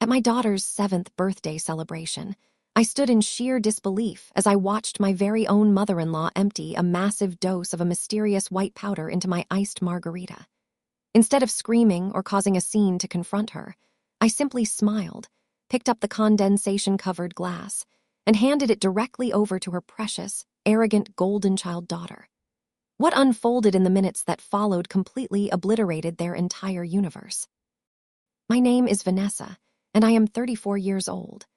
At my daughter's 7th birthday celebration, I stood in sheer disbelief as I watched my very own mother-in-law empty a massive dose of a mysterious white powder into my iced margarita. Instead of screaming or causing a scene to confront her, I simply smiled, picked up the condensation-covered glass, and handed it directly over to her precious, arrogant golden child daughter. What unfolded in the minutes that followed completely obliterated their entire universe. My name is Vanessa, and I am 34 years old.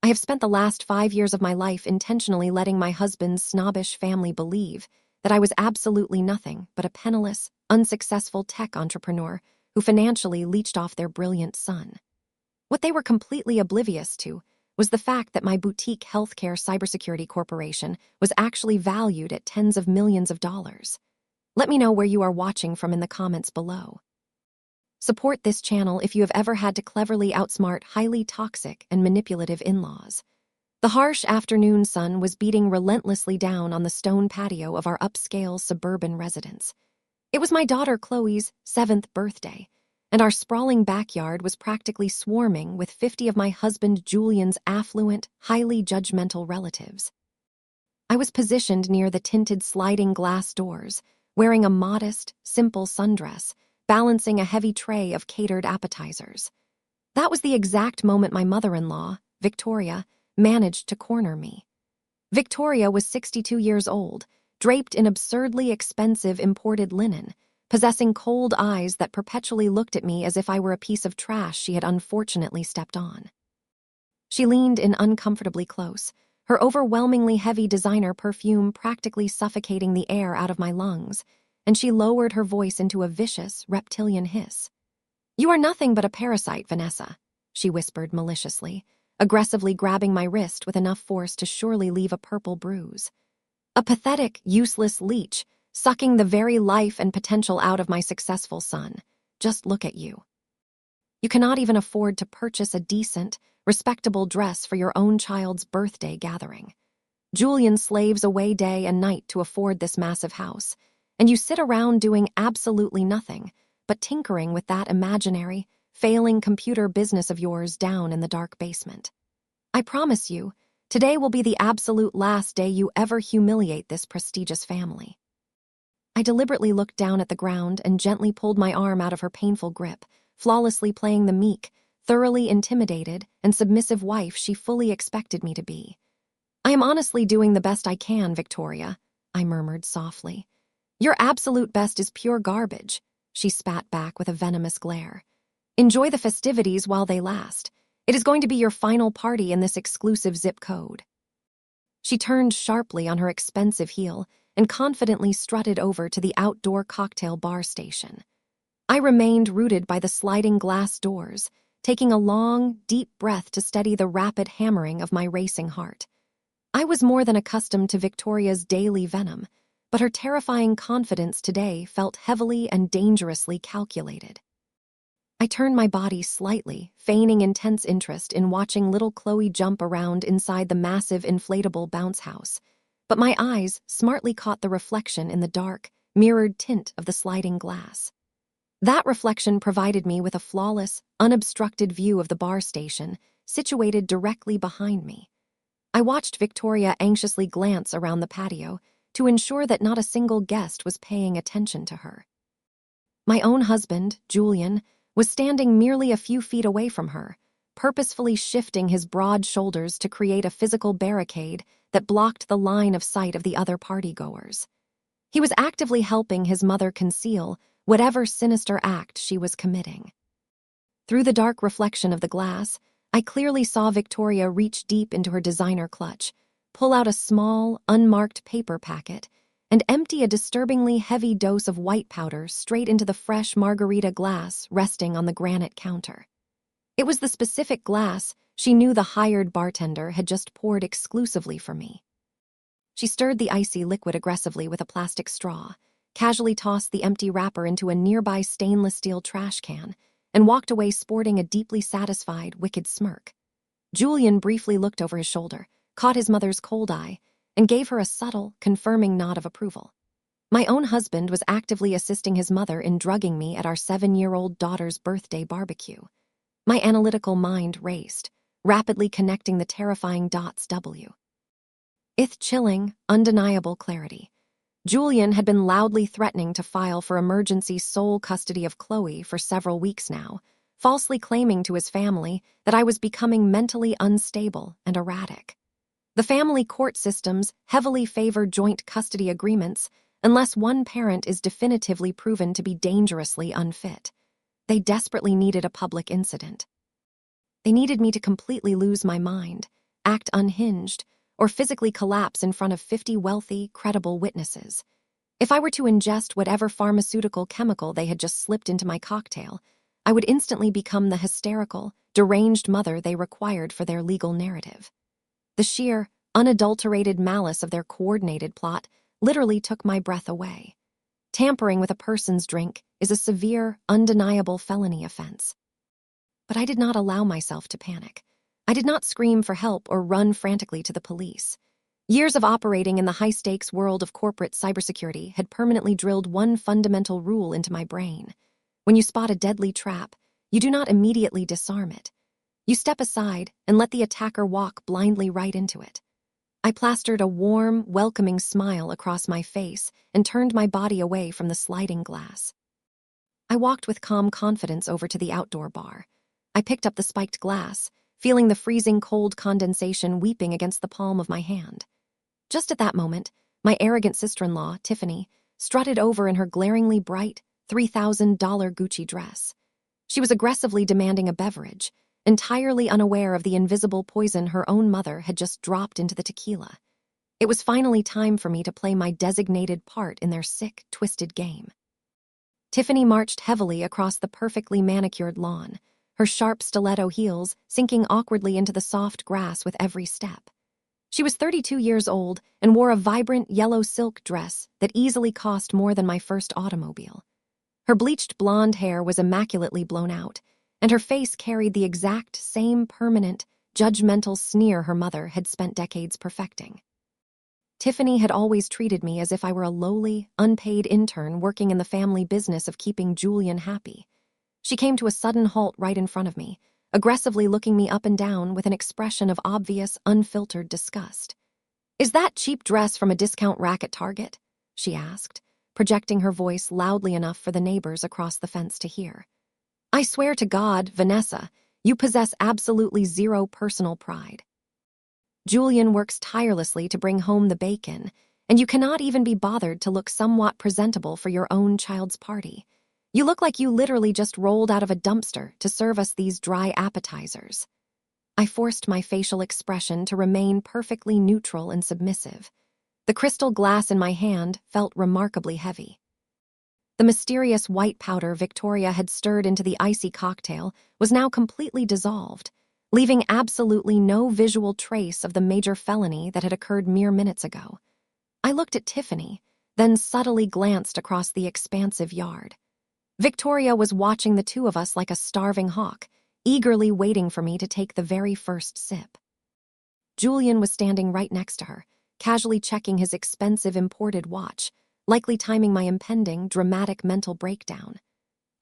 I have spent the last 5 years of my life intentionally letting my husband's snobbish family believe that I was absolutely nothing but a penniless, unsuccessful tech entrepreneur who financially leached off their brilliant son. What they were completely oblivious to was the fact that my boutique healthcare cybersecurity corporation was actually valued at tens of millions of dollars. Let me know where you are watching from in the comments below. Support this channel if you have ever had to cleverly outsmart highly toxic and manipulative in-laws. The harsh afternoon sun was beating relentlessly down on the stone patio of our upscale suburban residence. It was my daughter Chloe's 7th birthday, and our sprawling backyard was practically swarming with 50 of my husband Julian's affluent, highly judgmental relatives. I was positioned near the tinted sliding glass doors, wearing a modest, simple sundress, balancing a heavy tray of catered appetizers. That was the exact moment my mother-in-law, Victoria, managed to corner me. Victoria was 62 years old, draped in absurdly expensive imported linen, possessing cold eyes that perpetually looked at me as if I were a piece of trash she had unfortunately stepped on. She leaned in uncomfortably close, her overwhelmingly heavy designer perfume practically suffocating the air out of my lungs, and she lowered her voice into a vicious, reptilian hiss. "You are nothing but a parasite, Vanessa," she whispered maliciously, aggressively grabbing my wrist with enough force to surely leave a purple bruise. "A pathetic, useless leech, sucking the very life and potential out of my successful son. Just look at you. You cannot even afford to purchase a decent, respectable dress for your own child's birthday gathering. Julian slaves away day and night to afford this massive house, and you sit around doing absolutely nothing but tinkering with that imaginary, failing computer business of yours down in the dark basement. I promise you, today will be the absolute last day you ever humiliate this prestigious family." I deliberately looked down at the ground and gently pulled my arm out of her painful grip, flawlessly playing the meek, thoroughly intimidated, and submissive wife she fully expected me to be. "I am honestly doing the best I can, Victoria," I murmured softly. "Your absolute best is pure garbage," she spat back with a venomous glare. "Enjoy the festivities while they last. It is going to be your final party in this exclusive zip code." She turned sharply on her expensive heel and confidently strutted over to the outdoor cocktail bar station. I remained rooted by the sliding glass doors, taking a long, deep breath to steady the rapid hammering of my racing heart. I was more than accustomed to Victoria's daily venom, but her terrifying confidence today felt heavily and dangerously calculated. I turned my body slightly, feigning intense interest in watching little Chloe jump around inside the massive inflatable bounce house, but my eyes smartly caught the reflection in the dark, mirrored tint of the sliding glass. That reflection provided me with a flawless, unobstructed view of the bar station, situated directly behind me. I watched Victoria anxiously glance around the patio to ensure that not a single guest was paying attention to her. My own husband, Julian, was standing merely a few feet away from her, purposefully shifting his broad shoulders to create a physical barricade that blocked the line of sight of the other partygoers. He was actively helping his mother conceal whatever sinister act she was committing. Through the dark reflection of the glass, I clearly saw Victoria reach deep into her designer clutch, pull out a small, unmarked paper packet, and empty a disturbingly heavy dose of white powder straight into the fresh margarita glass resting on the granite counter. It was the specific glass she knew the hired bartender had just poured exclusively for me. She stirred the icy liquid aggressively with a plastic straw, casually tossed the empty wrapper into a nearby stainless steel trash can, and walked away sporting a deeply satisfied, wicked smirk. Julian briefly looked over his shoulder, caught his mother's cold eye, and gave her a subtle, confirming nod of approval. My own husband was actively assisting his mother in drugging me at our 7-year-old daughter's birthday barbecue. My analytical mind raced, rapidly connecting the terrifying dots. With chilling, undeniable clarity, Julian had been loudly threatening to file for emergency sole custody of Chloe for several weeks now, falsely claiming to his family that I was becoming mentally unstable and erratic. The family court systems heavily favor joint custody agreements unless one parent is definitively proven to be dangerously unfit. They desperately needed a public incident. They needed me to completely lose my mind, act unhinged, or physically collapse in front of 50 wealthy, credible witnesses. If I were to ingest whatever pharmaceutical chemical they had just slipped into my cocktail, I would instantly become the hysterical, deranged mother they required for their legal narrative. The sheer, unadulterated malice of their coordinated plot literally took my breath away. Tampering with a person's drink is a severe, undeniable felony offense. But I did not allow myself to panic. I did not scream for help or run frantically to the police. Years of operating in the high-stakes world of corporate cybersecurity had permanently drilled one fundamental rule into my brain. When you spot a deadly trap, you do not immediately disarm it. You step aside and let the attacker walk blindly right into it. I plastered a warm, welcoming smile across my face and turned my body away from the sliding glass. I walked with calm confidence over to the outdoor bar. I picked up the spiked glass, feeling the freezing cold condensation weeping against the palm of my hand. Just at that moment, my arrogant sister-in-law, Tiffany, strutted over in her glaringly bright, $3,000 Gucci dress. She was aggressively demanding a beverage, entirely unaware of the invisible poison her own mother had just dropped into the tequila. It was finally time for me to play my designated part in their sick, twisted game. Tiffany marched heavily across the perfectly manicured lawn, her sharp stiletto heels sinking awkwardly into the soft grass with every step. She was 32 years old and wore a vibrant yellow silk dress that easily cost more than my first automobile. Her bleached blonde hair was immaculately blown out, and her face carried the exact same permanent, judgmental sneer her mother had spent decades perfecting. Tiffany had always treated me as if I were a lowly, unpaid intern working in the family business of keeping Julian happy. She came to a sudden halt right in front of me, aggressively looking me up and down with an expression of obvious, unfiltered disgust. "Is that cheap dress from a discount rack at Target?" she asked, projecting her voice loudly enough for the neighbors across the fence to hear. "I swear to God, Vanessa, you possess absolutely zero personal pride. Julian works tirelessly to bring home the bacon, and you cannot even be bothered to look somewhat presentable for your own child's party. You look like you literally just rolled out of a dumpster to serve us these dry appetizers." I forced my facial expression to remain perfectly neutral and submissive. The crystal glass in my hand felt remarkably heavy. The mysterious white powder Victoria had stirred into the icy cocktail was now completely dissolved, leaving absolutely no visual trace of the major felony that had occurred mere minutes ago. I looked at Tiffany, then subtly glanced across the expansive yard. Victoria was watching the two of us like a starving hawk, eagerly waiting for me to take the very first sip. Julian was standing right next to her, casually checking his expensive imported watch, likely timing my impending, dramatic mental breakdown.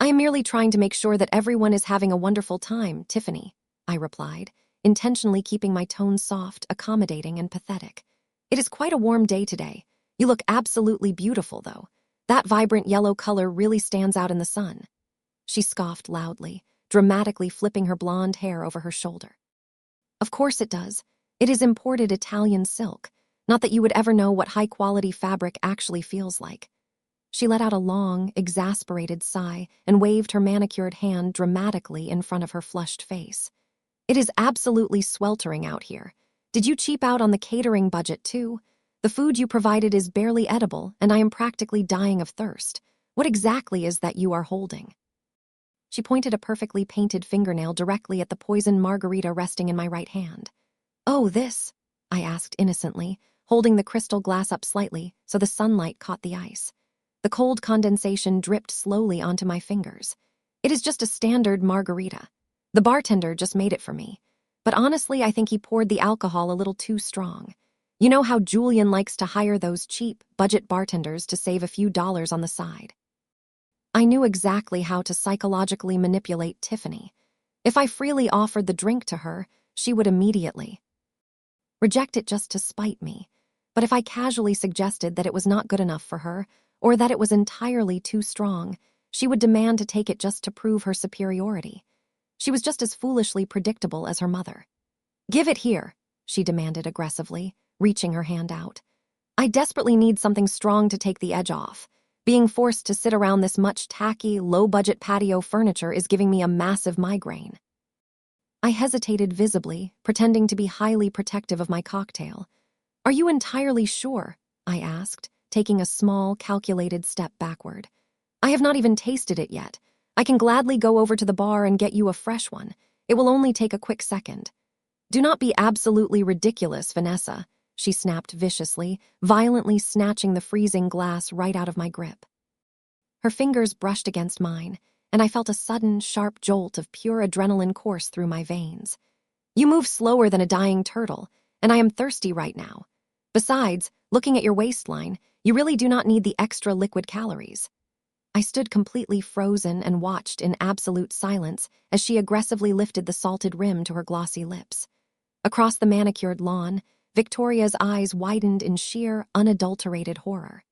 "I am merely trying to make sure that everyone is having a wonderful time, Tiffany," I replied, intentionally keeping my tone soft, accommodating, and pathetic. "It is quite a warm day today. You look absolutely beautiful, though. That vibrant yellow color really stands out in the sun." She scoffed loudly, dramatically flipping her blonde hair over her shoulder. "Of course it does. It is imported Italian silk. Not that you would ever know what high-quality fabric actually feels like." She let out a long, exasperated sigh and waved her manicured hand dramatically in front of her flushed face. "It is absolutely sweltering out here. Did you cheap out on the catering budget, too? The food you provided is barely edible, and I am practically dying of thirst. What exactly is that you are holding?" She pointed a perfectly painted fingernail directly at the poisoned margarita resting in my right hand. "Oh, this?" I asked innocently, holding the crystal glass up slightly so the sunlight caught the ice. The cold condensation dripped slowly onto my fingers. "It is just a standard margarita. The bartender just made it for me. But honestly, I think he poured the alcohol a little too strong. You know how Julian likes to hire those cheap, budget bartenders to save a few dollars on the side." I knew exactly how to psychologically manipulate Tiffany. If I freely offered the drink to her, she would immediately reject it just to spite me. But if I casually suggested that it was not good enough for her, or that it was entirely too strong, she would demand to take it just to prove her superiority. She was just as foolishly predictable as her mother. "Give it here," she demanded aggressively, reaching her hand out. "I desperately need something strong to take the edge off. Being forced to sit around this much tacky, low-budget patio furniture is giving me a massive migraine." I hesitated visibly, pretending to be highly protective of my cocktail. "Are you entirely sure?" I asked, taking a small, calculated step backward. "I have not even tasted it yet. I can gladly go over to the bar and get you a fresh one. It will only take a quick second." "Do not be absolutely ridiculous, Vanessa," she snapped viciously, violently snatching the freezing glass right out of my grip. Her fingers brushed against mine, and I felt a sudden, sharp jolt of pure adrenaline course through my veins. "You move slower than a dying turtle, and I am thirsty right now. Besides, looking at your waistline, you really do not need the extra liquid calories." I stood completely frozen and watched in absolute silence as she aggressively lifted the salted rim to her glossy lips. Across the manicured lawn, Victoria's eyes widened in sheer, unadulterated horror.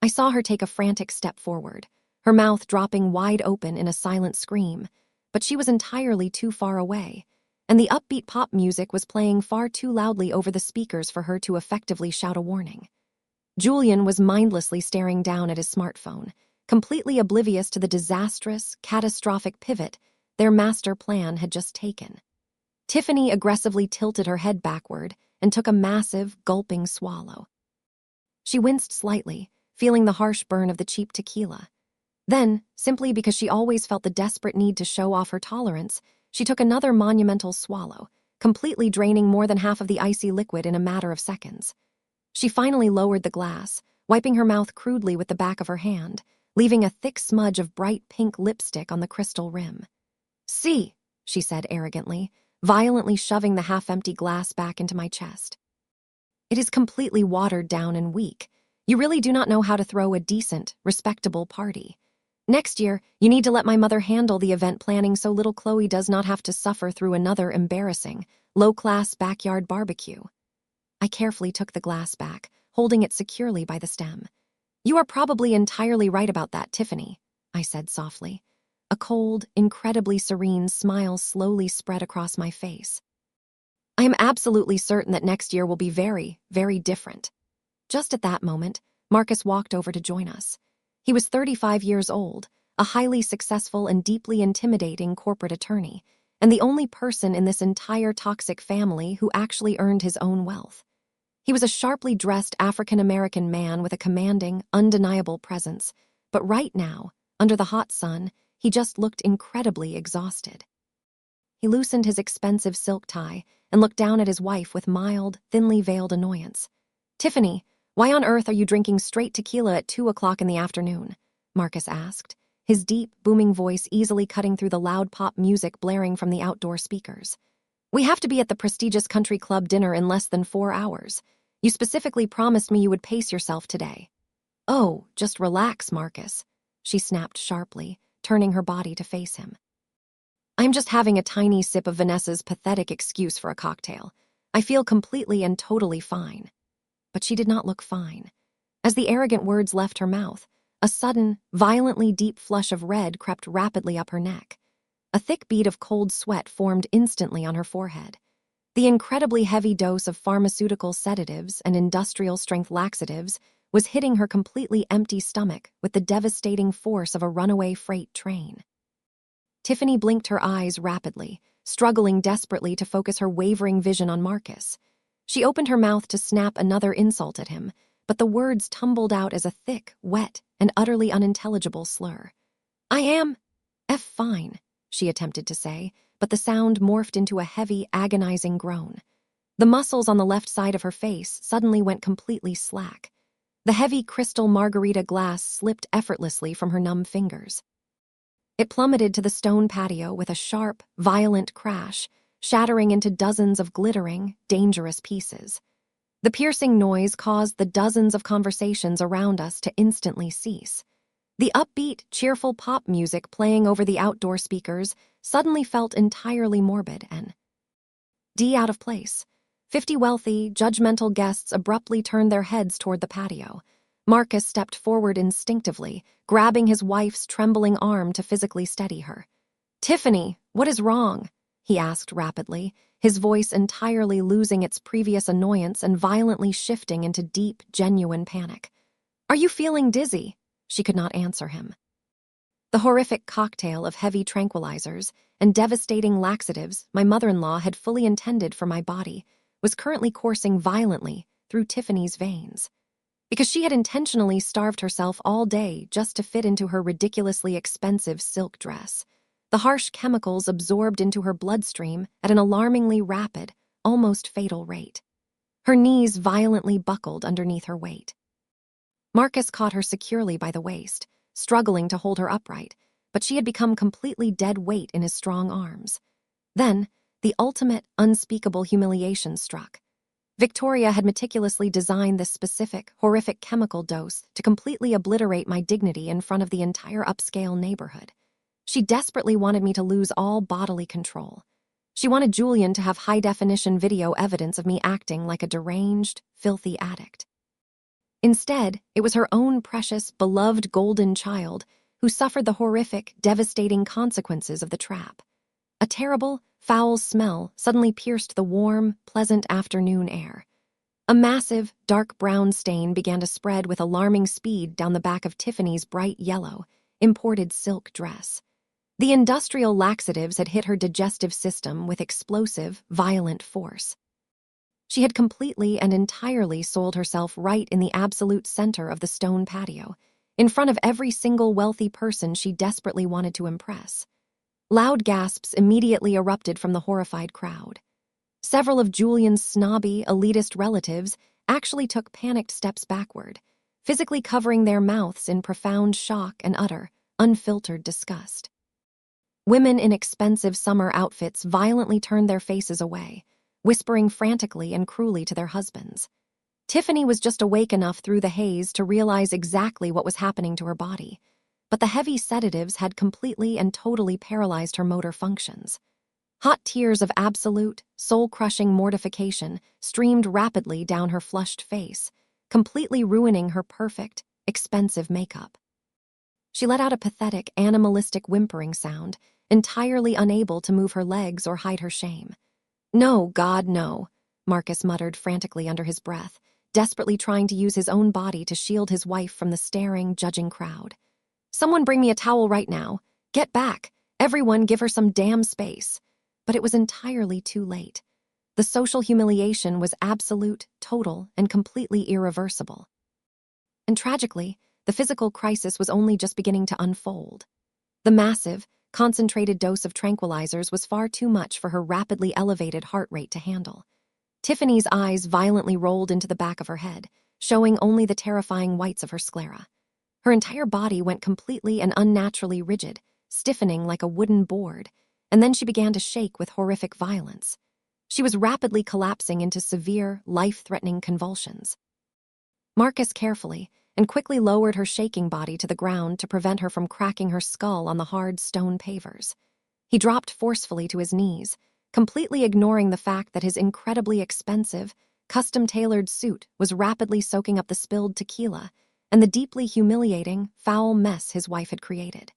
I saw her take a frantic step forward, her mouth dropping wide open in a silent scream, but she was entirely too far away, and the upbeat pop music was playing far too loudly over the speakers for her to effectively shout a warning. Julian was mindlessly staring down at his smartphone, completely oblivious to the disastrous, catastrophic pivot their master plan had just taken. Tiffany aggressively tilted her head backward and took a massive, gulping swallow. She winced slightly, feeling the harsh burn of the cheap tequila. Then, simply because she always felt the desperate need to show off her tolerance, she took another monumental swallow, completely draining more than half of the icy liquid in a matter of seconds. She finally lowered the glass, wiping her mouth crudely with the back of her hand, leaving a thick smudge of bright pink lipstick on the crystal rim. "See," she said arrogantly, violently shoving the half-empty glass back into my chest. "It is completely watered down and weak. You really do not know how to throw a decent, respectable party. Next year, you need to let my mother handle the event planning so little Chloe does not have to suffer through another embarrassing, low-class backyard barbecue." I carefully took the glass back, holding it securely by the stem. "You are probably entirely right about that, Tiffany," I said softly. A cold, incredibly serene smile slowly spread across my face. "I am absolutely certain that next year will be very, very different." Just at that moment, Marcus walked over to join us. He was 35 years old, a highly successful and deeply intimidating corporate attorney, and the only person in this entire toxic family who actually earned his own wealth. He was a sharply dressed African-American man with a commanding, undeniable presence, but right now, under the hot sun, he just looked incredibly exhausted. He loosened his expensive silk tie and looked down at his wife with mild, thinly veiled annoyance. "Tiffany, why on earth are you drinking straight tequila at 2 o'clock in the afternoon?" Marcus asked, his deep, booming voice easily cutting through the loud pop music blaring from the outdoor speakers. "We have to be at the prestigious country club dinner in less than 4 hours. You specifically promised me you would pace yourself today." "Oh, just relax, Marcus," she snapped sharply, turning her body to face him. "I'm just having a tiny sip of Vanessa's pathetic excuse for a cocktail. I feel completely and totally fine." But she did not look fine. As the arrogant words left her mouth, a sudden, violently deep flush of red crept rapidly up her neck. A thick bead of cold sweat formed instantly on her forehead. The incredibly heavy dose of pharmaceutical sedatives and industrial-strength laxatives was hitting her completely empty stomach with the devastating force of a runaway freight train. Tiffany blinked her eyes rapidly, struggling desperately to focus her wavering vision on Marcus. She opened her mouth to snap another insult at him, but the words tumbled out as a thick, wet, and utterly unintelligible slur. "I am fine," she attempted to say, but the sound morphed into a heavy, agonizing groan. The muscles on the left side of her face suddenly went completely slack. The heavy crystal margarita glass slipped effortlessly from her numb fingers. It plummeted to the stone patio with a sharp, violent crash, shattering into dozens of glittering, dangerous pieces. The piercing noise caused the dozens of conversations around us to instantly cease. The upbeat, cheerful pop music playing over the outdoor speakers suddenly felt entirely morbid and out of place. 50 wealthy, judgmental guests abruptly turned their heads toward the patio. Marcus stepped forward instinctively, grabbing his wife's trembling arm to physically steady her. "Tiffany, what is wrong?" he asked rapidly, his voice entirely losing its previous annoyance and violently shifting into deep, genuine panic. "Are you feeling dizzy?" She could not answer him. The horrific cocktail of heavy tranquilizers and devastating laxatives my mother-in-law had fully intended for my body was currently coursing violently through Tiffany's veins. Because she had intentionally starved herself all day just to fit into her ridiculously expensive silk dress. The harsh chemicals absorbed into her bloodstream at an alarmingly rapid, almost fatal rate. Her knees violently buckled underneath her weight. Marcus caught her securely by the waist, struggling to hold her upright, but she had become completely dead weight in his strong arms. Then, the ultimate, unspeakable humiliation struck. Victoria had meticulously designed this specific, horrific chemical dose to completely obliterate my dignity in front of the entire upscale neighborhood. She desperately wanted me to lose all bodily control. She wanted Julian to have high-definition video evidence of me acting like a deranged, filthy addict. Instead, it was her own precious, beloved golden child who suffered the horrific, devastating consequences of the trap. A terrible, foul smell suddenly pierced the warm, pleasant afternoon air. A massive, dark brown stain began to spread with alarming speed down the back of Tiffany's bright yellow, imported silk dress. The industrial laxatives had hit her digestive system with explosive, violent force. She had completely and entirely soiled herself right in the absolute center of the stone patio, in front of every single wealthy person she desperately wanted to impress. Loud gasps immediately erupted from the horrified crowd. Several of Julian's snobby, elitist relatives actually took panicked steps backward, physically covering their mouths in profound shock and utter, unfiltered disgust. Women in expensive summer outfits violently turned their faces away, whispering frantically and cruelly to their husbands. Tiffany was just awake enough through the haze to realize exactly what was happening to her body, but the heavy sedatives had completely and totally paralyzed her motor functions. Hot tears of absolute, soul-crushing mortification streamed rapidly down her flushed face, completely ruining her perfect, expensive makeup. She let out a pathetic, animalistic whimpering sound, entirely unable to move her legs or hide her shame. "No, God, no," Marcus muttered frantically under his breath, desperately trying to use his own body to shield his wife from the staring, judging crowd. "Someone bring me a towel right now. Get back. Everyone give her some damn space." But it was entirely too late. The social humiliation was absolute, total, and completely irreversible. And tragically, the physical crisis was only just beginning to unfold. The massive, concentrated dose of tranquilizers was far too much for her rapidly elevated heart rate to handle. Tiffany's eyes violently rolled into the back of her head, showing only the terrifying whites of her sclera. Her entire body went completely and unnaturally rigid, stiffening like a wooden board, and then she began to shake with horrific violence. She was rapidly collapsing into severe, life-threatening convulsions. Marcus carefully and quickly lowered her shaking body to the ground to prevent her from cracking her skull on the hard stone pavers. He dropped forcefully to his knees, completely ignoring the fact that his incredibly expensive, custom-tailored suit was rapidly soaking up the spilled tequila and the deeply humiliating, foul mess his wife had created.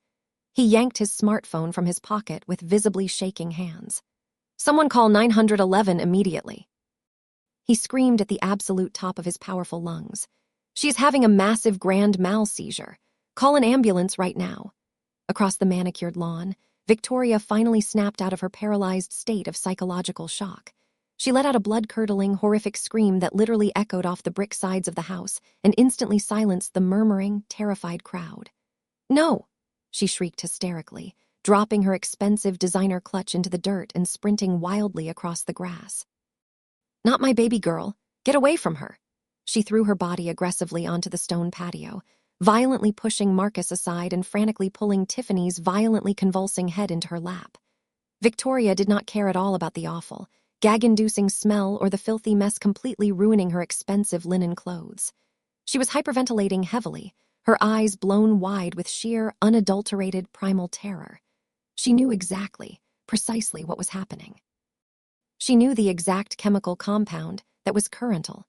He yanked his smartphone from his pocket with visibly shaking hands. "Someone call 911 immediately." He screamed at the absolute top of his powerful lungs. "She's having a massive grand mal seizure. Call an ambulance right now." Across the manicured lawn, Victoria finally snapped out of her paralyzed state of psychological shock. She let out a blood-curdling, horrific scream that literally echoed off the brick sides of the house and instantly silenced the murmuring, terrified crowd. "No!" she shrieked hysterically, dropping her expensive designer clutch into the dirt and sprinting wildly across the grass. "Not my baby girl. Get away from her." She threw her body aggressively onto the stone patio, violently pushing Marcus aside and frantically pulling Tiffany's violently convulsing head into her lap. Victoria did not care at all about the awful, gag-inducing smell or the filthy mess completely ruining her expensive linen clothes. She was hyperventilating heavily, her eyes blown wide with sheer, unadulterated primal terror. She knew exactly, precisely what was happening. She knew the exact chemical compound that was currental.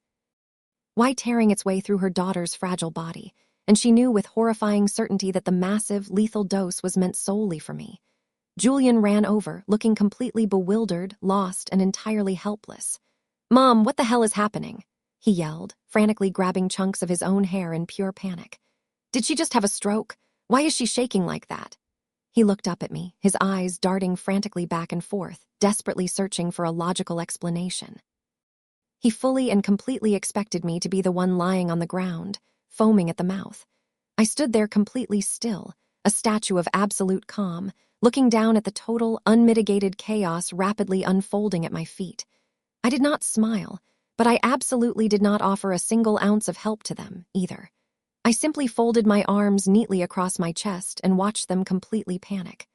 Why tearing its way through her daughter's fragile body, and she knew with horrifying certainty that the massive, lethal dose was meant solely for me. Julian ran over, looking completely bewildered, lost, and entirely helpless. "Mom, what the hell is happening?" he yelled, frantically grabbing chunks of his own hair in pure panic. "Did she just have a stroke? Why is she shaking like that?" He looked up at me, his eyes darting frantically back and forth, desperately searching for a logical explanation. He fully and completely expected me to be the one lying on the ground, foaming at the mouth. I stood there completely still, a statue of absolute calm, looking down at the total, unmitigated chaos rapidly unfolding at my feet. I did not smile, but I absolutely did not offer a single ounce of help to them, either. I simply folded my arms neatly across my chest and watched them completely panic.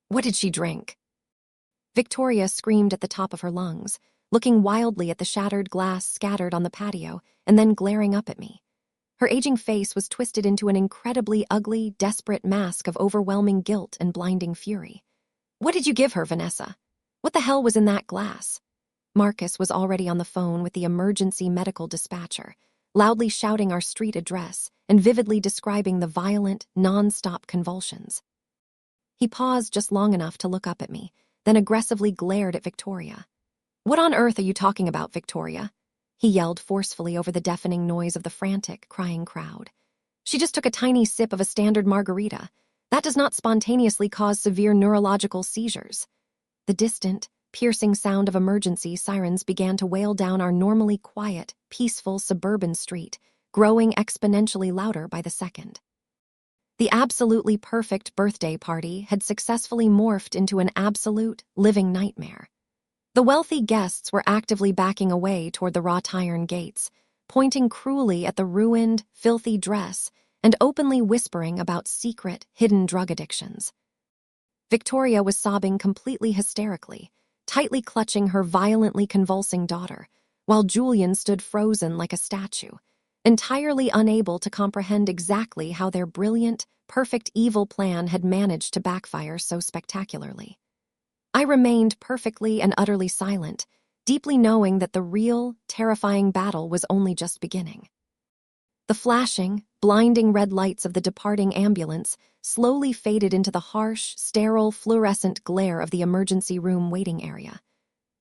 "What did she drink?" Victoria screamed at the top of her lungs, looking wildly at the shattered glass scattered on the patio and then glaring up at me. Her aging face was twisted into an incredibly ugly, desperate mask of overwhelming guilt and blinding fury. "What did you give her, Vanessa? What the hell was in that glass?" Marcus was already on the phone with the emergency medical dispatcher, loudly shouting our street address and vividly describing the violent, non-stop convulsions. He paused just long enough to look up at me, then aggressively glared at Victoria. "What on earth are you talking about, Victoria?" he yelled forcefully over the deafening noise of the frantic, crying crowd. "She just took a tiny sip of a standard margarita. That does not spontaneously cause severe neurological seizures." The distant, piercing sound of emergency sirens began to wail down our normally quiet, peaceful suburban street, growing exponentially louder by the second. The absolutely perfect birthday party had successfully morphed into an absolute, living nightmare. The wealthy guests were actively backing away toward the wrought iron gates, pointing cruelly at the ruined, filthy dress and openly whispering about secret, hidden drug addictions. Victoria was sobbing completely hysterically, tightly clutching her violently convulsing daughter, while Julian stood frozen like a statue, entirely unable to comprehend exactly how their brilliant, perfect evil plan had managed to backfire so spectacularly. I remained perfectly and utterly silent, deeply knowing that the real, terrifying battle was only just beginning. The flashing, blinding red lights of the departing ambulance slowly faded into the harsh, sterile, fluorescent glare of the emergency room waiting area.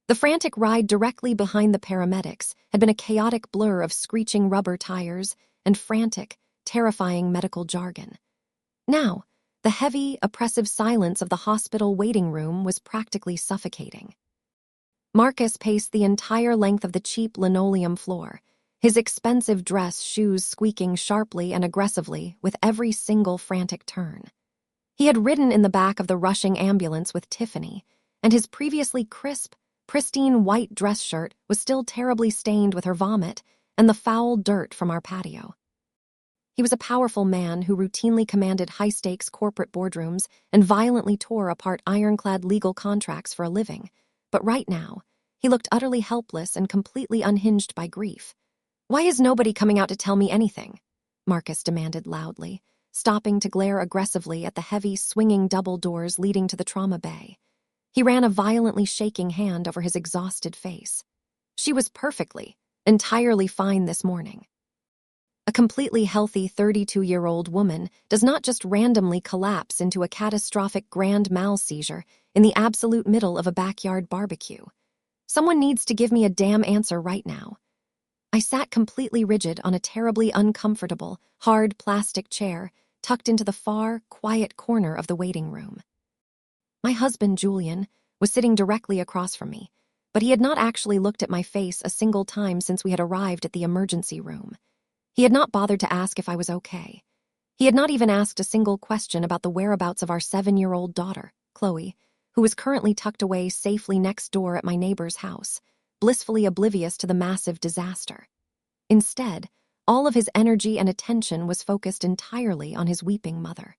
The frantic ride directly behind the paramedics had been a chaotic blur of screeching rubber tires and frantic, terrifying medical jargon. Now, the heavy, oppressive silence of the hospital waiting room was practically suffocating. Marcus paced the entire length of the cheap linoleum floor, his expensive dress shoes squeaking sharply and aggressively with every single frantic turn. He had ridden in the back of the rushing ambulance with Tiffany, and his previously crisp, pristine white dress shirt was still terribly stained with her vomit and the foul dirt from our patio. He was a powerful man who routinely commanded high-stakes corporate boardrooms and violently tore apart ironclad legal contracts for a living, but right now, he looked utterly helpless and completely unhinged by grief. "Why is nobody coming out to tell me anything?" Marcus demanded loudly, stopping to glare aggressively at the heavy, swinging double doors leading to the trauma bay. He ran a violently shaking hand over his exhausted face. She was perfectly, entirely fine this morning. A completely healthy 32-year-old woman does not just randomly collapse into a catastrophic grand mal seizure in the absolute middle of a backyard barbecue. Someone needs to give me a damn answer right now. I sat completely rigid on a terribly uncomfortable, hard plastic chair tucked into the far, quiet corner of the waiting room. My husband, Julian, was sitting directly across from me, but he had not actually looked at my face a single time since we had arrived at the emergency room. He had not bothered to ask if I was okay. He had not even asked a single question about the whereabouts of our 7-year-old daughter, Chloe, who was currently tucked away safely next door at my neighbor's house, blissfully oblivious to the massive disaster. Instead, all of his energy and attention was focused entirely on his weeping mother.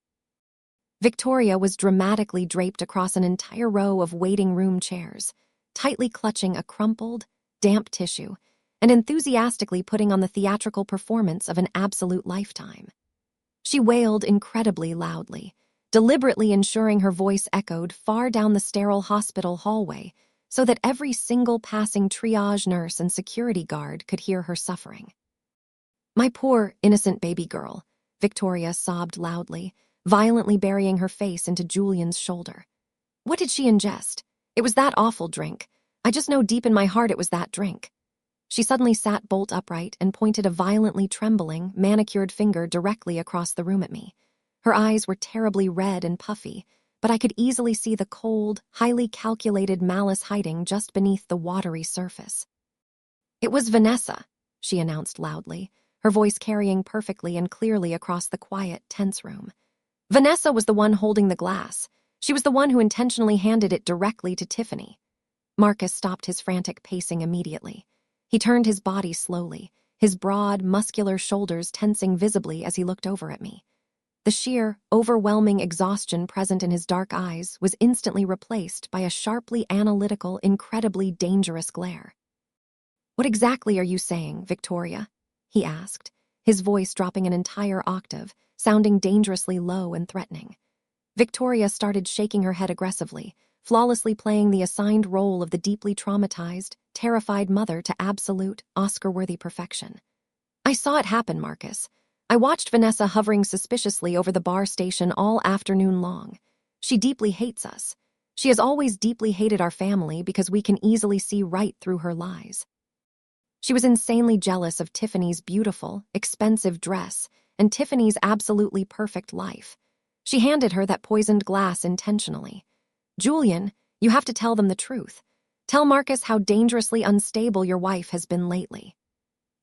Victoria was dramatically draped across an entire row of waiting room chairs, tightly clutching a crumpled, damp tissue, and enthusiastically putting on the theatrical performance of an absolute lifetime. She wailed incredibly loudly, deliberately ensuring her voice echoed far down the sterile hospital hallway so that every single passing triage nurse and security guard could hear her suffering. "My poor, innocent baby girl," Victoria sobbed loudly, violently burying her face into Julian's shoulder. "What did she ingest? It was that awful drink. I just know deep in my heart it was that drink." She suddenly sat bolt upright and pointed a violently trembling, manicured finger directly across the room at me. Her eyes were terribly red and puffy, but I could easily see the cold, highly calculated malice hiding just beneath the watery surface. "It was Vanessa," she announced loudly, her voice carrying perfectly and clearly across the quiet, tense room. "Vanessa was the one holding the glass. She was the one who intentionally handed it directly to Tiffany." Marcus stopped his frantic pacing immediately. He turned his body slowly, his broad, muscular shoulders tensing visibly as he looked over at me. The sheer, overwhelming exhaustion present in his dark eyes was instantly replaced by a sharply analytical, incredibly dangerous glare. "What exactly are you saying, Victoria?" he asked, his voice dropping an entire octave, sounding dangerously low and threatening. Victoria started shaking her head aggressively, flawlessly playing the assigned role of the deeply traumatized, terrified mother to absolute, Oscar-worthy perfection. "I saw it happen, Marcus. I watched Vanessa hovering suspiciously over the bar station all afternoon long. She deeply hates us. She has always deeply hated our family because we can easily see right through her lies. She was insanely jealous of Tiffany's beautiful, expensive dress and Tiffany's absolutely perfect life. She handed her that poisoned glass intentionally. Julian, you have to tell them the truth. Tell Marcus how dangerously unstable your wife has been lately."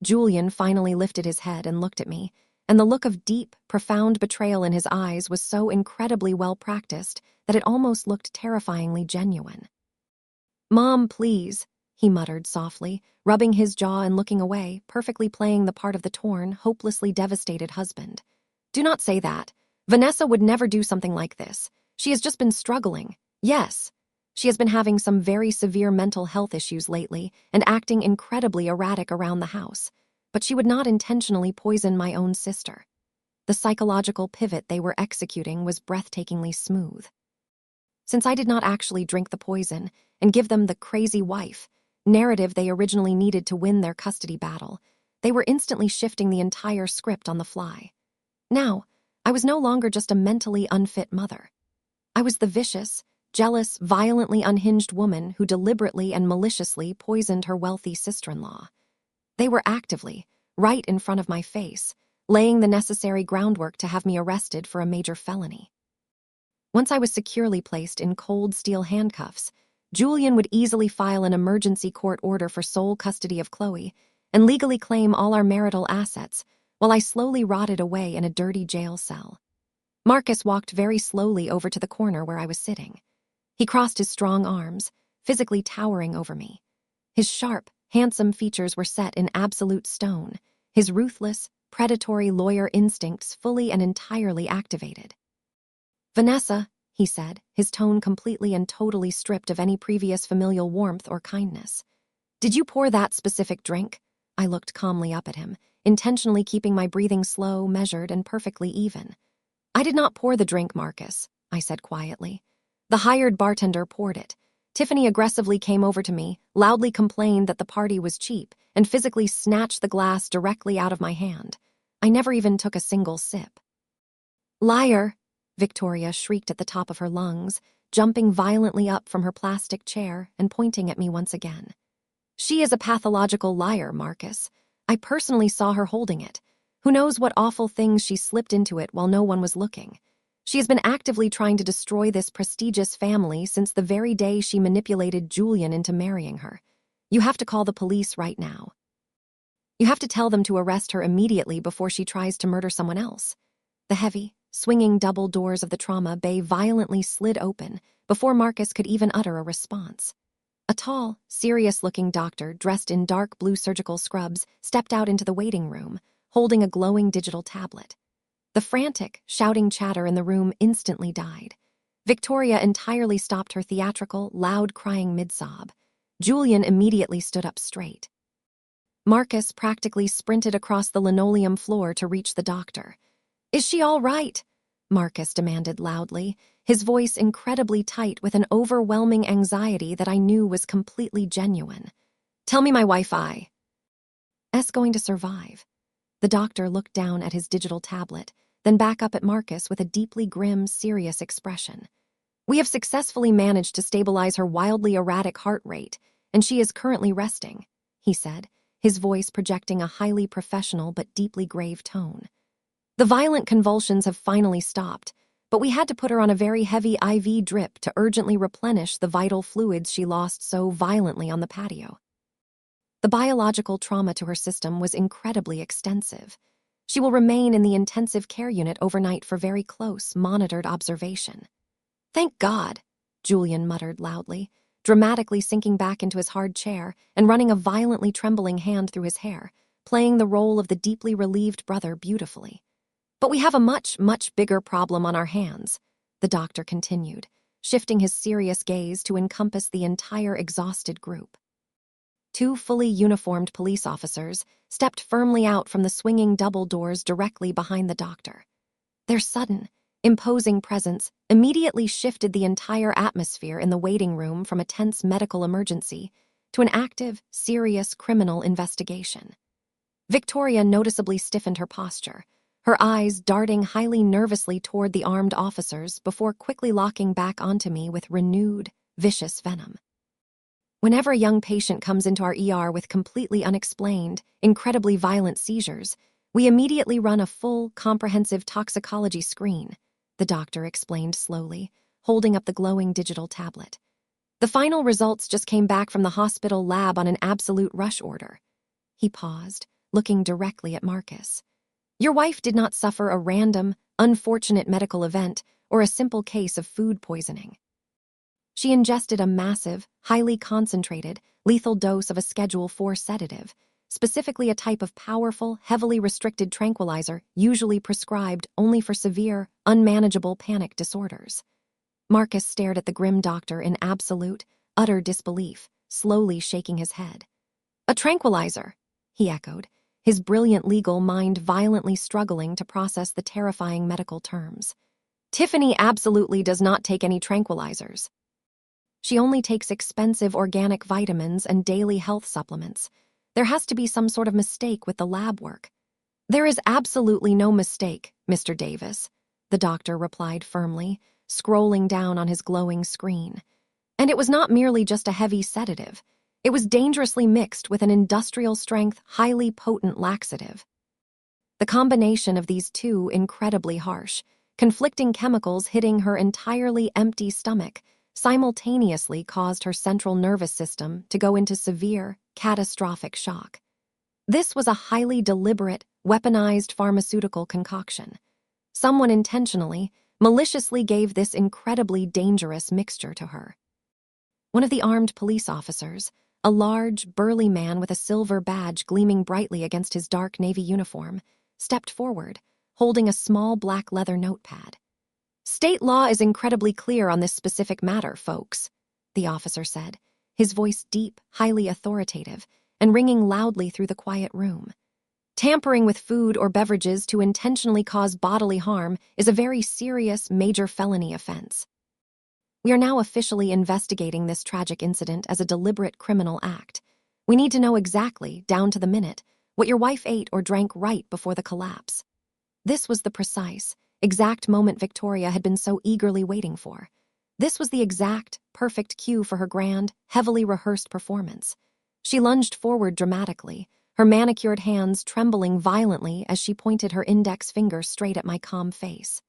Julian finally lifted his head and looked at me, and the look of deep, profound betrayal in his eyes was so incredibly well practiced that it almost looked terrifyingly genuine. "Mom, please," he muttered softly, rubbing his jaw and looking away, perfectly playing the part of the torn, hopelessly devastated husband. "Do not say that. Vanessa would never do something like this. She has just been struggling. Yes. She has been having some very severe mental health issues lately and acting incredibly erratic around the house. But she would not intentionally poison my own sister." The psychological pivot they were executing was breathtakingly smooth. Since I did not actually drink the poison and give them the crazy wife narrative they originally needed to win their custody battle, they were instantly shifting the entire script on the fly. Now, I was no longer just a mentally unfit mother. I was the vicious, jealous, violently unhinged woman who deliberately and maliciously poisoned her wealthy sister-in-law. They were actively, right in front of my face, laying the necessary groundwork to have me arrested for a major felony. Once I was securely placed in cold steel handcuffs, Julian would easily file an emergency court order for sole custody of Chloe and legally claim all our marital assets while I slowly rotted away in a dirty jail cell. Marcus walked very slowly over to the corner where I was sitting. He crossed his strong arms, physically towering over me. His sharp, handsome features were set in absolute stone, his ruthless, predatory lawyer instincts fully and entirely activated. "Vanessa," he said, his tone completely and totally stripped of any previous familial warmth or kindness. "Did you pour that specific drink?" I looked calmly up at him, intentionally keeping my breathing slow, measured, and perfectly even. "I did not pour the drink, Marcus," I said quietly. "The hired bartender poured it. Tiffany aggressively came over to me, loudly complained that the party was cheap, and physically snatched the glass directly out of my hand. I never even took a single sip." "Liar!" Victoria shrieked at the top of her lungs, jumping violently up from her plastic chair and pointing at me once again. "She is a pathological liar, Marcus. I personally saw her holding it. Who knows what awful things she slipped into it while no one was looking. She has been actively trying to destroy this prestigious family since the very day she manipulated Julian into marrying her. You have to call the police right now. You have to tell them to arrest her immediately before she tries to murder someone else." The heavy, swinging double doors of the trauma bay violently slid open before Marcus could even utter a response. A tall, serious-looking doctor dressed in dark blue surgical scrubs stepped out into the waiting room, holding a glowing digital tablet. The frantic, shouting chatter in the room instantly died. Victoria entirely stopped her theatrical, loud crying mid-sob. Julian immediately stood up straight. Marcus practically sprinted across the linoleum floor to reach the doctor. "Is she all right?" Marcus demanded loudly, his voice incredibly tight with an overwhelming anxiety that I knew was completely genuine. "Tell me my Wi-Fi." "S going to survive." The doctor looked down at his digital tablet, then back up at Marcus with a deeply grim, serious expression. "We have successfully managed to stabilize her wildly erratic heart rate, and she is currently resting," he said, his voice projecting a highly professional but deeply grave tone. "The violent convulsions have finally stopped, but we had to put her on a very heavy IV drip to urgently replenish the vital fluids she lost so violently on the patio." The biological trauma to her system was incredibly extensive. She will remain in the intensive care unit overnight for very close, monitored observation. "Thank God," Julian muttered loudly, dramatically sinking back into his hard chair and running a violently trembling hand through his hair, playing the role of the deeply relieved brother beautifully. "But we have a much, much bigger problem on our hands," the doctor continued, shifting his serious gaze to encompass the entire exhausted group. Two fully uniformed police officers stepped firmly out from the swinging double doors directly behind the doctor. Their sudden, imposing presence immediately shifted the entire atmosphere in the waiting room from a tense medical emergency to an active, serious criminal investigation. Victoria noticeably stiffened her posture, her eyes darting highly nervously toward the armed officers before quickly locking back onto me with renewed, vicious venom. "Whenever a young patient comes into our ER with completely unexplained, incredibly violent seizures, we immediately run a full, comprehensive toxicology screen," the doctor explained slowly, holding up the glowing digital tablet. "The final results just came back from the hospital lab on an absolute rush order." He paused, looking directly at Marcus. "Your wife did not suffer a random, unfortunate medical event or a simple case of food poisoning. She ingested a massive, highly concentrated, lethal dose of a Schedule IV sedative, specifically a type of powerful, heavily restricted tranquilizer usually prescribed only for severe, unmanageable panic disorders." Marcus stared at the grim doctor in absolute, utter disbelief, slowly shaking his head. "A tranquilizer," he echoed, his brilliant legal mind violently struggling to process the terrifying medical terms. "Tiffany absolutely does not take any tranquilizers. She only takes expensive organic vitamins and daily health supplements. There has to be some sort of mistake with the lab work." "There is absolutely no mistake, Mr. Davis," the doctor replied firmly, scrolling down on his glowing screen. "And it was not merely just a heavy sedative. It was dangerously mixed with an industrial-strength, highly potent laxative. The combination of these two incredibly harsh, conflicting chemicals hitting her entirely empty stomach simultaneously caused her central nervous system to go into severe, catastrophic shock. This was a highly deliberate, weaponized pharmaceutical concoction. Someone intentionally, maliciously gave this incredibly dangerous mixture to her." One of the armed police officers, a large, burly man with a silver badge gleaming brightly against his dark navy uniform, stepped forward, holding a small black leather notepad. "State law is incredibly clear on this specific matter, folks," the officer said, his voice deep, highly authoritative, and ringing loudly through the quiet room. "Tampering with food or beverages to intentionally cause bodily harm is a very serious, major felony offense. We are now officially investigating this tragic incident as a deliberate criminal act. We need to know exactly, down to the minute, what your wife ate or drank right before the collapse." This was the precise, exact moment Victoria had been so eagerly waiting for. This was the exact, perfect cue for her grand, heavily rehearsed performance. She lunged forward dramatically, her manicured hands trembling violently as she pointed her index finger straight at my calm face.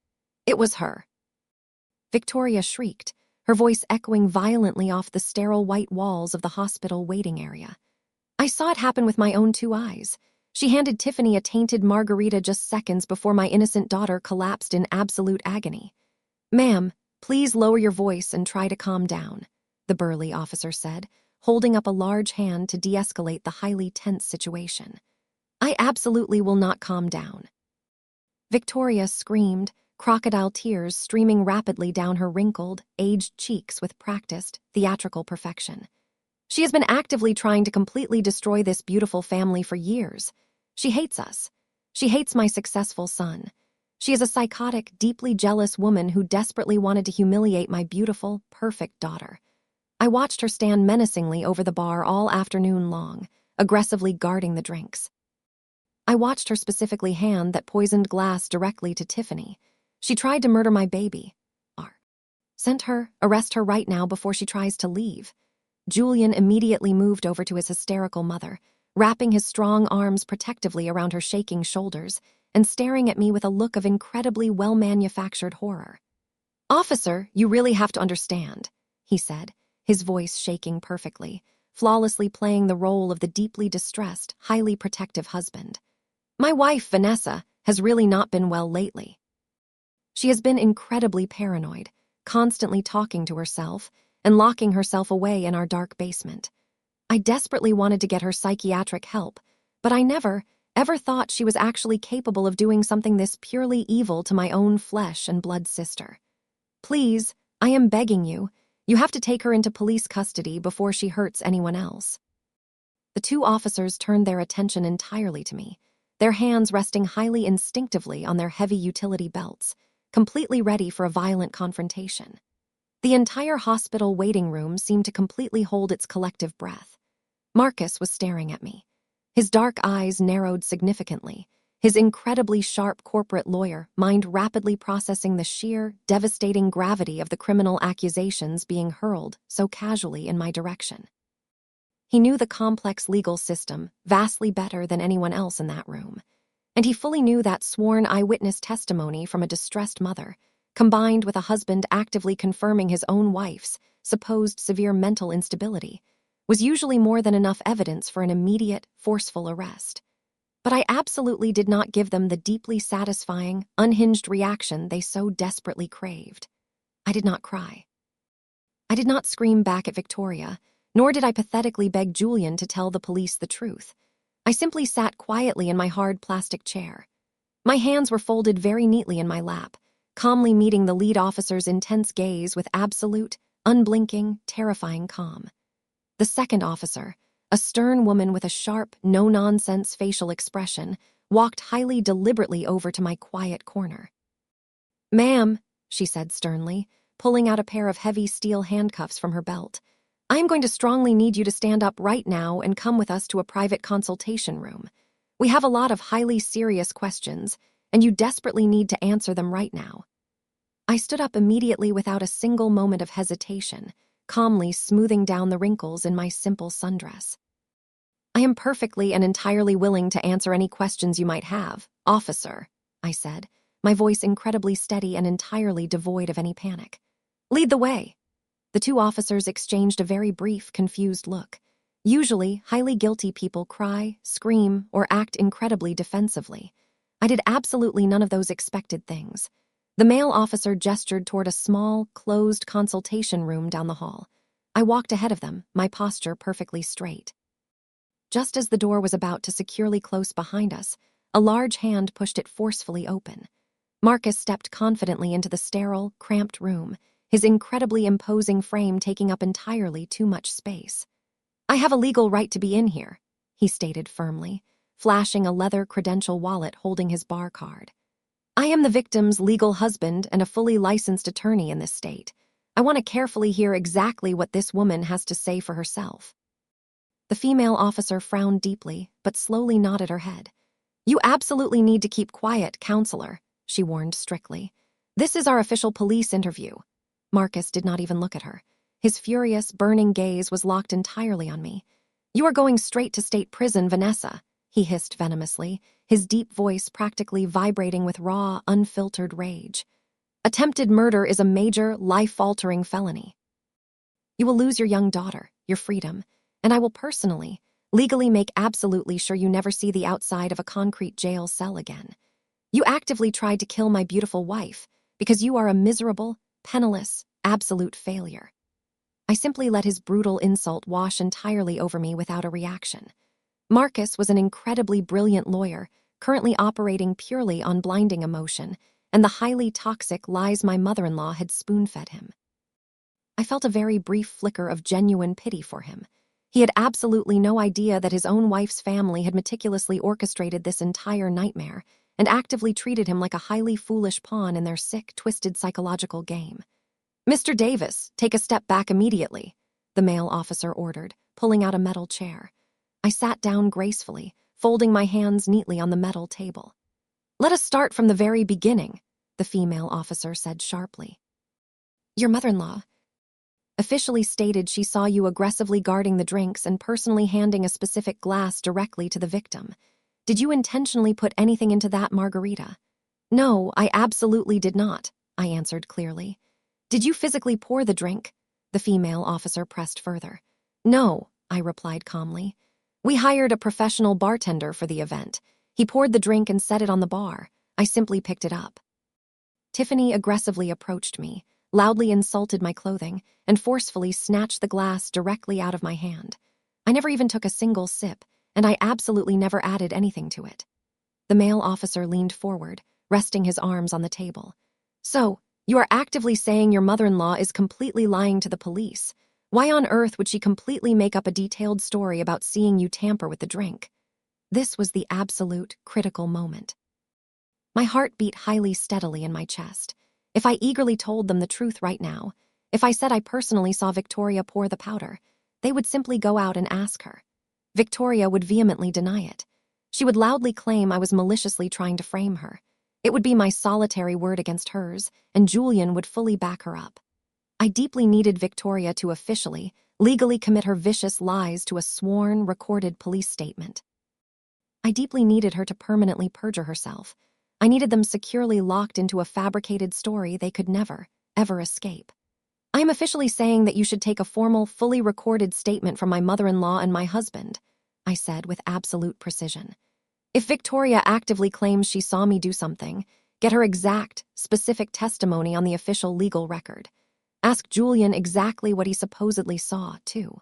"It was her." Victoria shrieked, her voice echoing violently off the sterile white walls of the hospital waiting area. "I saw it happen with my own two eyes. She handed Tiffany a tainted margarita just seconds before my innocent daughter collapsed in absolute agony." "Ma'am, please lower your voice and try to calm down," the burly officer said, holding up a large hand to de-escalate the highly tense situation. "I absolutely will not calm down." Victoria screamed, crocodile tears streaming rapidly down her wrinkled, aged cheeks with practiced, theatrical perfection. "She has been actively trying to completely destroy this beautiful family for years. She hates us. She hates my successful son. She is a psychotic, deeply jealous woman who desperately wanted to humiliate my beautiful, perfect daughter. I watched her stand menacingly over the bar all afternoon long, aggressively guarding the drinks. I watched her specifically hand that poisoned glass directly to Tiffany. She tried to murder my baby. Arrest her right now before she tries to leave. Julian immediately moved over to his hysterical mother, wrapping his strong arms protectively around her shaking shoulders and staring at me with a look of incredibly well-manufactured horror. "Officer, you really have to understand," he said, his voice shaking perfectly, flawlessly playing the role of the deeply distressed, highly protective husband. "My wife, Vanessa, has really not been well lately. She has been incredibly paranoid, constantly talking to herself and locking herself away in our dark basement. I desperately wanted to get her psychiatric help, but I never, ever thought she was actually capable of doing something this purely evil to my own flesh and blood sister. Please, I am begging you, you have to take her into police custody before she hurts anyone else." The two officers turned their attention entirely to me, their hands resting highly instinctively on their heavy utility belts, completely ready for a violent confrontation. The entire hospital waiting room seemed to completely hold its collective breath. Marcus was staring at me. His dark eyes narrowed significantly, his incredibly sharp corporate lawyer mind rapidly processing the sheer, devastating gravity of the criminal accusations being hurled so casually in my direction. He knew the complex legal system vastly better than anyone else in that room, and he fully knew that sworn eyewitness testimony from a distressed mother, combined with a husband actively confirming his own wife's supposed severe mental instability, was usually more than enough evidence for an immediate, forceful arrest. But I absolutely did not give them the deeply satisfying, unhinged reaction they so desperately craved. I did not cry. I did not scream back at Victoria, nor did I pathetically beg Julian to tell the police the truth. I simply sat quietly in my hard plastic chair. My hands were folded very neatly in my lap, calmly meeting the lead officer's intense gaze with absolute, unblinking, terrifying calm. The second officer, a stern woman with a sharp, no-nonsense facial expression, walked highly deliberately over to my quiet corner. "Ma'am," she said sternly, pulling out a pair of heavy steel handcuffs from her belt, "I am going to strongly need you to stand up right now and come with us to a private consultation room. We have a lot of highly serious questions, and you desperately need to answer them right now." I stood up immediately without a single moment of hesitation, calmly smoothing down the wrinkles in my simple sundress. "I am perfectly and entirely willing to answer any questions you might have, officer," I said, my voice incredibly steady and entirely devoid of any panic. "Lead the way." The two officers exchanged a very brief, confused look. Usually, highly guilty people cry, scream, or act incredibly defensively. I did absolutely none of those expected things. The male officer gestured toward a small, closed consultation room down the hall. I walked ahead of them, my posture perfectly straight. Just as the door was about to securely close behind us, a large hand pushed it forcefully open. Marcus stepped confidently into the sterile, cramped room, his incredibly imposing frame taking up entirely too much space. "I have a legal right to be in here," he stated firmly, flashing a leather credential wallet holding his bar card. "I am the victim's legal husband and a fully licensed attorney in this state. I want to carefully hear exactly what this woman has to say for herself." The female officer frowned deeply, but slowly nodded her head. "You absolutely need to keep quiet, counselor," she warned strictly. "This is our official police interview." Marcus did not even look at her. His furious, burning gaze was locked entirely on me. "You are going straight to state prison, Vanessa," he hissed venomously, his deep voice practically vibrating with raw, unfiltered rage. "Attempted murder is a major, life-altering felony. You will lose your young daughter, your freedom, and I will personally, legally make absolutely sure you never see the outside of a concrete jail cell again. You actively tried to kill my beautiful wife because you are a miserable, penniless, absolute failure." I simply let his brutal insult wash entirely over me without a reaction. Marcus was an incredibly brilliant lawyer, currently operating purely on blinding emotion, and the highly toxic lies my mother-in-law had spoon-fed him. I felt a very brief flicker of genuine pity for him. He had absolutely no idea that his own wife's family had meticulously orchestrated this entire nightmare, and actively treated him like a highly foolish pawn in their sick, twisted psychological game. "Mr. Davis, take a step back immediately," the male officer ordered, pulling out a metal chair. I sat down gracefully, folding my hands neatly on the metal table. "Let us start from the very beginning," the female officer said sharply. "Your mother-in-law officially stated she saw you aggressively guarding the drinks and personally handing a specific glass directly to the victim. Did you intentionally put anything into that margarita?" "No, I absolutely did not," I answered clearly. "Did you physically pour the drink?" the female officer pressed further. "No," I replied calmly. "We hired a professional bartender for the event. He poured the drink and set it on the bar. I simply picked it up." Tiffany aggressively approached me, loudly insulted my clothing, and forcefully snatched the glass directly out of my hand. I never even took a single sip, and I absolutely never added anything to it. The male officer leaned forward, resting his arms on the table. "So, you are actively saying your mother-in-law is completely lying to the police. Why on earth would she completely make up a detailed story about seeing you tamper with the drink?" This was the absolute, critical moment. My heart beat highly steadily in my chest. If I eagerly told them the truth right now, if I said I personally saw Victoria pour the powder, they would simply go out and ask her. Victoria would vehemently deny it. She would loudly claim I was maliciously trying to frame her. It would be my solitary word against hers, and Julian would fully back her up. I deeply needed Victoria to officially, legally commit her vicious lies to a sworn, recorded police statement. I deeply needed her to permanently perjure herself. I needed them securely locked into a fabricated story they could never, ever escape. "I am officially saying that you should take a formal, fully recorded statement from my mother-in-law and my husband," I said with absolute precision. "If Victoria actively claims she saw me do something, get her exact, specific testimony on the official legal record. Ask Julian exactly what he supposedly saw, too."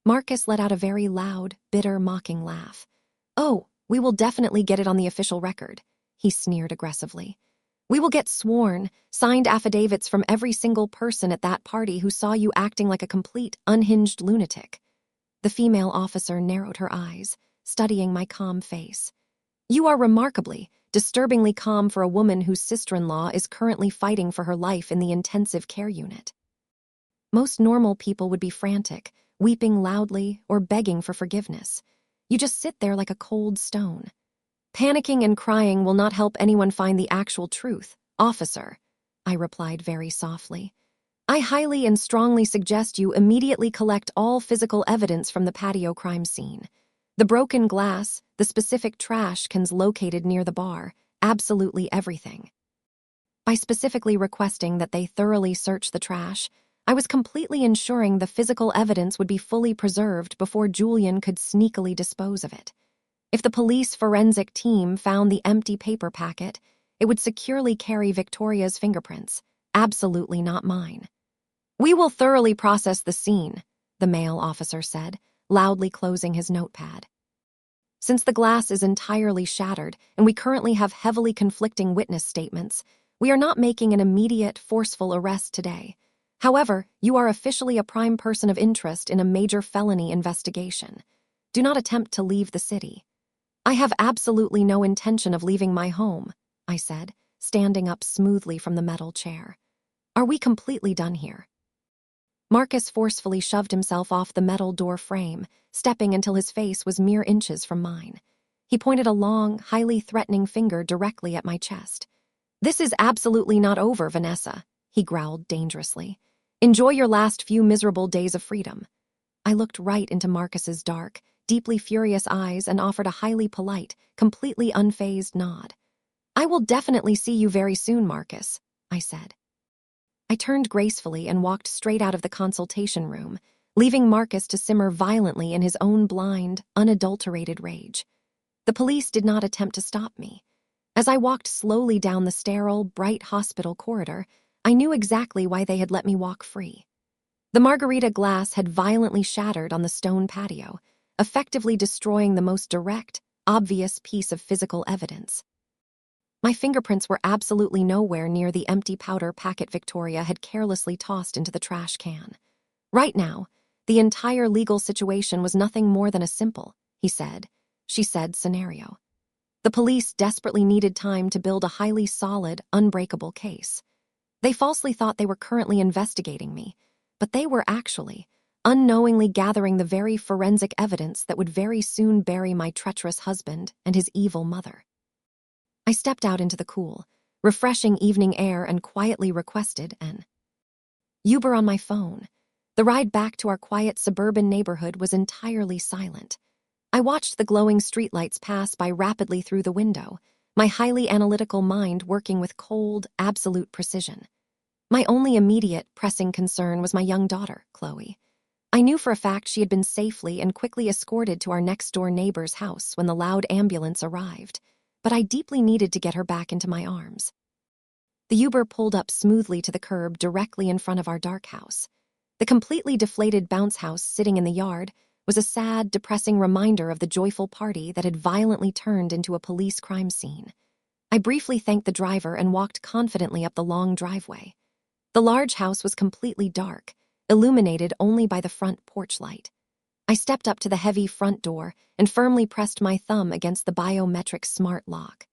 Marcus let out a very loud, bitter, mocking laugh. "Oh, we will definitely get it on the official record," he sneered aggressively. "We will get sworn, signed affidavits from every single person at that party who saw you acting like a complete, unhinged lunatic." The female officer narrowed her eyes, studying my calm face. "You are remarkably, disturbingly calm for a woman whose sister-in-law is currently fighting for her life in the intensive care unit. Most normal people would be frantic, weeping loudly, or begging for forgiveness. You just sit there like a cold stone. Panicking and crying will not help anyone find the actual truth, officer," I replied very softly. "I highly and strongly suggest you immediately collect all physical evidence from the patio crime scene. The broken glass, the specific trash cans located near the bar, absolutely everything." By specifically requesting that they thoroughly search the trash, I was completely ensuring the physical evidence would be fully preserved before Julian could sneakily dispose of it. If the police forensic team found the empty paper packet, it would securely carry Victoria's fingerprints, absolutely not mine. "We will thoroughly process the scene," the male officer said, loudly closing his notepad. "Since the glass is entirely shattered and we currently have heavily conflicting witness statements, we are not making an immediate, forceful arrest today. However, you are officially a prime person of interest in a major felony investigation. Do not attempt to leave the city." "I have absolutely no intention of leaving my home," I said, standing up smoothly from the metal chair. "Are we completely done here?" Marcus forcefully shoved himself off the metal door frame, stepping until his face was mere inches from mine. He pointed a long, highly threatening finger directly at my chest. "This is absolutely not over, Vanessa," he growled dangerously. "Enjoy your last few miserable days of freedom." I looked right into Marcus's dark, deeply furious eyes and offered a highly polite, completely unfazed nod. "I will definitely see you very soon, Marcus," I said. I turned gracefully and walked straight out of the consultation room, leaving Marcus to simmer violently in his own blind, unadulterated rage. The police did not attempt to stop me. As I walked slowly down the sterile, bright hospital corridor, I knew exactly why they had let me walk free. The margarita glass had violently shattered on the stone patio, effectively destroying the most direct, obvious piece of physical evidence. My fingerprints were absolutely nowhere near the empty powder packet Victoria had carelessly tossed into the trash can. Right now, the entire legal situation was nothing more than a simple, she said, scenario. The police desperately needed time to build a highly solid, unbreakable case. They falsely thought they were currently investigating me, but they were actually, unknowingly gathering the very forensic evidence that would very soon bury my treacherous husband and his evil mother. I stepped out into the cool, refreshing evening air and quietly requested an Uber on my phone. The ride back to our quiet suburban neighborhood was entirely silent. I watched the glowing streetlights pass by rapidly through the window, my highly analytical mind working with cold, absolute precision. My only immediate, pressing concern was my young daughter, Chloe. I knew for a fact she had been safely and quickly escorted to our next-door neighbor's house when the loud ambulance arrived, but I deeply needed to get her back into my arms. The Uber pulled up smoothly to the curb directly in front of our dark house. The completely deflated bounce house sitting in the yard was a sad, depressing reminder of the joyful party that had violently turned into a police crime scene. I briefly thanked the driver and walked confidently up the long driveway. The large house was completely dark, illuminated only by the front porch light. I stepped up to the heavy front door and firmly pressed my thumb against the biometric smart lock.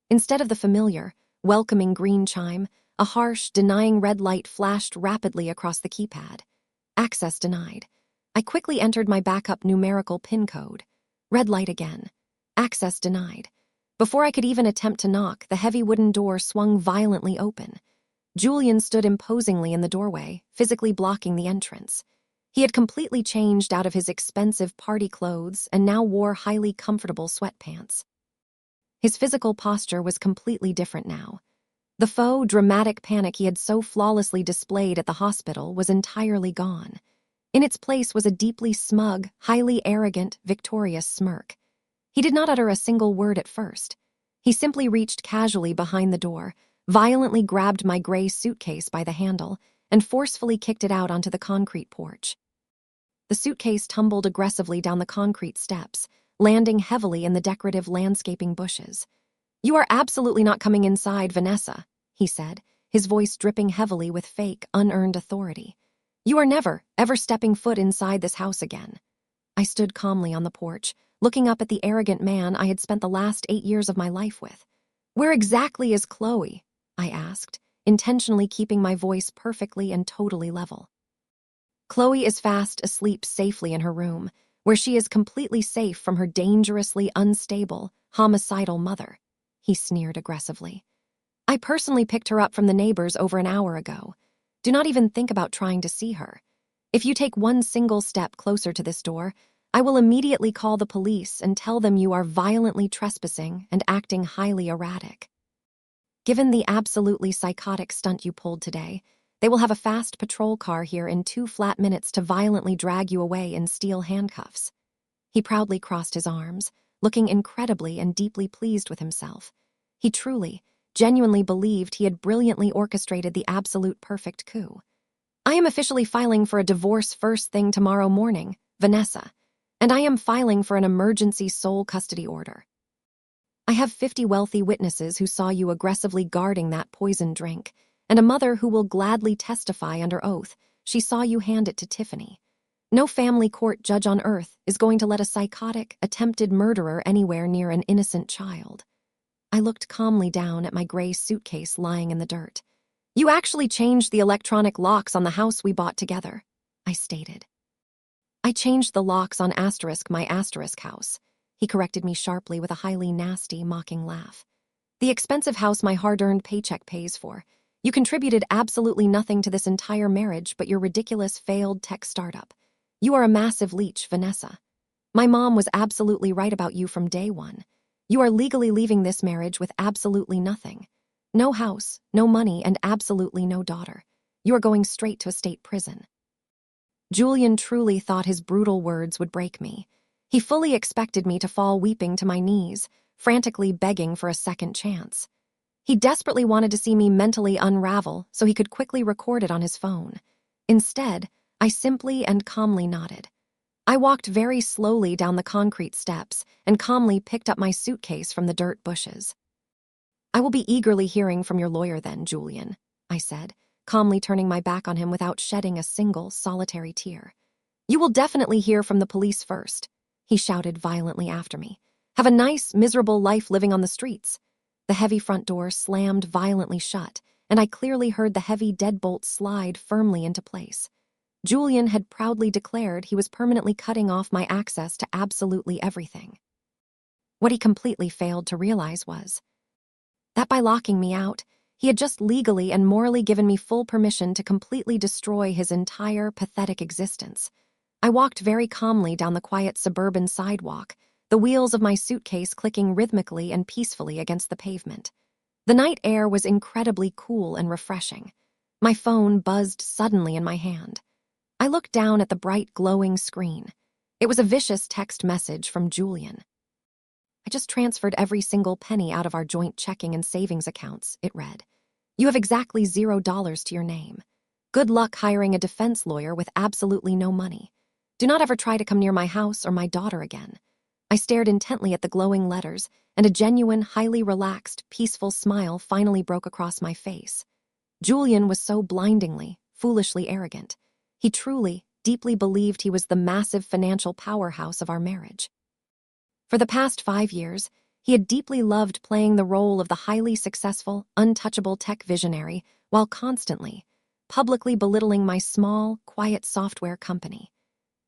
Instead of the familiar, welcoming green chime, a harsh, denying red light flashed rapidly across the keypad. Access denied. I quickly entered my backup numerical PIN code. Red light again. Access denied. Before I could even attempt to knock, the heavy wooden door swung violently open. Julian stood imposingly in the doorway, physically blocking the entrance. He had completely changed out of his expensive party clothes and now wore highly comfortable sweatpants. His physical posture was completely different now. The faux, dramatic panic he had so flawlessly displayed at the hospital was entirely gone. In its place was a deeply smug, highly arrogant, victorious smirk. He did not utter a single word at first. He simply reached casually behind the door, violently grabbed my gray suitcase by the handle, and forcefully kicked it out onto the concrete porch. The suitcase tumbled aggressively down the concrete steps, landing heavily in the decorative landscaping bushes. "You are absolutely not coming inside, Vanessa," he said, his voice dripping heavily with fake, unearned authority. "You are never, ever stepping foot inside this house again." I stood calmly on the porch, looking up at the arrogant man I had spent the last 8 years of my life with. "Where exactly is Chloe?" I asked, intentionally keeping my voice perfectly and totally level. "Chloe is fast asleep safely in her room, where she is completely safe from her dangerously unstable, homicidal mother," he sneered aggressively. "I personally picked her up from the neighbors over an hour ago. Do not even think about trying to see her. If you take one single step closer to this door, I will immediately call the police and tell them you are violently trespassing and acting highly erratic. Given the absolutely psychotic stunt you pulled today, they will have a fast patrol car here in 2 flat minutes to violently drag you away in steel handcuffs." He proudly crossed his arms, looking incredibly and deeply pleased with himself. He truly, genuinely believed he had brilliantly orchestrated the absolute perfect coup. "I am officially filing for a divorce first thing tomorrow morning, Vanessa, and I am filing for an emergency sole custody order. I have 50 wealthy witnesses who saw you aggressively guarding that poison drink, and a mother who will gladly testify under oath she saw you hand it to Tiffany. No family court judge on earth is going to let a psychotic, attempted murderer anywhere near an innocent child." I looked calmly down at my gray suitcase lying in the dirt. "You actually changed the electronic locks on the house we bought together," I stated. "I changed the locks on my house," he corrected me sharply with a highly nasty, mocking laugh. "The expensive house my hard-earned paycheck pays for. You contributed absolutely nothing to this entire marriage but your ridiculous failed tech startup. You are a massive leech, Vanessa. My mom was absolutely right about you from day one. You are legally leaving this marriage with absolutely nothing. No house, no money, and absolutely no daughter. You are going straight to a state prison." Julian truly thought his brutal words would break me. He fully expected me to fall weeping to my knees, frantically begging for a second chance. He desperately wanted to see me mentally unravel so he could quickly record it on his phone. Instead, I simply and calmly nodded. I walked very slowly down the concrete steps and calmly picked up my suitcase from the dirt bushes. "I will be eagerly hearing from your lawyer then, Julian," I said, calmly turning my back on him without shedding a single solitary tear. "You will definitely hear from the police first," he shouted violently after me. Have a nice, miserable life living on the streets." The heavy front door slammed violently shut, and I clearly heard the heavy deadbolt slide firmly into place. Julian had proudly declared he was permanently cutting off my access to absolutely everything. What he completely failed to realize was that by locking me out, he had just legally and morally given me full permission to completely destroy his entire pathetic existence. I walked very calmly down the quiet suburban sidewalk, the wheels of my suitcase clicking rhythmically and peacefully against the pavement. The night air was incredibly cool and refreshing. My phone buzzed suddenly in my hand. I looked down at the bright, glowing screen. It was a vicious text message from Julian. "I just transferred every single penny out of our joint checking and savings accounts," it read. "You have exactly $0 to your name. Good luck hiring a defense lawyer with absolutely no money. Do not ever try to come near my house or my daughter again." I stared intently at the glowing letters, and a genuine, highly relaxed, peaceful smile finally broke across my face. Julian was so blindingly, foolishly arrogant. He truly, deeply believed he was the massive financial powerhouse of our marriage. For the past 5 years, he had deeply loved playing the role of the highly successful, untouchable tech visionary while constantly, publicly belittling my small, quiet software company.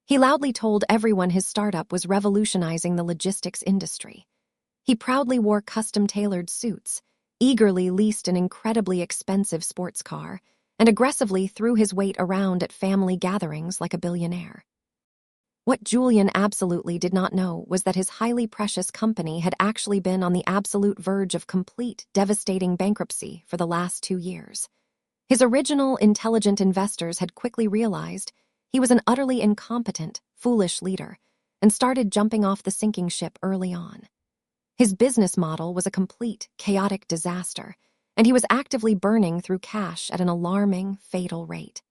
He loudly told everyone his startup was revolutionizing the logistics industry. He proudly wore custom-tailored suits, eagerly leased an incredibly expensive sports car, and aggressively threw his weight around at family gatherings like a billionaire. What Julian absolutely did not know was that his highly precious company had actually been on the absolute verge of complete, devastating bankruptcy for the last 2 years. His original, intelligent investors had quickly realized he was an utterly incompetent, foolish leader, and started jumping off the sinking ship early on. His business model was a complete, chaotic disaster, and he was actively burning through cash at an alarming, fatal rate.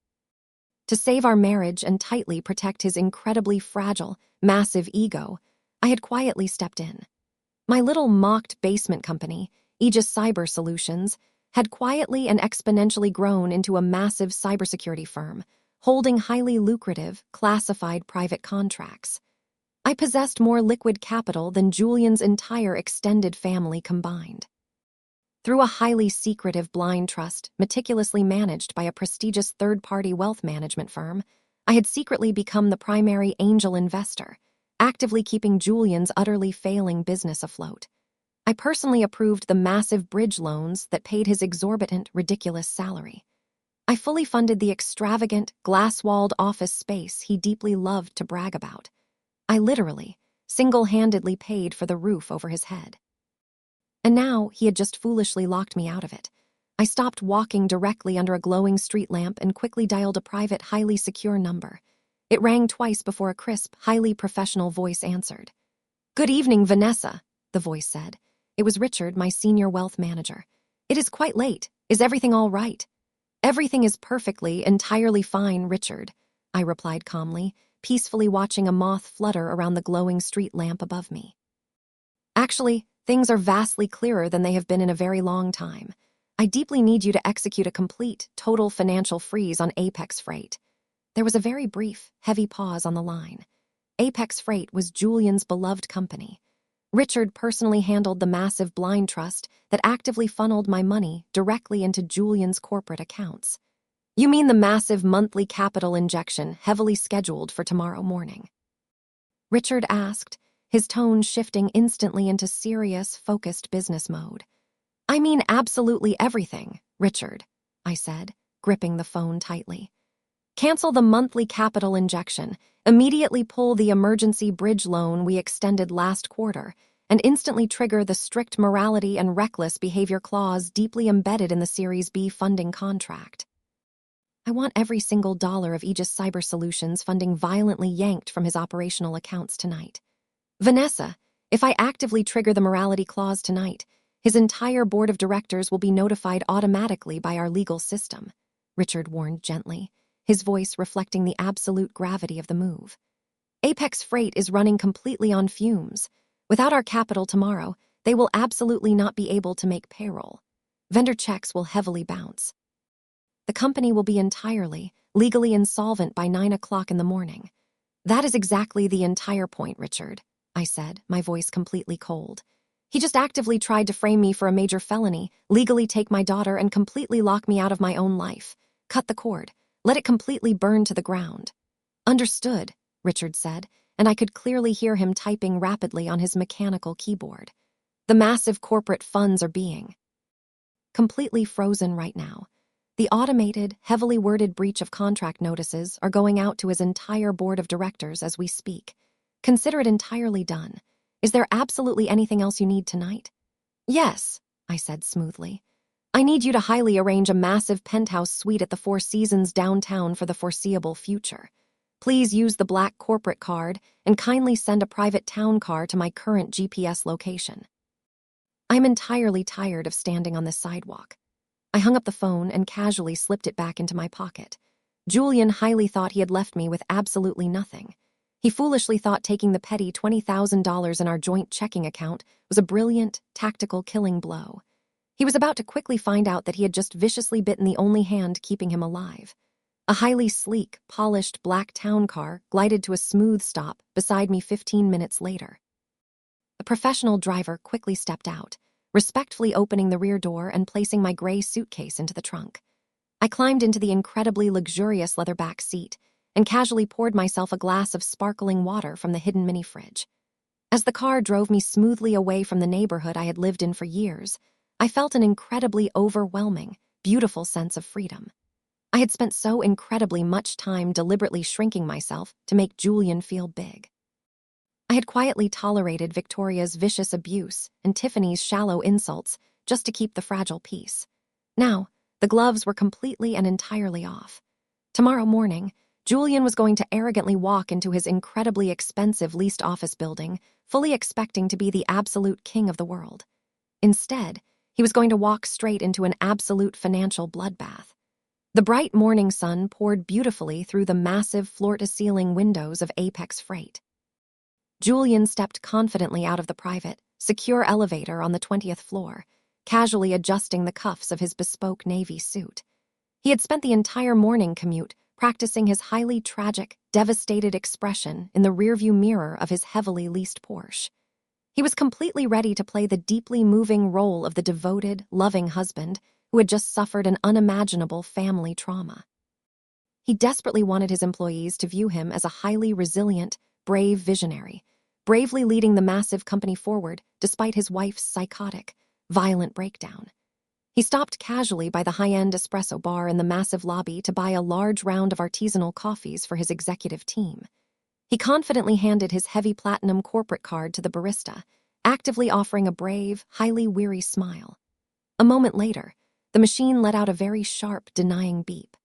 To save our marriage and tightly protect his incredibly fragile, massive ego, I had quietly stepped in. My little mocked basement company, Aegis Cyber Solutions, had quietly and exponentially grown into a massive cybersecurity firm, holding highly lucrative, classified private contracts. I possessed more liquid capital than Julian's entire extended family combined. Through a highly secretive blind trust, meticulously managed by a prestigious third-party wealth management firm, I had secretly become the primary angel investor, actively keeping Julian's utterly failing business afloat. I personally approved the massive bridge loans that paid his exorbitant, ridiculous salary. I fully funded the extravagant, glass-walled office space he deeply loved to brag about. I literally, single-handedly paid for the roof over his head. And now he had just foolishly locked me out of it. I stopped walking directly under a glowing street lamp and quickly dialed a private, highly secure number. It rang twice before a crisp, highly professional voice answered. "Good evening, Vanessa," the voice said. It was Richard, my senior wealth manager. "It is quite late. Is everything all right?" "Everything is perfectly, entirely fine, Richard," I replied calmly, peacefully watching a moth flutter around the glowing street lamp above me. "Actually, things are vastly clearer than they have been in a very long time. I deeply need you to execute a complete, total financial freeze on Apex Freight." There was a very brief, heavy pause on the line. Apex Freight was Julian's beloved company. Richard personally handled the massive blind trust that actively funneled my money directly into Julian's corporate accounts. "You mean the massive monthly capital injection heavily scheduled for tomorrow morning?" Richard asked, his tone shifting instantly into serious, focused business mode. "I mean absolutely everything, Richard," I said, gripping the phone tightly. "Cancel the monthly capital injection, immediately pull the emergency bridge loan we extended last quarter, and instantly trigger the strict morality and reckless behavior clause deeply embedded in the Series B funding contract. I want every single dollar of Aegis Cyber Solutions funding violently yanked from his operational accounts tonight. Vanessa, if I actively trigger the morality clause tonight, his entire board of directors will be notified automatically by our legal system," Richard warned gently, his voice reflecting the absolute gravity of the move. "Apex Freight is running completely on fumes. Without our capital tomorrow, they will absolutely not be able to make payroll. Vendor checks will heavily bounce. The company will be entirely, legally insolvent by 9 o'clock in the morning. That is exactly the entire point, Richard," I said, my voice completely cold. He just actively tried to frame me for a major felony, legally take my daughter, and completely lock me out of my own life. Cut the cord. Let it completely burn to the ground. Understood, Richard said, and I could clearly hear him typing rapidly on his mechanical keyboard. The massive corporate funds are being completely frozen right now. The automated, heavily worded breach of contract notices are going out to his entire board of directors as we speak. Consider it entirely done. Is there absolutely anything else you need tonight? Yes, I said smoothly. I need you to highly arrange a massive penthouse suite at the Four Seasons downtown for the foreseeable future. Please use the black corporate card and kindly send a private town car to my current GPS location. I'm entirely tired of standing on this sidewalk. I hung up the phone and casually slipped it back into my pocket. Julian highly thought he had left me with absolutely nothing. He foolishly thought taking the petty $20,000 in our joint checking account was a brilliant, tactical killing blow. He was about to quickly find out that he had just viciously bitten the only hand keeping him alive. A highly sleek, polished black town car glided to a smooth stop beside me 15 minutes later. A professional driver quickly stepped out, respectfully opening the rear door and placing my gray suitcase into the trunk. I climbed into the incredibly luxurious leather back seat and casually poured myself a glass of sparkling water from the hidden mini fridge. As the car drove me smoothly away from the neighborhood I had lived in for years, I felt an incredibly overwhelming, beautiful sense of freedom. I had spent so incredibly much time deliberately shrinking myself to make Julian feel big. I had quietly tolerated Victoria's vicious abuse and Tiffany's shallow insults just to keep the fragile peace. Now, the gloves were completely and entirely off. Tomorrow morning, Julian was going to arrogantly walk into his incredibly expensive leased office building, fully expecting to be the absolute king of the world. Instead, he was going to walk straight into an absolute financial bloodbath. The bright morning sun poured beautifully through the massive floor-to-ceiling windows of Apex Freight. Julian stepped confidently out of the private, secure elevator on the 20th floor, casually adjusting the cuffs of his bespoke navy suit. He had spent the entire morning commute practicing his highly tragic, devastated expression in the rearview mirror of his heavily leased Porsche. He was completely ready to play the deeply moving role of the devoted, loving husband who had just suffered an unimaginable family trauma. He desperately wanted his employees to view him as a highly resilient, brave visionary, bravely leading the massive company forward despite his wife's psychotic, violent breakdown. He stopped casually by the high-end espresso bar in the massive lobby to buy a large round of artisanal coffees for his executive team. He confidently handed his heavy platinum corporate card to the barista, actively offering a brave, highly weary smile. A moment later, the machine let out a very sharp, denying beep.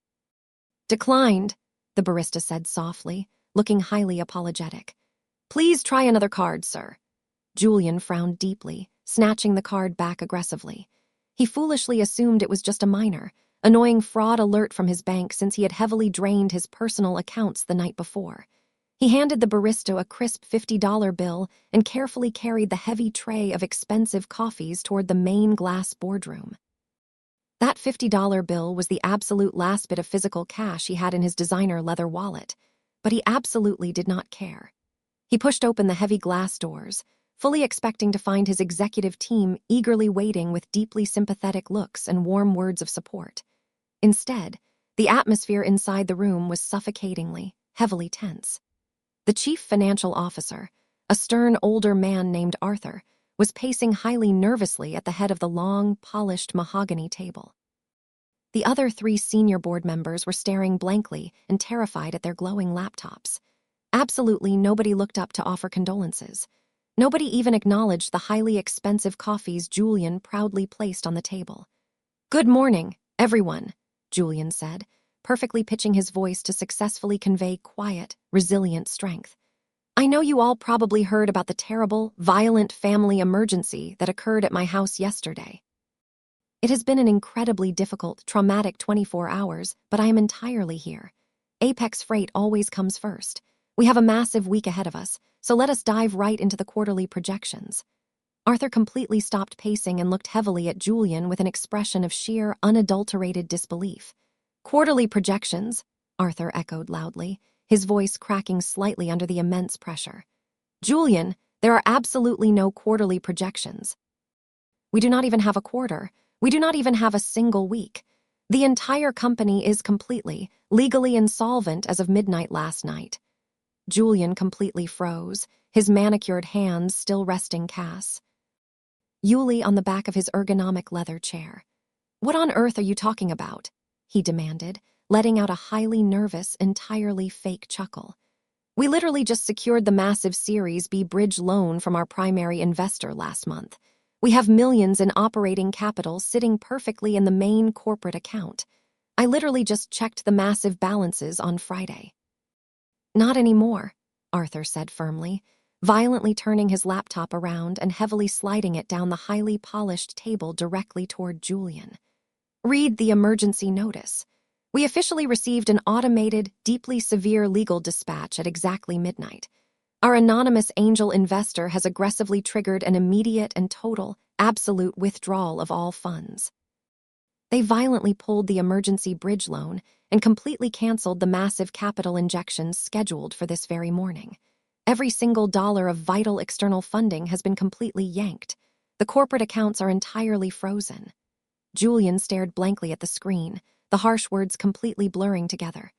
"Declined," the barista said softly, looking highly apologetic. "Please try another card, sir." Julian frowned deeply, snatching the card back aggressively. He foolishly assumed it was just a minor, annoying fraud alert from his bank since he had heavily drained his personal accounts the night before. He handed the barista a crisp $50 bill and carefully carried the heavy tray of expensive coffees toward the main glass boardroom. That $50 bill was the absolute last bit of physical cash he had in his designer leather wallet, but he absolutely did not care. He pushed open the heavy glass doors, fully expecting to find his executive team eagerly waiting with deeply sympathetic looks and warm words of support. Instead, the atmosphere inside the room was suffocatingly, heavily tense. The chief financial officer, a stern older man named Arthur, was pacing highly nervously at the head of the long, polished mahogany table. The other 3 senior board members were staring blankly and terrified at their glowing laptops. Absolutely nobody looked up to offer condolences. Nobody even acknowledged the highly expensive coffees Julian proudly placed on the table. "Good morning, everyone," Julian said, perfectly pitching his voice to successfully convey quiet, resilient strength. "I know you all probably heard about the terrible, violent family emergency that occurred at my house yesterday. It has been an incredibly difficult, traumatic 24 hours, but I am entirely here. Apex Freight always comes first. We have a massive week ahead of us, so let us dive right into the quarterly projections." Arthur completely stopped pacing and looked heavily at Julian with an expression of sheer, unadulterated disbelief. "Quarterly projections," Arthur echoed loudly, his voice cracking slightly under the immense pressure. "Julian, There are absolutely no quarterly projections. We do not even have a quarter. We do not even have a single week. The entire company is completely, legally insolvent as of midnight last night. Julian completely froze, his manicured hands still resting Cass. Yuli on the back of his ergonomic leather chair. "What on earth are you talking about?" he demanded, letting out a highly nervous, entirely fake chuckle. "We literally just secured the massive Series B bridge loan from our primary investor last month. We have millions in operating capital sitting perfectly in the main corporate account. I literally just checked the massive balances on Friday." "Not anymore," Arthur said firmly, violently turning his laptop around and heavily sliding it down the highly polished table directly toward Julian. "Read the emergency notice. We officially received an automated, deeply severe legal dispatch at exactly midnight. Our anonymous angel investor has aggressively triggered an immediate and total, absolute withdrawal of all funds." They violently pulled the emergency bridge loan and completely canceled the massive capital injections scheduled for this very morning. Every single dollar of vital external funding has been completely yanked. The corporate accounts are entirely frozen. Julian stared blankly at the screen, the harsh words completely blurring together.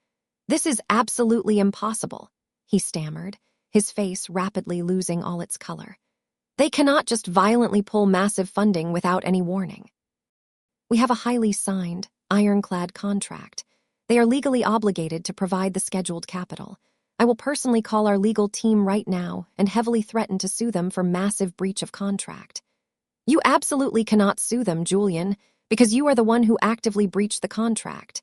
"This is absolutely impossible," he stammered, his face rapidly losing all its color. "They cannot just violently pull massive funding without any warning. We have a highly signed, ironclad contract. They are legally obligated to provide the scheduled capital. I will personally call our legal team right now and heavily threaten to sue them for massive breach of contract." "You absolutely cannot sue them, Julian, because you are the one who actively breached the contract,"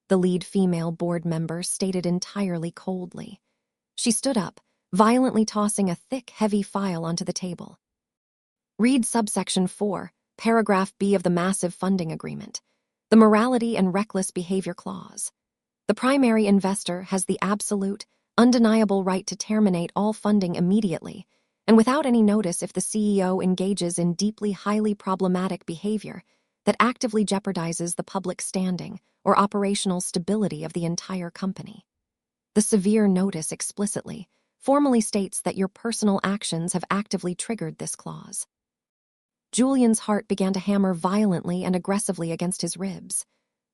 the lead female board member stated entirely coldly. She stood up, violently tossing a thick, heavy file onto the table. "Read subsection 4, paragraph B of the massive funding agreement, the morality and reckless behavior clause. The primary investor has the absolute, undeniable right to terminate all funding immediately and without any notice if the CEO engages in deeply highly problematic behavior that actively jeopardizes the public standing or operational stability of the entire company. The severe notice explicitly, formally states that your personal actions have actively triggered this clause." Julian's heart began to hammer violently and aggressively against his ribs.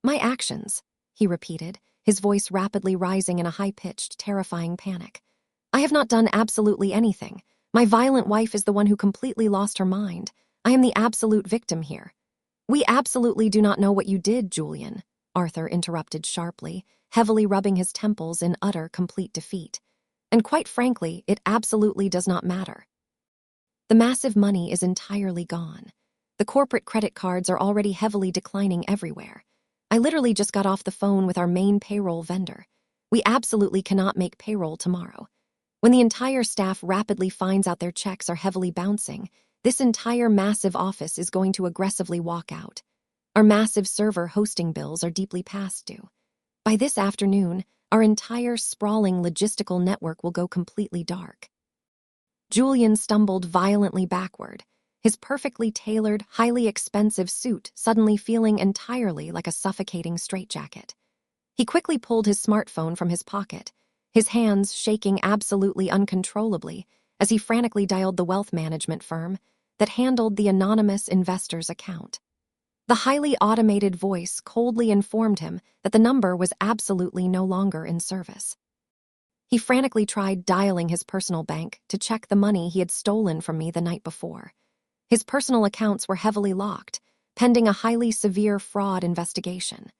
"My actions," he repeated, his voice rapidly rising in a high-pitched, terrifying panic. "I have not done absolutely anything. My violent wife is the one who completely lost her mind. I am the absolute victim here." "We absolutely do not know what you did, Julian," Arthur interrupted sharply, heavily rubbing his temples in utter, complete defeat. "And quite frankly, it absolutely does not matter. The massive money is entirely gone. The corporate credit cards are already heavily declining everywhere. I literally just got off the phone with our main payroll vendor. We absolutely cannot make payroll tomorrow. When the entire staff rapidly finds out their checks are heavily bouncing, this entire massive office is going to aggressively walk out. Our massive server hosting bills are deeply past due. By this afternoon, our entire sprawling logistical network will go completely dark." Julian stumbled violently backward, his perfectly tailored, highly expensive suit suddenly feeling entirely like a suffocating straitjacket. He quickly pulled his smartphone from his pocket, his hands shaking absolutely uncontrollably as he frantically dialed the wealth management firm that handled the anonymous investor's account. The highly automated voice coldly informed him that the number was absolutely no longer in service. He frantically tried dialing his personal bank to check the money he had stolen from me the night before. His personal accounts were heavily locked, pending a highly severe fraud investigation.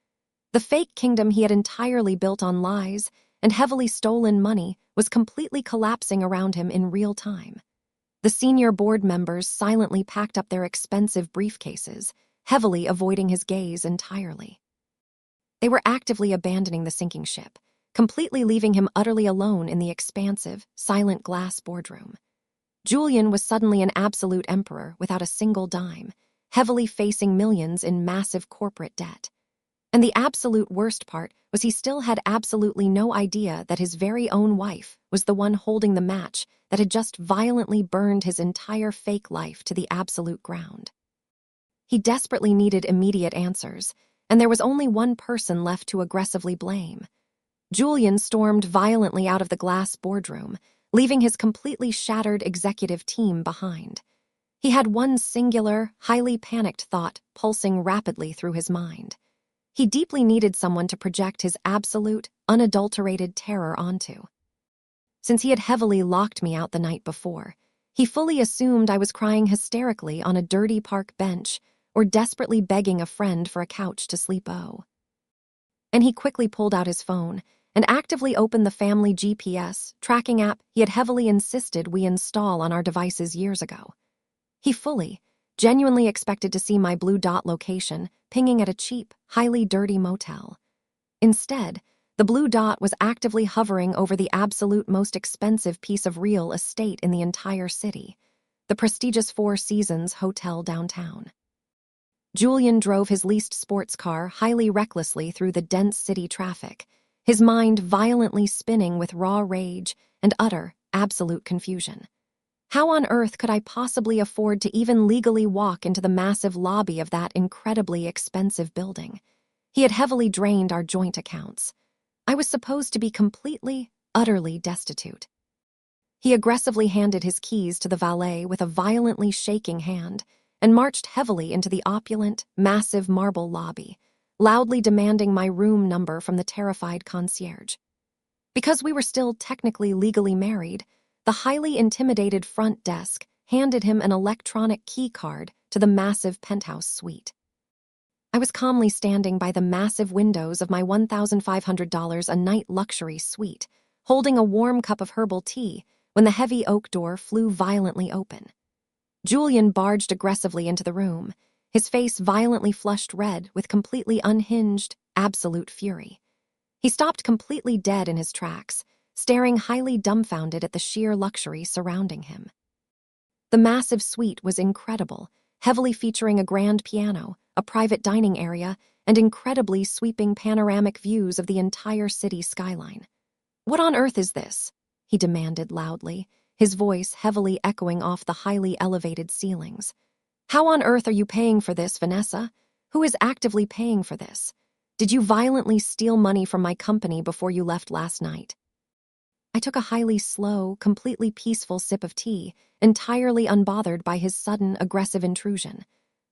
The fake kingdom he had entirely built on lies and heavily stolen money was completely collapsing around him in real time. The senior board members silently packed up their expensive briefcases, heavily avoiding his gaze entirely. They were actively abandoning the sinking ship, completely leaving him utterly alone in the expansive, silent glass boardroom. Julian was suddenly an absolute emperor without a single dime, heavily facing millions in massive corporate debt. And the absolute worst part was he still had absolutely no idea that his very own wife was the one holding the match that had just violently burned his entire fake life to the absolute ground. He desperately needed immediate answers, and there was only one person left to aggressively blame. Julian stormed violently out of the glass boardroom, leaving his completely shattered executive team behind. He had one singular, highly panicked thought pulsing rapidly through his mind. He deeply needed someone to project his absolute, unadulterated terror onto. Since he had heavily locked me out the night before, he fully assumed I was crying hysterically on a dirty park bench or desperately begging a friend for a couch to sleep on. And he quickly pulled out his phone and actively opened the family GPS tracking app he had heavily insisted we install on our devices years ago. He fully, genuinely expected to see my blue dot location pinging at a cheap, highly dirty motel. Instead, the blue dot was actively hovering over the absolute most expensive piece of real estate in the entire city, the prestigious Four Seasons Hotel downtown. Julian drove his leased sports car highly recklessly through the dense city traffic, his mind violently spinning with raw rage and utter, absolute confusion. How on earth could I possibly afford to even legally walk into the massive lobby of that incredibly expensive building? He had heavily drained our joint accounts. I was supposed to be completely, utterly destitute. He aggressively handed his keys to the valet with a violently shaking hand and marched heavily into the opulent, massive marble lobby, loudly demanding my room number from the terrified concierge. Because we were still technically legally married, the highly intimidated front desk handed him an electronic key card to the massive penthouse suite. I was calmly standing by the massive windows of my $1,500 a night luxury suite, holding a warm cup of herbal tea when the heavy oak door flew violently open. Julian barged aggressively into the room, his face violently flushed red with completely unhinged, absolute fury. He stopped completely dead in his tracks, staring highly dumbfounded at the sheer luxury surrounding him. The massive suite was incredible, heavily featuring a grand piano, a private dining area, and incredibly sweeping panoramic views of the entire city skyline. "What on earth is this?" he demanded loudly, his voice heavily echoing off the highly elevated ceilings. "How on earth are you paying for this, Vanessa? Who is actively paying for this? Did you violently steal money from my company before you left last night?" I took a highly slow, completely peaceful sip of tea, entirely unbothered by his sudden, aggressive intrusion.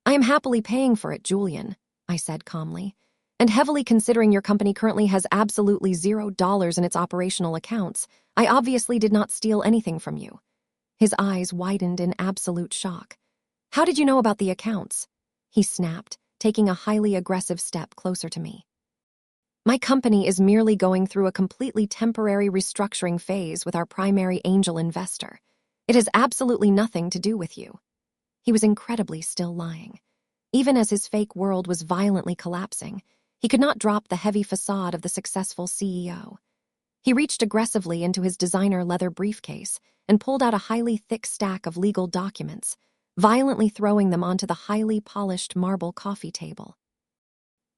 "I am happily paying for it, Julian," I said calmly, "and heavily considering your company currently has absolutely $0 in its operational accounts, I obviously did not steal anything from you." His eyes widened in absolute shock. "How did you know about the accounts?" he snapped, taking a highly aggressive step closer to me. "My company is merely going through a completely temporary restructuring phase with our primary angel investor. It has absolutely nothing to do with you." He was incredibly still lying. Even as his fake world was violently collapsing, he could not drop the heavy facade of the successful CEO. He reached aggressively into his designer leather briefcase and pulled out a highly thick stack of legal documents, violently throwing them onto the highly polished marble coffee table.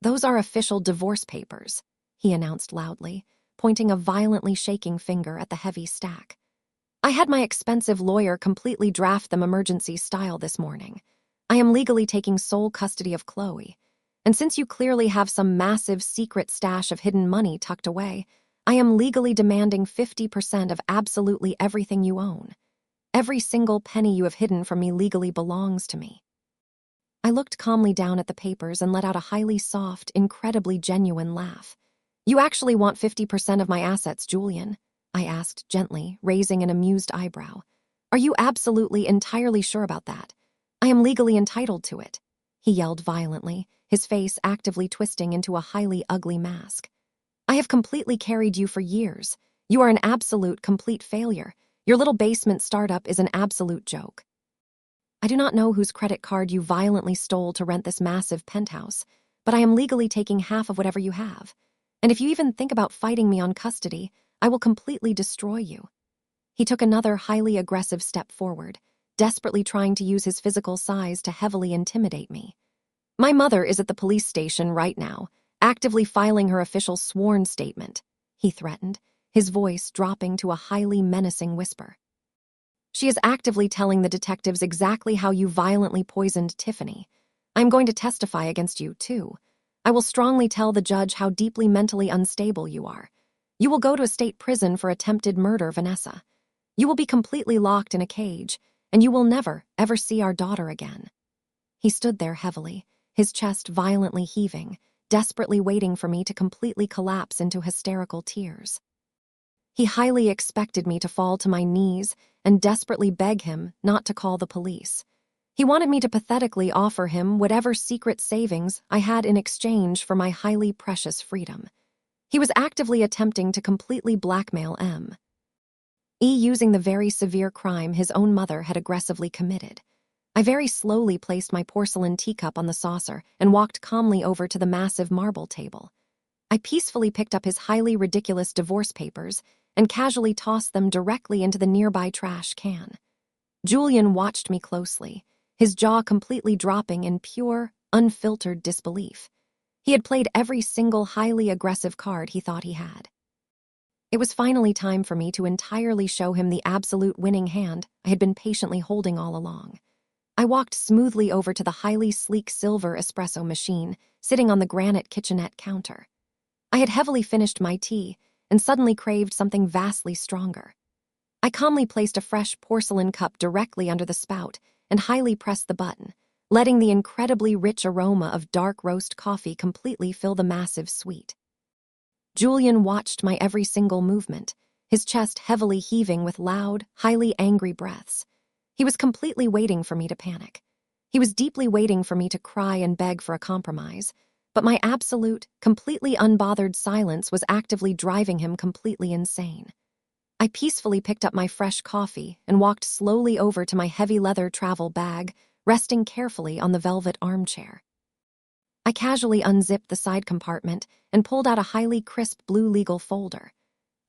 "Those are official divorce papers," he announced loudly, pointing a violently shaking finger at the heavy stack. "I had my expensive lawyer completely draft them emergency style this morning. I am legally taking sole custody of Chloe. And since you clearly have some massive secret stash of hidden money tucked away, I am legally demanding 50% of absolutely everything you own. Every single penny you have hidden from me legally belongs to me." I looked calmly down at the papers and let out a highly soft, incredibly genuine laugh. "You actually want 50% of my assets, Julian?" I asked gently, raising an amused eyebrow. "Are you absolutely entirely sure about that? I am legally entitled to it," he yelled violently, his face actively twisting into a highly ugly mask. "I have completely carried you for years. You are an absolute, complete failure. Your little basement startup is an absolute joke. I do not know whose credit card you violently stole to rent this massive penthouse, but I am legally taking half of whatever you have. And if you even think about fighting me on custody, I will completely destroy you." He took another highly aggressive step forward, desperately trying to use his physical size to heavily intimidate me. "My mother is at the police station right now, actively filing her official sworn statement," he threatened, his voice dropping to a highly menacing whisper. "She is actively telling the detectives exactly how you violently poisoned Tiffany. I'm going to testify against you, too. I will strongly tell the judge how deeply mentally unstable you are. You will go to a state prison for attempted murder, Vanessa. You will be completely locked in a cage, and you will never, ever see our daughter again." He stood there heavily, his chest violently heaving, desperately waiting for me to completely collapse into hysterical tears. He highly expected me to fall to my knees and desperately beg him not to call the police. He wanted me to pathetically offer him whatever secret savings I had in exchange for my highly precious freedom. He was actively attempting to completely blackmail M.E. using the very severe crime his own mother had aggressively committed. I very slowly placed my porcelain teacup on the saucer and walked calmly over to the massive marble table. I peacefully picked up his highly ridiculous divorce papers and casually tossed them directly into the nearby trash can. Julian watched me closely, his jaw completely dropping in pure, unfiltered disbelief. He had played every single highly aggressive card he thought he had. It was finally time for me to entirely show him the absolute winning hand I had been patiently holding all along. I walked smoothly over to the highly sleek silver espresso machine sitting on the granite kitchenette counter. I had heavily finished my tea and suddenly craved something vastly stronger. I calmly placed a fresh porcelain cup directly under the spout and highly pressed the button, letting the incredibly rich aroma of dark roast coffee completely fill the massive suite. Julian watched my every single movement, his chest heavily heaving with loud, highly angry breaths. He was completely waiting for me to panic. He was deeply waiting for me to cry and beg for a compromise, but my absolute, completely unbothered silence was actively driving him completely insane. I peacefully picked up my fresh coffee and walked slowly over to my heavy leather travel bag, resting carefully on the velvet armchair. I casually unzipped the side compartment and pulled out a highly crisp blue legal folder.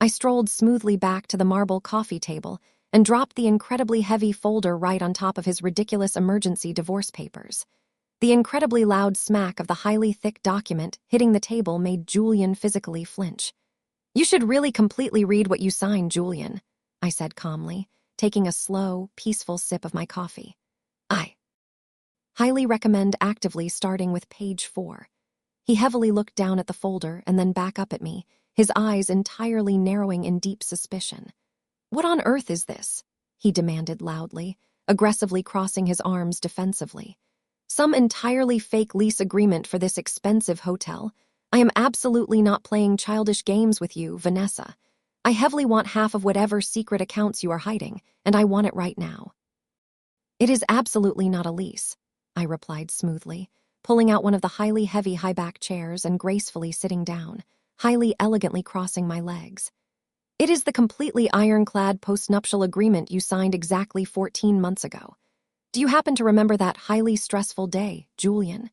I strolled smoothly back to the marble coffee table and dropped the incredibly heavy folder right on top of his ridiculous emergency divorce papers. The incredibly loud smack of the highly thick document hitting the table made Julian physically flinch. "You should really completely read what you signed, Julian," I said calmly, taking a slow, peaceful sip of my coffee. "I highly recommend actively starting with page 4. He heavily looked down at the folder and then back up at me, his eyes entirely narrowing in deep suspicion. "What on earth is this?" he demanded loudly, aggressively crossing his arms defensively. "Some entirely fake lease agreement for this expensive hotel? I am absolutely not playing childish games with you, Vanessa. I heavily want half of whatever secret accounts you are hiding, and I want it right now." "It is absolutely not a lease," I replied smoothly, pulling out one of the highly heavy high-back chairs and gracefully sitting down, highly elegantly crossing my legs. "It is the completely ironclad postnuptial agreement you signed exactly 14 months ago. Do you happen to remember that highly stressful day, Julian?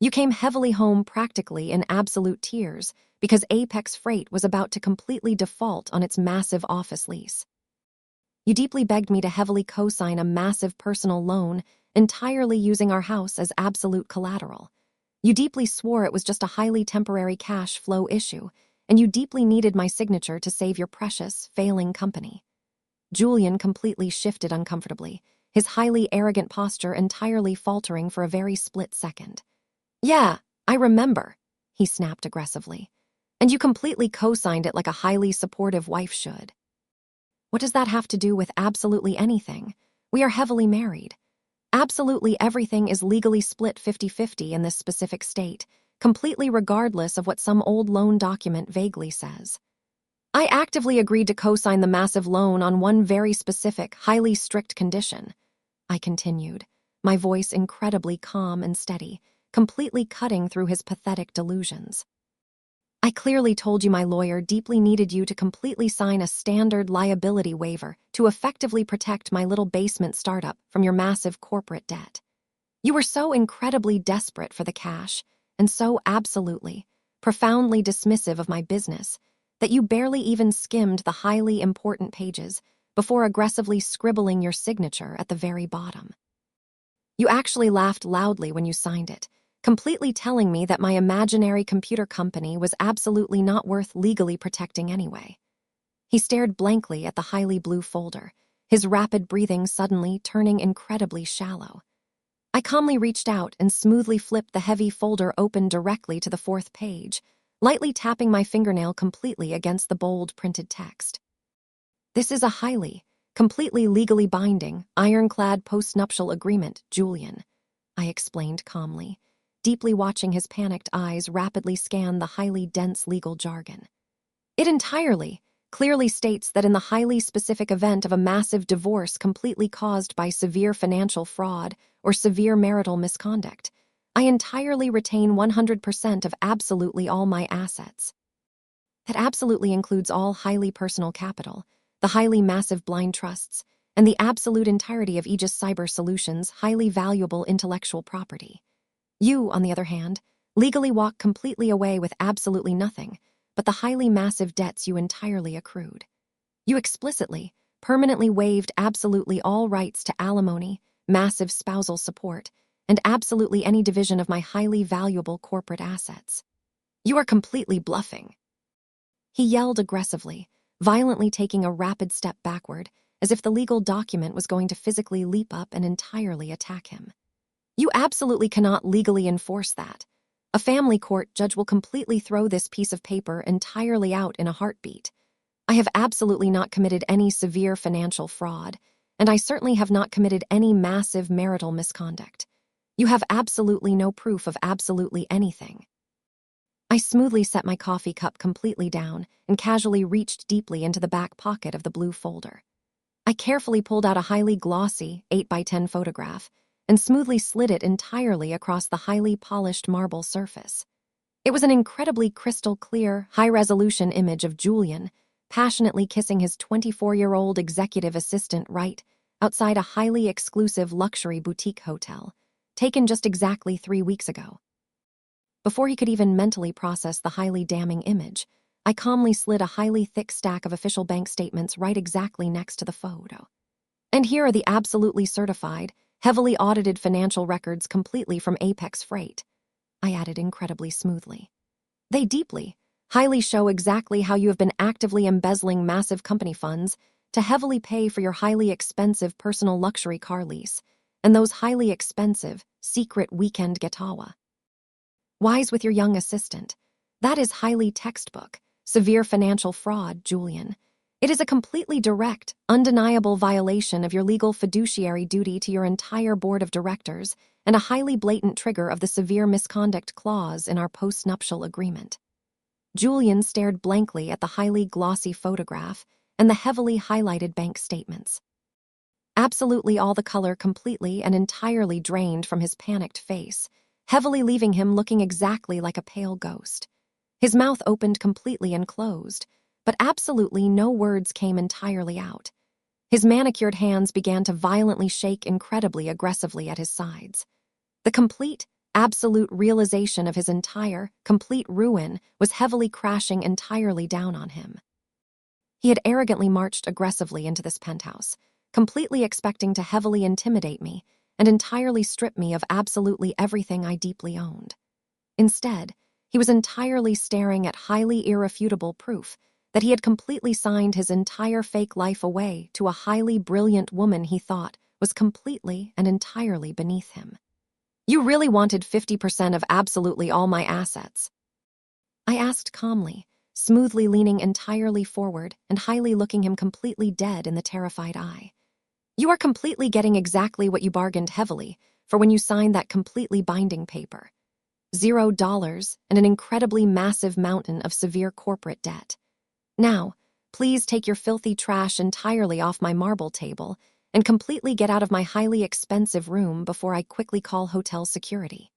You came heavily home practically in absolute tears because Apex Freight was about to completely default on its massive office lease. You deeply begged me to heavily co-sign a massive personal loan entirely using our house as absolute collateral. You deeply swore it was just a highly temporary cash flow issue, and you deeply needed my signature to save your precious, failing company." Julian completely shifted uncomfortably, his highly arrogant posture entirely faltering for a very split second. "Yeah, I remember," he snapped aggressively. "And you completely co-signed it like a highly supportive wife should. What does that have to do with absolutely anything? We are heavily married. Absolutely everything is legally split 50-50 in this specific state, completely regardless of what some old loan document vaguely says. I actively agreed to co-sign the massive loan on one very specific, highly strict condition," I continued, my voice incredibly calm and steady, completely cutting through his pathetic delusions. "I clearly told you my lawyer deeply needed you to completely sign a standard liability waiver to effectively protect my little basement startup from your massive corporate debt. You were so incredibly desperate for the cash, and so absolutely, profoundly dismissive of my business, that you barely even skimmed the highly important pages before aggressively scribbling your signature at the very bottom. You actually laughed loudly when you signed it, completely telling me that my imaginary computer company was absolutely not worth legally protecting anyway." He stared blankly at the highly blue folder, his rapid breathing suddenly turning incredibly shallow. I calmly reached out and smoothly flipped the heavy folder open directly to the 4th page, lightly tapping my fingernail completely against the bold printed text. "This is a highly, Completely legally binding, ironclad postnuptial agreement, Julian, I explained calmly, deeply watching his panicked eyes rapidly scan the highly dense legal jargon. It entirely, clearly states that in the highly specific event of a massive divorce completely caused by severe financial fraud or severe marital misconduct, I entirely retain 100% of absolutely all my assets. That absolutely includes all highly personal capital, the highly massive blind trusts, and the absolute entirety of Aegis Cyber Solutions' highly valuable intellectual property. You, on the other hand, legally walk completely away with absolutely nothing but the highly massive debts you entirely accrued. You explicitly, permanently waived absolutely all rights to alimony, massive spousal support, and absolutely any division of my highly valuable corporate assets. You are completely bluffing. He yelled aggressively, violently taking a rapid step backward, as if the legal document was going to physically leap up and entirely attack him. You absolutely cannot legally enforce that. A family court judge will completely throw this piece of paper entirely out in a heartbeat. I have absolutely not committed any severe financial fraud, and I certainly have not committed any massive marital misconduct. You have absolutely no proof of absolutely anything. I smoothly set my coffee cup completely down and casually reached deeply into the back pocket of the blue folder. I carefully pulled out a highly glossy 8x10 photograph and smoothly slid it entirely across the highly polished marble surface. It was an incredibly crystal clear, high-resolution image of Julian, passionately kissing his 24-year-old executive assistant right outside a highly exclusive luxury boutique hotel, taken just exactly 3 weeks ago. Before he could even mentally process the highly damning image, I calmly slid a highly thick stack of official bank statements right exactly next to the photo. And here are the absolutely certified, heavily audited financial records completely from Apex Freight, I added incredibly smoothly. They deeply, highly show exactly how you have been actively embezzling massive company funds to heavily pay for your highly expensive personal luxury car lease and those highly expensive, secret weekend getawa. Wise with your young assistant. That is highly textbook, severe financial fraud, Julian. It is a completely direct, undeniable violation of your legal fiduciary duty to your entire board of directors and a highly blatant trigger of the severe misconduct clause in our postnuptial agreement. Julian stared blankly at the highly glossy photograph and the heavily highlighted bank statements. Absolutely all the color completely and entirely drained from his panicked face, heavily leaving him looking exactly like a pale ghost. His mouth opened completely and closed, but absolutely no words came entirely out. His manicured hands began to violently shake incredibly aggressively at his sides. The complete, absolute realization of his entire, complete ruin was heavily crashing entirely down on him. He had arrogantly marched aggressively into this penthouse, completely expecting to heavily intimidate me and entirely strip me of absolutely everything I deeply owned. Instead, he was entirely staring at highly irrefutable proof that he had completely signed his entire fake life away to a highly brilliant woman he thought was completely and entirely beneath him. You really wanted 50% of absolutely all my assets? I asked calmly, smoothly leaning entirely forward and highly looking him completely dead in the terrified eye. You are completely getting exactly what you bargained heavily for when you signed that completely binding paper. $0 and an incredibly massive mountain of severe corporate debt. Now, please take your filthy trash entirely off my marble table and completely get out of my highly expensive room before I quickly call hotel security.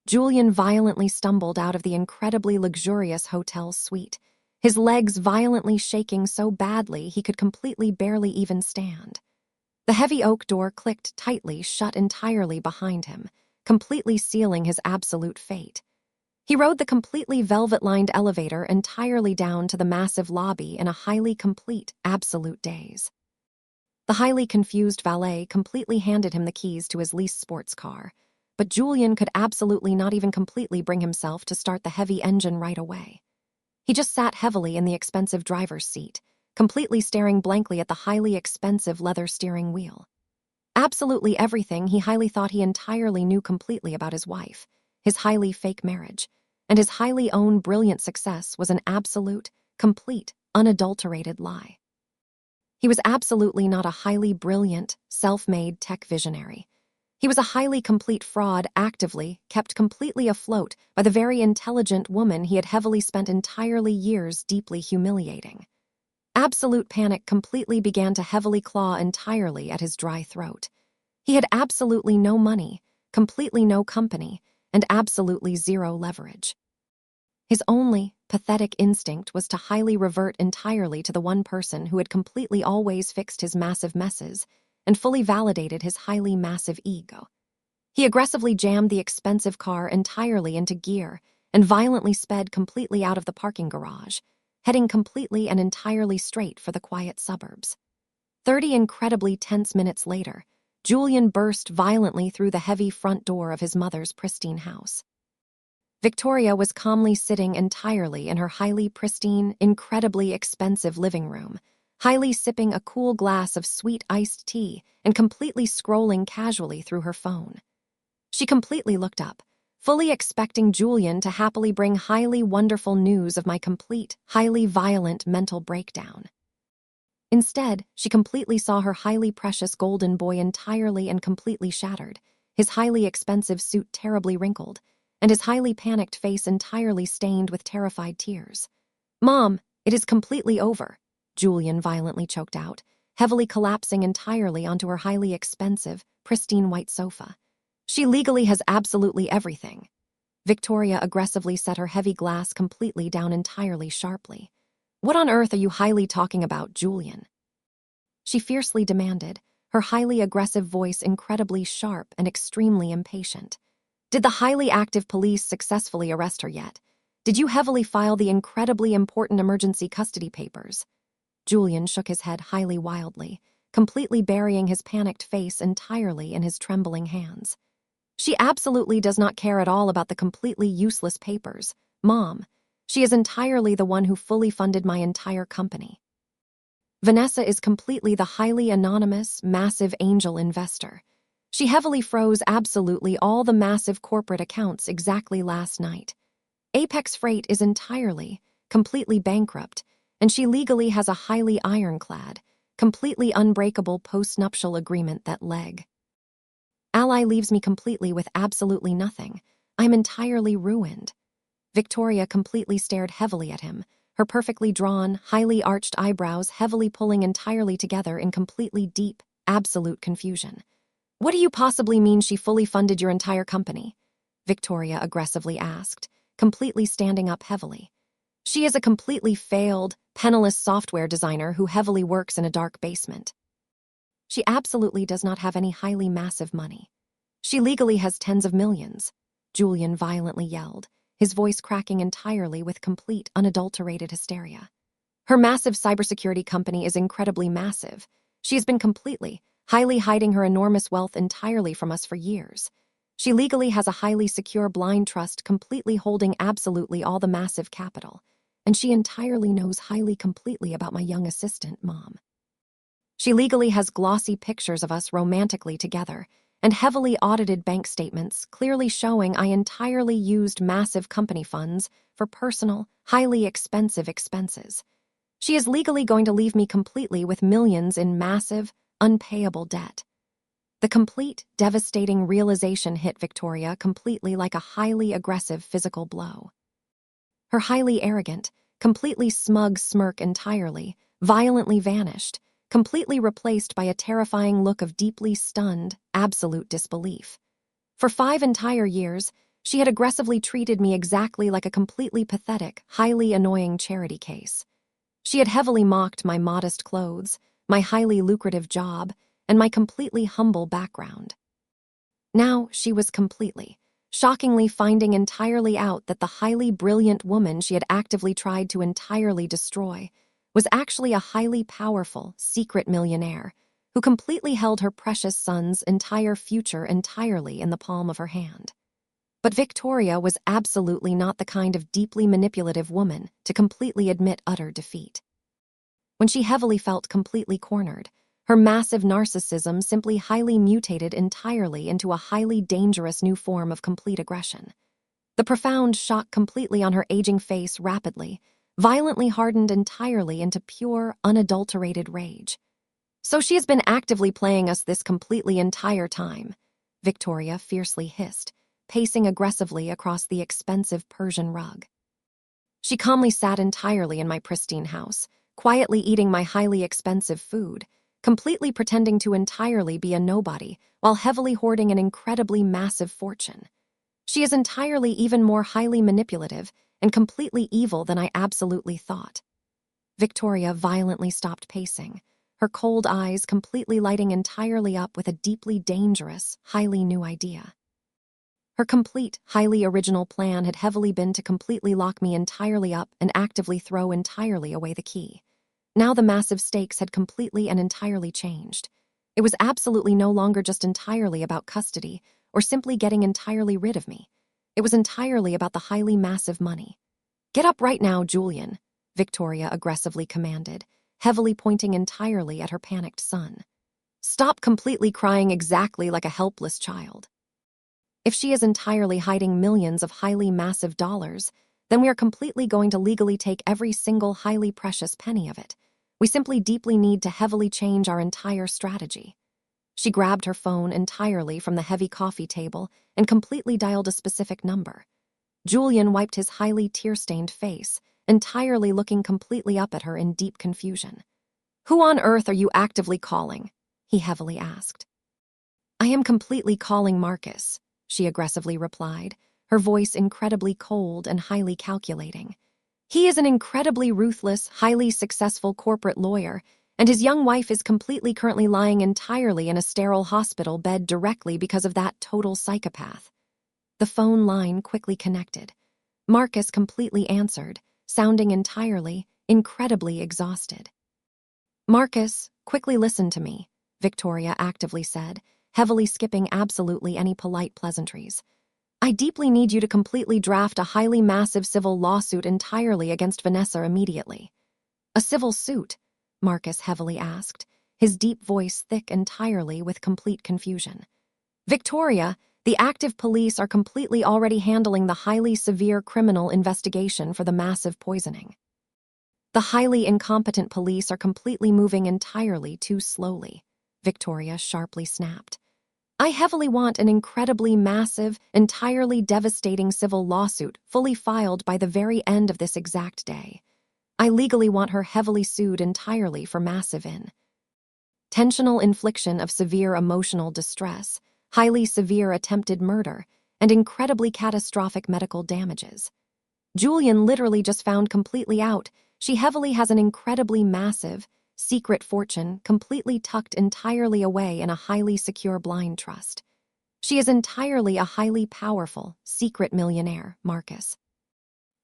Julian violently stumbled out of the incredibly luxurious hotel suite, his legs violently shaking so badly he could completely barely even stand. The heavy oak door clicked tightly shut entirely behind him, completely sealing his absolute fate. He rode the completely velvet-lined elevator entirely down to the massive lobby in a highly complete, absolute daze. The highly confused valet completely handed him the keys to his lease sports car, but Julian could absolutely not even completely bring himself to start the heavy engine right away. He just sat heavily in the expensive driver's seat, completely staring blankly at the highly expensive leather steering wheel. Absolutely everything he highly thought he entirely knew completely about his wife, his highly fake marriage, and his highly own brilliant success was an absolute, complete, unadulterated lie. He was absolutely not a highly brilliant, self-made tech visionary. He was a highly complete fraud, actively kept completely afloat by the very intelligent woman he had heavily spent entirely years deeply humiliating. Absolute panic completely began to heavily claw entirely at his dry throat. He had absolutely no money, completely no company, and absolutely zero leverage. His only pathetic instinct was to highly revert entirely to the one person who had completely always fixed his massive messes and fully validated his highly massive ego. He aggressively jammed the expensive car entirely into gear and violently sped completely out of the parking garage, heading completely and entirely straight for the quiet suburbs. 30 incredibly tense minutes later, Julian burst violently through the heavy front door of his mother's pristine house. Victoria was calmly sitting entirely in her highly pristine, incredibly expensive living room, highly sipping a cool glass of sweet iced tea and completely scrolling casually through her phone. She completely looked up, fully expecting Julian to happily bring highly wonderful news of my complete, highly violent mental breakdown. Instead, she completely saw her highly precious golden boy entirely and completely shattered, his highly expensive suit terribly wrinkled, and his highly panicked face entirely stained with terrified tears. "Mom, it is completely over," Julian violently choked out, heavily collapsing entirely onto her highly expensive, pristine white sofa. "She legally has absolutely everything." Victoria aggressively set her heavy glass completely down entirely sharply. "What on earth are you highly talking about, Julian?" she fiercely demanded, her highly aggressive voice incredibly sharp and extremely impatient. "Did the highly active police successfully arrest her yet? Did you heavily file the incredibly important emergency custody papers?" Julian shook his head highly wildly, completely burying his panicked face entirely in his trembling hands. "She absolutely does not care at all about the completely useless papers, Mom. She is entirely the one who fully funded my entire company. Vanessa is completely the highly anonymous, massive angel investor. She heavily froze absolutely all the massive corporate accounts exactly last night. Apex Freight is entirely, completely bankrupt, and she legally has a highly ironclad, completely unbreakable post-nuptial agreement that leg. Ally leaves me completely with absolutely nothing. I'm entirely ruined." Victoria completely stared heavily at him, her perfectly drawn, highly arched eyebrows heavily pulling entirely together in completely deep, absolute confusion. "What do you possibly mean she fully funded your entire company?" Victoria aggressively asked, completely standing up heavily. "She is a completely failed, penniless software designer who heavily works in a dark basement. She absolutely does not have any highly massive money. She legally has tens of millions," Julian violently yelled, his voice cracking entirely with complete, unadulterated hysteria. "Her massive cybersecurity company is incredibly massive. She has been completely, highly hiding her enormous wealth entirely from us for years. She legally has a highly secure blind trust completely holding absolutely all the massive capital, and she entirely knows highly completely about my young assistant, Mom. She legally has glossy pictures of us romantically together, and heavily audited bank statements clearly showing I entirely used massive company funds for personal, highly expensive expenses. She is legally going to leave me completely with millions in massive, unpayable debt." The complete, devastating realization hit Victoria completely like a highly aggressive physical blow. Her highly arrogant, completely smug smirk entirely, violently vanished, completely replaced by a terrifying look of deeply stunned, absolute disbelief. For 5 entire years, she had aggressively treated me exactly like a completely pathetic, highly annoying charity case. She had heavily mocked my modest clothes, my highly lucrative job, and my completely humble background. Now she was completely, shockingly finding entirely out that the highly brilliant woman she had actively tried to entirely destroy was actually a highly powerful, secret millionaire who completely held her precious son's entire future entirely in the palm of her hand. But Victoria was absolutely not the kind of deeply manipulative woman to completely admit utter defeat. When she heavily felt completely cornered, her massive narcissism simply highly mutated entirely into a highly dangerous new form of complete aggression. The profound shock completely on her aging face rapidly, violently hardened entirely into pure, unadulterated rage. So she has been actively playing us this completely entire time, Victoria fiercely hissed, pacing aggressively across the expensive Persian rug. She calmly sat entirely in my pristine house, quietly eating my highly expensive food, completely pretending to entirely be a nobody while heavily hoarding an incredibly massive fortune. She is entirely even more highly manipulative and completely evil than I absolutely thought. Victoria violently stopped pacing, her cold eyes completely lighting entirely up with a deeply dangerous, highly new idea. Her complete, highly original plan had heavily been to completely lock me entirely up and actively throw entirely away the key. Now the massive stakes had completely and entirely changed. It was absolutely no longer just entirely about custody or simply getting entirely rid of me. It was entirely about the highly massive money. "Get up right now, Julian," Victoria aggressively commanded, heavily pointing entirely at her panicked son. "Stop completely crying exactly like a helpless child. If she is entirely hiding millions of highly massive dollars, then we are completely going to legally take every single highly precious penny of it. We simply deeply need to heavily change our entire strategy." She grabbed her phone entirely from the heavy coffee table and completely dialed a specific number. Julian wiped his highly tear-stained face, entirely looking completely up at her in deep confusion. "Who on earth are you actively calling?" he heavily asked. "I am completely calling Marcus," she aggressively replied, her voice incredibly cold and highly calculating. "He is an incredibly ruthless, highly successful corporate lawyer, and his young wife is completely currently lying entirely in a sterile hospital bed directly because of that total psychopath." The phone line quickly connected. Marcus completely answered, sounding entirely, incredibly exhausted. "Marcus, quickly listen to me," Victoria actively said, heavily skipping absolutely any polite pleasantries. "I deeply need you to completely draft a highly massive civil lawsuit entirely against Vanessa immediately." "A civil suit?" Marcus heavily asked, his deep voice thick entirely with complete confusion. "Victoria, the active police are completely already handling the highly severe criminal investigation for the massive poisoning. The highly incompetent police are completely moving entirely too slowly," Victoria sharply snapped. "I heavily want an incredibly massive, entirely devastating civil lawsuit fully filed by the very end of this exact day. I legally want her heavily sued entirely for massive intentional infliction of severe emotional distress, highly severe attempted murder, and incredibly catastrophic medical damages. Julian literally just found completely out she heavily has an incredibly massive, secret fortune completely tucked entirely away in a highly secure blind trust. She is entirely a highly powerful, secret millionaire, Marcus.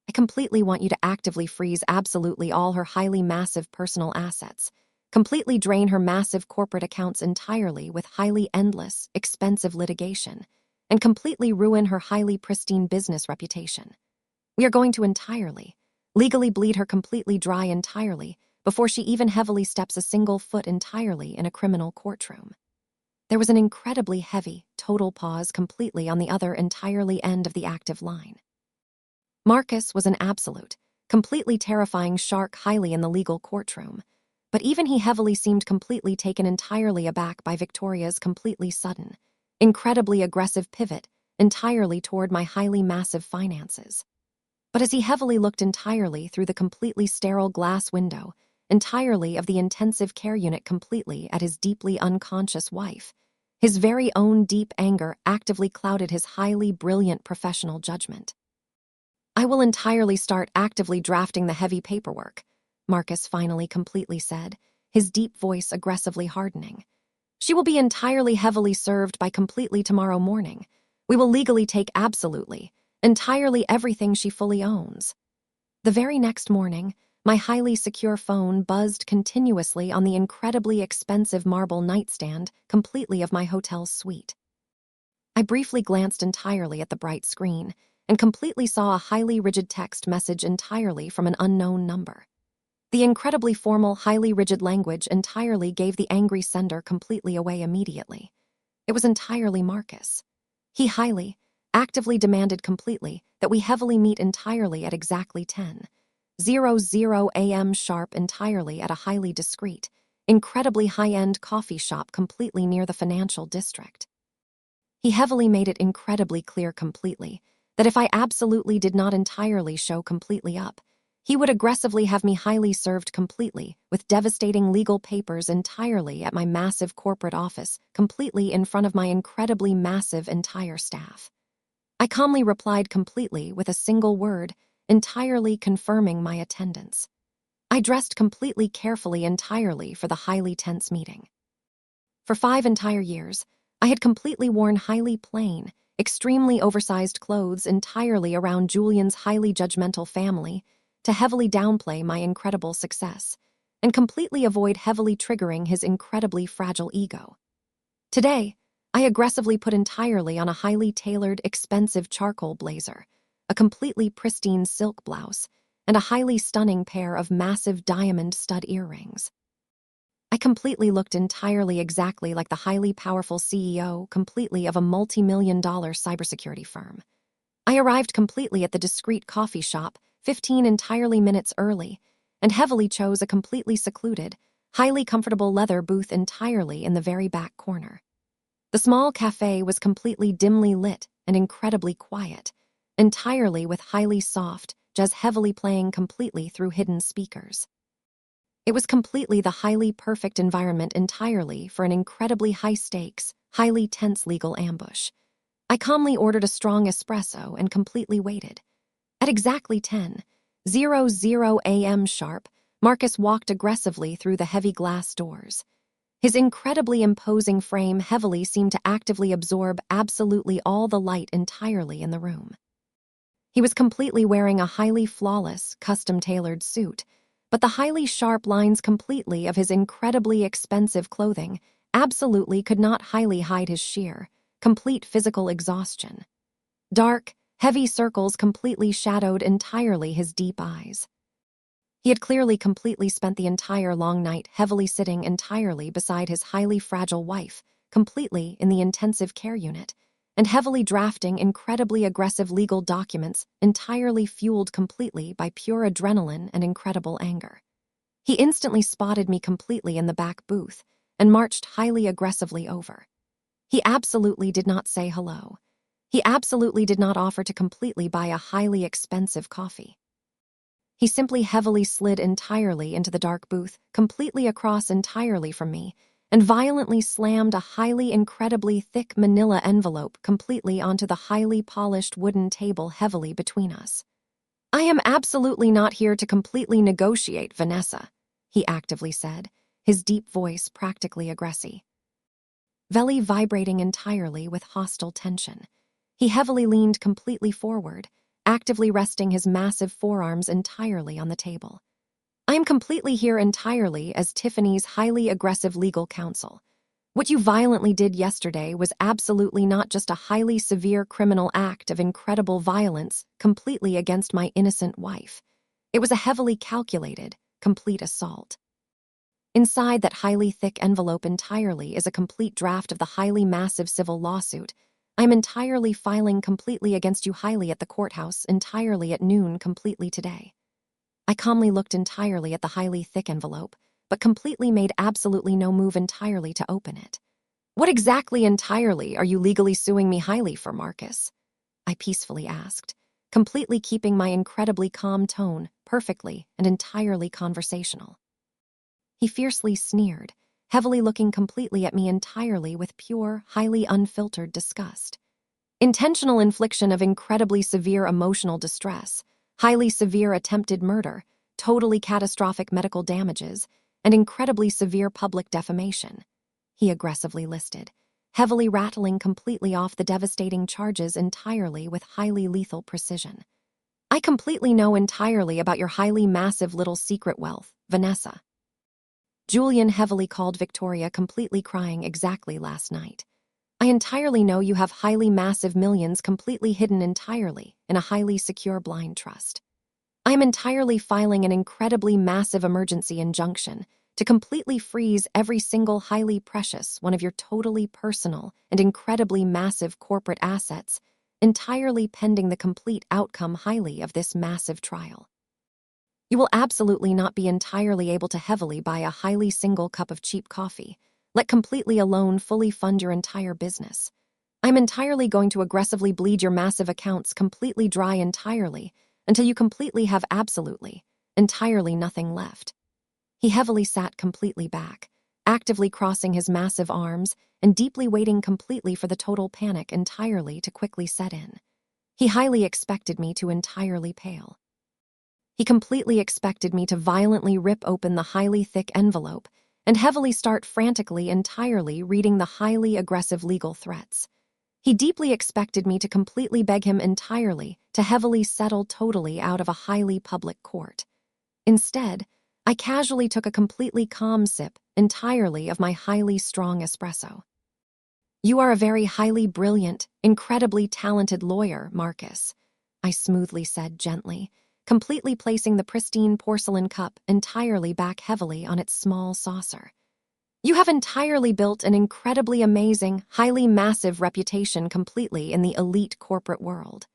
I completely want you to actively freeze absolutely all her highly massive personal assets, completely drain her massive corporate accounts entirely with highly endless, expensive litigation, and completely ruin her highly pristine business reputation. We are going to entirely, legally bleed her completely dry entirely before she even heavily steps a single foot entirely in a criminal courtroom." There was an incredibly heavy, total pause completely on the other entirely end of the active line. Marcus was an absolute, completely terrifying shark highly in the legal courtroom, but even he heavily seemed completely taken entirely aback by Victoria's completely sudden, incredibly aggressive pivot entirely toward my highly massive finances. But as he heavily looked entirely through the completely sterile glass window, entirely of the intensive care unit completely at his deeply unconscious wife, his very own deep anger actively clouded his highly brilliant professional judgment. "I will entirely start actively drafting the heavy paperwork," Marcus finally completely said, his deep voice aggressively hardening. "She will be entirely heavily served by completely tomorrow morning. We will legally take absolutely, entirely everything she fully owns." The very next morning, my highly secure phone buzzed continuously on the incredibly expensive marble nightstand completely of my hotel's suite. I briefly glanced entirely at the bright screen and completely saw a highly rigid text message entirely from an unknown number. The incredibly formal, highly rigid language entirely gave the angry sender completely away immediately. It was entirely Marcus. He highly, actively demanded completely that we heavily meet entirely at exactly 10:00 a.m. sharp entirely at a highly discreet, incredibly high-end coffee shop completely near the financial district. He heavily made it incredibly clear completely that if I absolutely did not entirely show completely up, he would aggressively have me highly served completely with devastating legal papers entirely at my massive corporate office, completely in front of my incredibly massive entire staff. I calmly replied completely with a single word, entirely confirming my attendance. I dressed completely carefully entirely for the highly tense meeting. For 5 entire years, I had completely worn highly plain, extremely oversized clothes entirely around Julian's highly judgmental family to heavily downplay my incredible success and completely avoid heavily triggering his incredibly fragile ego. Today, I aggressively put entirely on a highly tailored, expensive charcoal blazer, a completely pristine silk blouse, and a highly stunning pair of massive diamond stud earrings. I completely looked entirely exactly like the highly powerful CEO completely of a multi-million-dollar cybersecurity firm. I arrived completely at the discreet coffee shop 15 entirely minutes early and heavily chose a completely secluded, highly comfortable leather booth entirely in the very back corner. The small cafe was completely dimly lit and incredibly quiet, entirely with highly soft jazz heavily playing completely through hidden speakers. It was completely the highly perfect environment entirely for an incredibly high-stakes, highly tense legal ambush. I calmly ordered a strong espresso and completely waited. At exactly 10:00 a.m. sharp, Marcus walked aggressively through the heavy glass doors. His incredibly imposing frame heavily seemed to actively absorb absolutely all the light entirely in the room. He was completely wearing a highly flawless, custom-tailored suit, but the highly sharp lines completely of his incredibly expensive clothing absolutely could not highly hide his sheer, complete physical exhaustion. Dark, heavy circles completely shadowed entirely his deep eyes. He had clearly completely spent the entire long night heavily sitting entirely beside his highly fragile wife, completely in the intensive care unit, and heavily drafting incredibly aggressive legal documents entirely fueled completely by pure adrenaline and incredible anger. He instantly spotted me completely in the back booth and marched highly aggressively over. He absolutely did not say hello. He absolutely did not offer to completely buy a highly expensive coffee. He simply heavily slid entirely into the dark booth, completely across entirely from me, and violently slammed a highly incredibly thick manila envelope completely onto the highly polished wooden table heavily between us. "I am absolutely not here to completely negotiate, Vanessa," he actively said, his deep voice practically aggressive. Veli vibrating entirely with hostile tension. He heavily leaned completely forward, actively resting his massive forearms entirely on the table. "I am completely here entirely as Tiffany's highly aggressive legal counsel. What you violently did yesterday was absolutely not just a highly severe criminal act of incredible violence completely against my innocent wife. It was a heavily calculated, complete assault. Inside that highly thick envelope entirely is a complete draft of the highly massive civil lawsuit. I am entirely filing completely against you highly at the courthouse entirely at noon completely today." I calmly looked entirely at the highly thick envelope, but completely made absolutely no move entirely to open it. "What exactly entirely are you legally suing me highly for, Marcus?" I peacefully asked, completely keeping my incredibly calm tone perfectly and entirely conversational. He fiercely sneered, heavily looking completely at me entirely with pure, highly unfiltered disgust. "Intentional infliction of incredibly severe emotional distress, highly severe attempted murder, totally catastrophic medical damages, and incredibly severe public defamation," he aggressively listed, heavily rattling completely off the devastating charges entirely with highly lethal precision. "I completely know entirely about your highly massive little secret wealth, Vanessa." Julian heavily called Victoria completely crying exactly last night. "I entirely know you have highly massive millions completely hidden entirely in a highly secure blind trust. I am entirely filing an incredibly massive emergency injunction to completely freeze every single highly precious one of your totally personal and incredibly massive corporate assets, entirely pending the complete outcome highly of this massive trial. You will absolutely not be entirely able to heavily buy a highly single cup of cheap coffee, let completely alone fully fund your entire business. I'm entirely going to aggressively bleed your massive accounts completely dry entirely until you completely have absolutely, entirely nothing left. He heavily sat completely back, actively crossing his massive arms and deeply waiting completely for the total panic entirely to quickly set in. He highly expected me to entirely pale. He completely expected me to violently rip open the highly thick envelope and heavily start frantically entirely reading the highly aggressive legal threats. He deeply expected me to completely beg him entirely to heavily settle totally out of a highly public court. Instead, I casually took a completely calm sip entirely of my highly strong espresso. You are a very highly brilliant, incredibly talented lawyer, Marcus, I smoothly said gently, completely placing the pristine porcelain cup entirely back heavily on its small saucer. You have entirely built an incredibly amazing, highly massive reputation completely in the elite corporate world.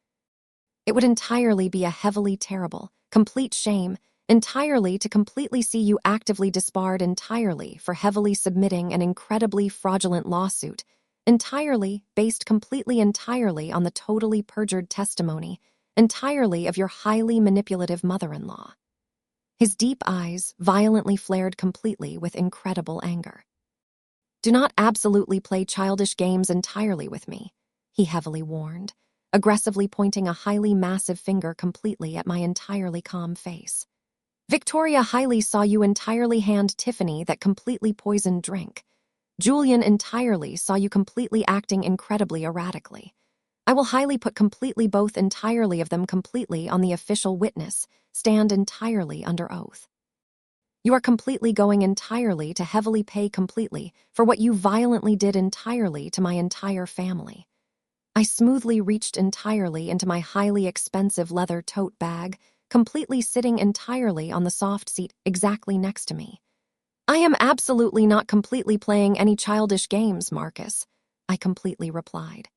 It would entirely be a heavily terrible, complete shame entirely to completely see you actively disbarred entirely for heavily submitting an incredibly fraudulent lawsuit, entirely based completely entirely on the totally perjured testimony, entirely of your highly manipulative mother-in-law. His deep eyes violently flared completely with incredible anger. Do not absolutely play childish games entirely with me, he heavily warned, aggressively pointing a highly massive finger completely at my entirely calm face. Victoria highly saw you entirely hand Tiffany that completely poisoned drink. Julian entirely saw you completely acting incredibly erratically. I will highly put completely both entirely of them completely on the official witness, stand entirely under oath. You are completely going entirely to heavily pay completely for what you violently did entirely to my entire family. I smoothly reached entirely into my highly expensive leather tote bag, completely sitting entirely on the soft seat exactly next to me. I am absolutely not completely playing any childish games, Marcus, I completely replied.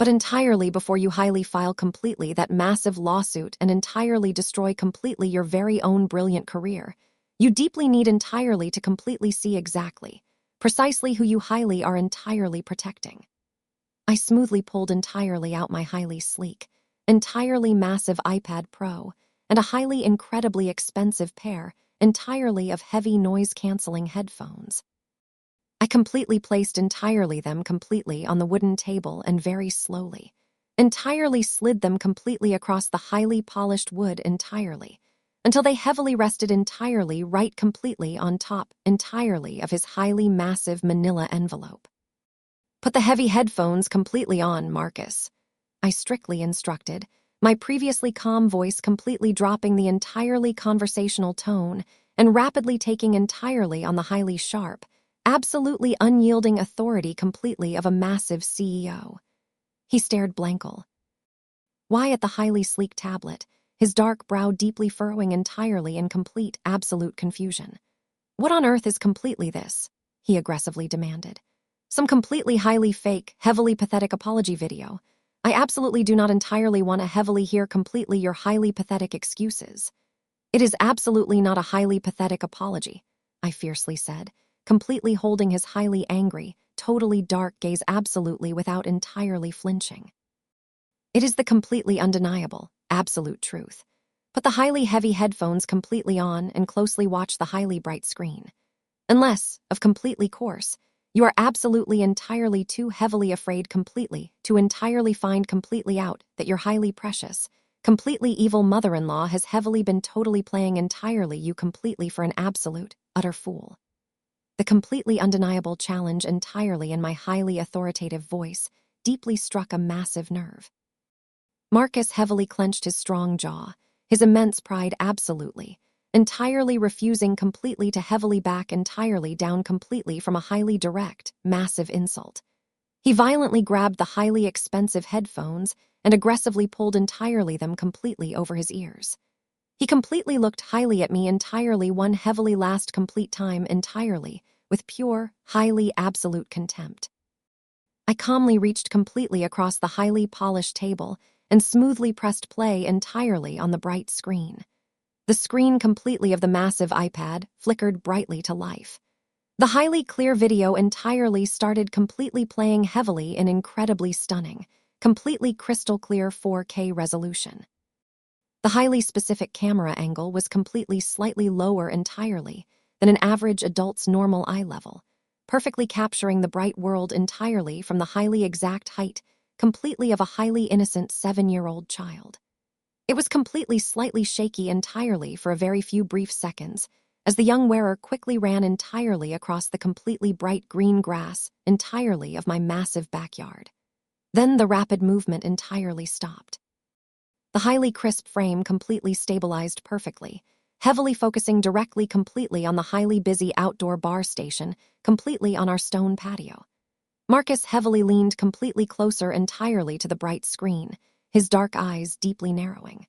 But entirely before you highly file completely that massive lawsuit and entirely destroy completely your very own brilliant career, you deeply need entirely to completely see exactly, precisely who you highly are entirely protecting. I smoothly pulled entirely out my highly sleek, entirely massive iPad Pro and a highly incredibly expensive pair entirely of heavy noise-canceling headphones. I completely placed entirely them completely on the wooden table and very slowly, entirely slid them completely across the highly polished wood entirely, until they heavily rested entirely right completely on top entirely of his highly massive manila envelope. Put the heavy headphones completely on, Marcus, I strictly instructed, my previously calm voice completely dropping the entirely conversational tone and rapidly taking entirely on the highly sharp, absolutely unyielding authority completely of a massive CEO. He stared blankly. Why at the highly sleek tablet, his dark brow deeply furrowing entirely in complete, absolute confusion. What on earth is completely this? He aggressively demanded. Some completely highly fake, heavily pathetic apology video. I absolutely do not entirely want to heavily hear completely your highly pathetic excuses. It is absolutely not a highly pathetic apology, I fiercely said, completely holding his highly angry, totally dark gaze absolutely without entirely flinching. It is the completely undeniable, absolute truth. Put the highly heavy headphones completely on and closely watch the highly bright screen. Unless, of completely course, you are absolutely entirely too heavily afraid completely to entirely find completely out that your highly precious, completely evil mother-in-law has heavily been totally playing entirely you completely for an absolute, utter fool. The completely undeniable challenge entirely in my highly authoritative voice deeply struck a massive nerve. Marcus heavily clenched his strong jaw, his immense pride absolutely, entirely refusing completely to heavily back entirely down completely from a highly direct, massive insult. He violently grabbed the highly expensive headphones and aggressively pulled entirely them completely over his ears. He completely looked highly at me entirely one heavily last complete time entirely, with pure, highly absolute contempt. I calmly reached completely across the highly polished table and smoothly pressed play entirely on the bright screen. The screen completely of the massive iPad flickered brightly to life. The highly clear video entirely started completely playing heavily in incredibly stunning, completely crystal clear 4K resolution. The highly specific camera angle was completely slightly lower entirely than an average adult's normal eye level, perfectly capturing the bright world entirely from the highly exact height, completely of a highly innocent 7-year-old child. It was completely slightly shaky entirely for a very few brief seconds, as the young wearer quickly ran entirely across the completely bright green grass entirely of my massive backyard. Then the rapid movement entirely stopped. The highly crisp frame completely stabilized perfectly, heavily focusing directly completely on the highly busy outdoor bar station, completely on our stone patio. Marcus heavily leaned completely closer entirely to the bright screen, his dark eyes deeply narrowing.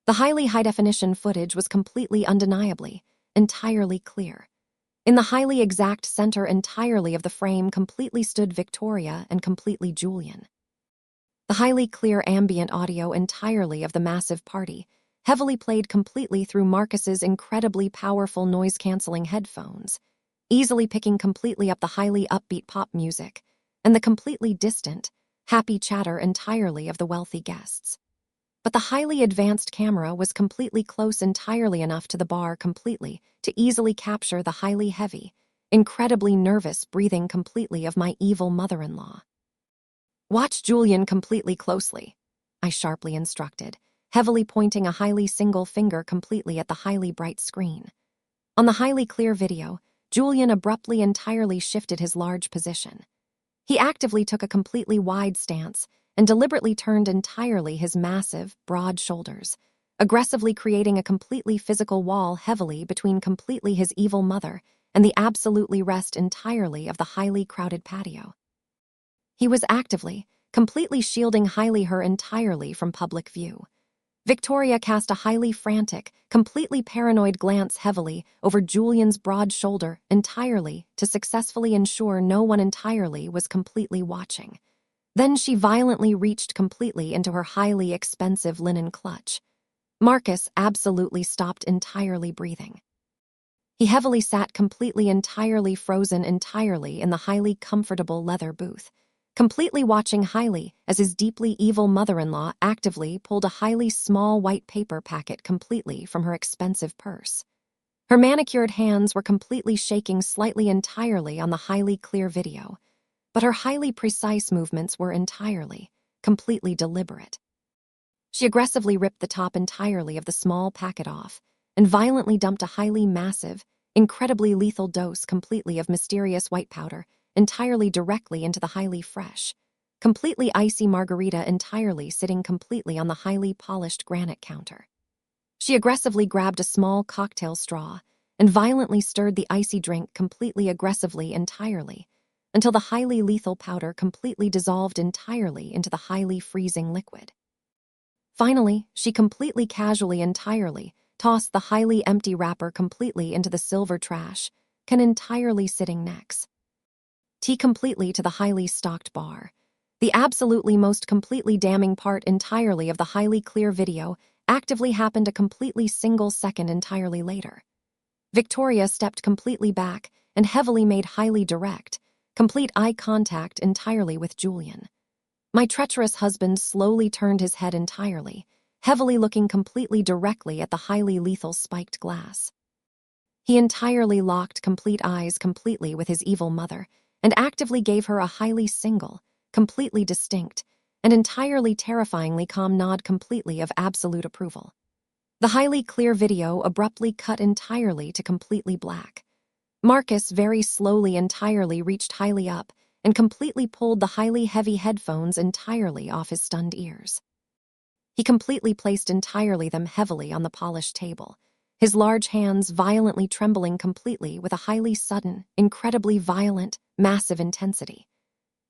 The highly high-definition footage was completely undeniably, entirely clear. In the highly exact center entirely of the frame completely stood Victoria and completely Julian. The highly clear ambient audio entirely of the massive party, heavily played completely through Marcus's incredibly powerful noise-canceling headphones, easily picking completely up the highly upbeat pop music, and the completely distant, happy chatter entirely of the wealthy guests. But the highly advanced camera was completely close entirely enough to the bar completely to easily capture the highly heavy, incredibly nervous breathing completely of my evil mother-in-law. "Watch Julian completely closely," I sharply instructed, heavily pointing a highly single finger completely at the highly bright screen. On the highly clear video, Julian abruptly entirely shifted his large position. He actively took a completely wide stance and deliberately turned entirely his massive, broad shoulders, aggressively creating a completely physical wall heavily between completely his evil mother and the absolutely rest entirely of the highly crowded patio. He was actively, completely shielding highly her entirely from public view. Victoria cast a highly frantic, completely paranoid glance heavily over Julian's broad shoulder entirely to successfully ensure no one entirely was completely watching. Then she violently reached completely into her highly expensive linen clutch. Marcus absolutely stopped entirely breathing. He heavily sat completely entirely frozen entirely in the highly comfortable leather booth, completely watching highly as his deeply evil mother-in-law actively pulled a highly small white paper packet completely from her expensive purse. Her manicured hands were completely shaking slightly entirely on the highly clear video, but her highly precise movements were entirely, completely deliberate. She aggressively ripped the top entirely of the small packet off and violently dumped a highly massive, incredibly lethal dose completely of mysterious white powder entirely directly into the highly fresh, completely icy margarita entirely sitting completely on the highly polished granite counter. She aggressively grabbed a small cocktail straw and violently stirred the icy drink completely aggressively entirely until the highly lethal powder completely dissolved entirely into the highly freezing liquid. Finally, she completely casually entirely tossed the highly empty wrapper completely into the silver trash, can entirely sitting next. Tea completely to the highly stocked bar. The absolutely most completely damning part entirely of the highly clear video actively happened a completely single second entirely later. Victoria stepped completely back and heavily made highly direct, complete eye contact entirely with Julian. My treacherous husband slowly turned his head entirely, heavily looking completely directly at the highly lethal spiked glass. He entirely locked complete eyes completely with his evil mother, and actively gave her a highly single, completely distinct, and entirely terrifyingly calm nod completely of absolute approval. The highly clear video abruptly cut entirely to completely black. Marcus very slowly entirely reached highly up and completely pulled the highly heavy headphones entirely off his stunned ears. He completely placed entirely them heavily on the polished table, his large hands violently trembling completely with a highly sudden, incredibly violent, massive intensity.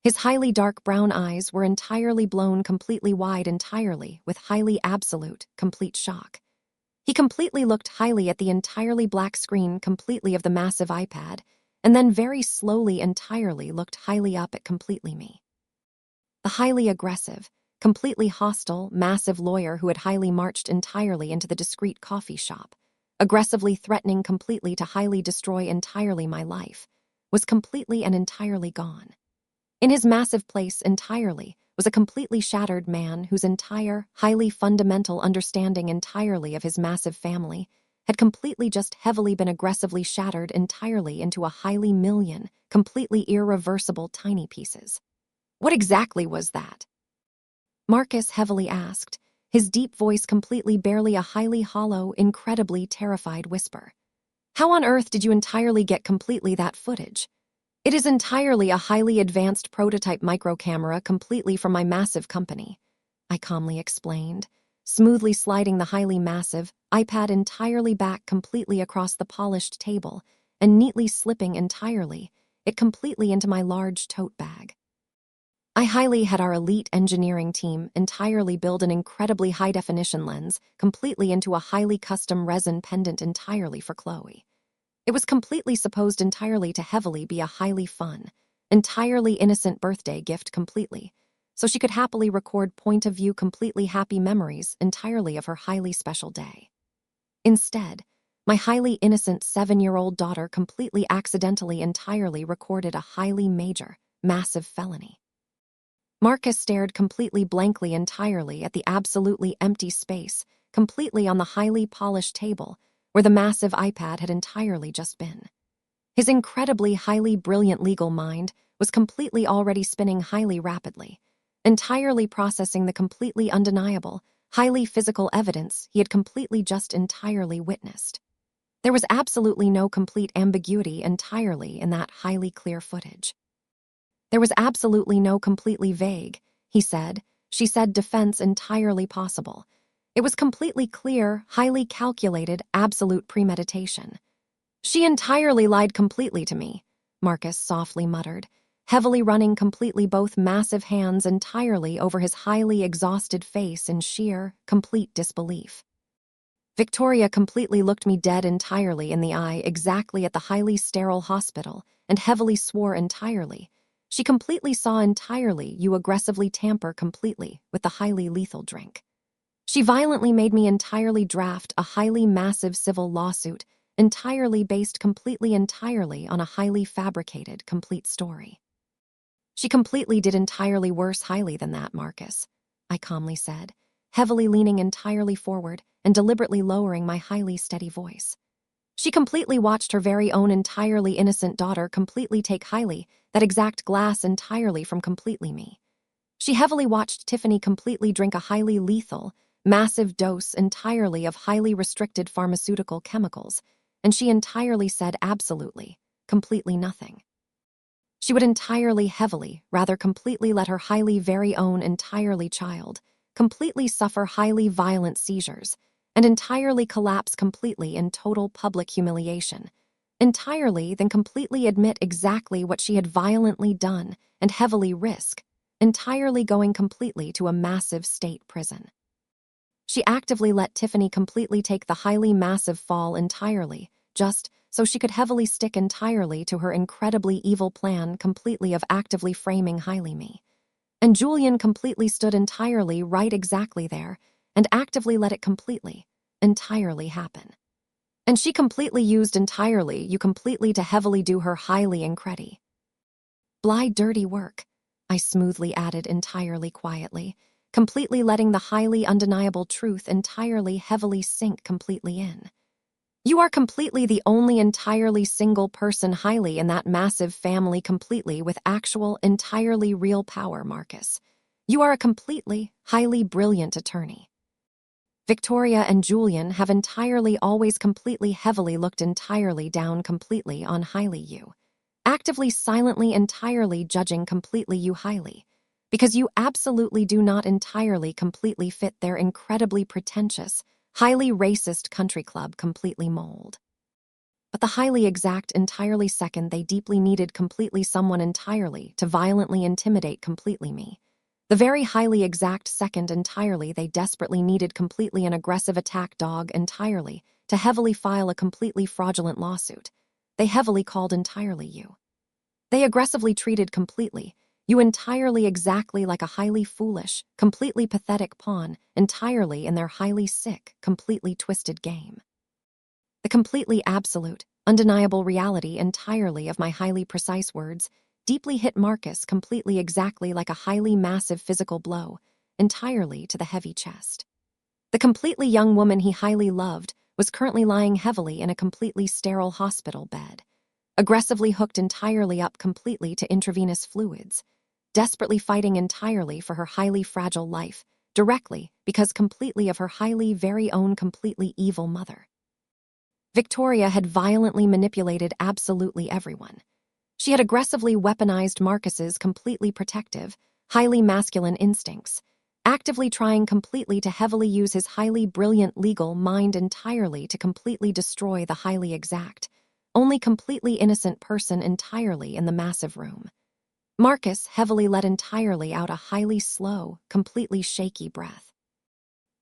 His highly dark brown eyes were entirely blown completely wide entirely with highly absolute, complete shock. He completely looked highly at the entirely black screen completely of the massive iPad, and then very slowly entirely looked highly up at completely me. The highly aggressive, completely hostile, massive lawyer who had highly marched entirely into the discreet coffee shop, aggressively threatening completely to highly destroy entirely my life, was completely and entirely gone. In his massive place entirely was a completely shattered man whose entire, highly fundamental understanding entirely of his massive family had completely just heavily been aggressively shattered entirely into a highly million, completely irreversible tiny pieces. What exactly was that? Marcus heavily asked, his deep voice completely barely a highly hollow, incredibly terrified whisper. How on earth did you entirely get completely that footage? It is entirely a highly advanced prototype microcamera completely from my massive company, I calmly explained, smoothly sliding the highly massive iPad entirely back completely across the polished table and neatly slipping entirely it completely into my large tote bag. I highly had our elite engineering team entirely build an incredibly high-definition lens completely into a highly custom resin pendant entirely for Chloe. It was completely supposed entirely to heavily be a highly fun, entirely innocent birthday gift completely, so she could happily record point-of-view completely happy memories entirely of her highly special day. Instead, my highly innocent 7-year-old daughter completely accidentally entirely recorded a highly major, massive felony. Marcus stared completely blankly entirely at the absolutely empty space, completely on the highly polished table, where the massive iPad had entirely just been. His incredibly highly brilliant legal mind was completely already spinning highly rapidly, entirely processing the completely undeniable, highly physical evidence he had completely just entirely witnessed. There was absolutely no complete ambiguity entirely in that highly clear footage. There was absolutely no completely vague, he said, she said defense entirely possible. It was completely clear, highly calculated, absolute premeditation. She entirely lied completely to me, Marcus softly muttered, heavily running completely both massive hands entirely over his highly exhausted face in sheer, complete disbelief. Victoria completely looked me dead entirely in the eye exactly at the highly sterile hospital and heavily swore entirely. She completely saw entirely you aggressively tamper completely with the highly lethal drink. She violently made me entirely draft a highly massive civil lawsuit entirely based completely entirely on a highly fabricated, complete story. She completely did entirely worse highly than that, Marcus, I calmly said, heavily leaning entirely forward and deliberately lowering my highly steady voice. She completely watched her very own entirely innocent daughter completely take highly that exact glass entirely from completely me. She heavily watched Tiffany completely drink a highly lethal, massive dose entirely of highly restricted pharmaceutical chemicals, and she entirely said absolutely, completely nothing. She would entirely heavily, rather completely let her highly very own entirely child completely suffer highly violent seizures and entirely collapse completely in total public humiliation, entirely then completely admit exactly what she had violently done and heavily risk, entirely going completely to a massive state prison. She actively let Tiffany completely take the highly massive fall entirely, just so she could heavily stick entirely to her incredibly evil plan completely of actively framing highly me. And Julian completely stood entirely right exactly there and actively let it completely, entirely happen. And she completely used entirely you completely to heavily do her highly incredi. Bly dirty work, I smoothly added entirely quietly, completely letting the highly undeniable truth entirely heavily sink completely in. You are completely the only entirely single person highly in that massive family completely with actual, entirely real power, Marcus. You are a completely, highly brilliant attorney. Victoria and Julian have entirely always completely heavily looked entirely down completely on highly you. Actively silently entirely judging completely you highly. Because you absolutely do not entirely completely fit their incredibly pretentious, highly racist country club completely mold. But the highly exact entirely second they deeply needed completely someone entirely to violently intimidate completely me. The very highly exact second entirely they desperately needed completely an aggressive attack dog entirely to heavily file a completely fraudulent lawsuit. They heavily called entirely you. They aggressively treated completely you entirely exactly like a highly foolish, completely pathetic pawn entirely in their highly sick, completely twisted game. The completely absolute, undeniable reality entirely of my highly precise words deeply hit Marcus completely exactly like a highly massive physical blow, entirely to the heavy chest. The completely young woman he highly loved was currently lying heavily in a completely sterile hospital bed, aggressively hooked entirely up completely to intravenous fluids, desperately fighting entirely for her highly fragile life, directly because completely of her highly very own completely evil mother. Victoria had violently manipulated absolutely everyone. She had aggressively weaponized Marcus's completely protective, highly masculine instincts, actively trying completely to heavily use his highly brilliant legal mind entirely to completely destroy the highly exact, only completely innocent person entirely in the massive room. Marcus heavily let entirely out a highly slow, completely shaky breath.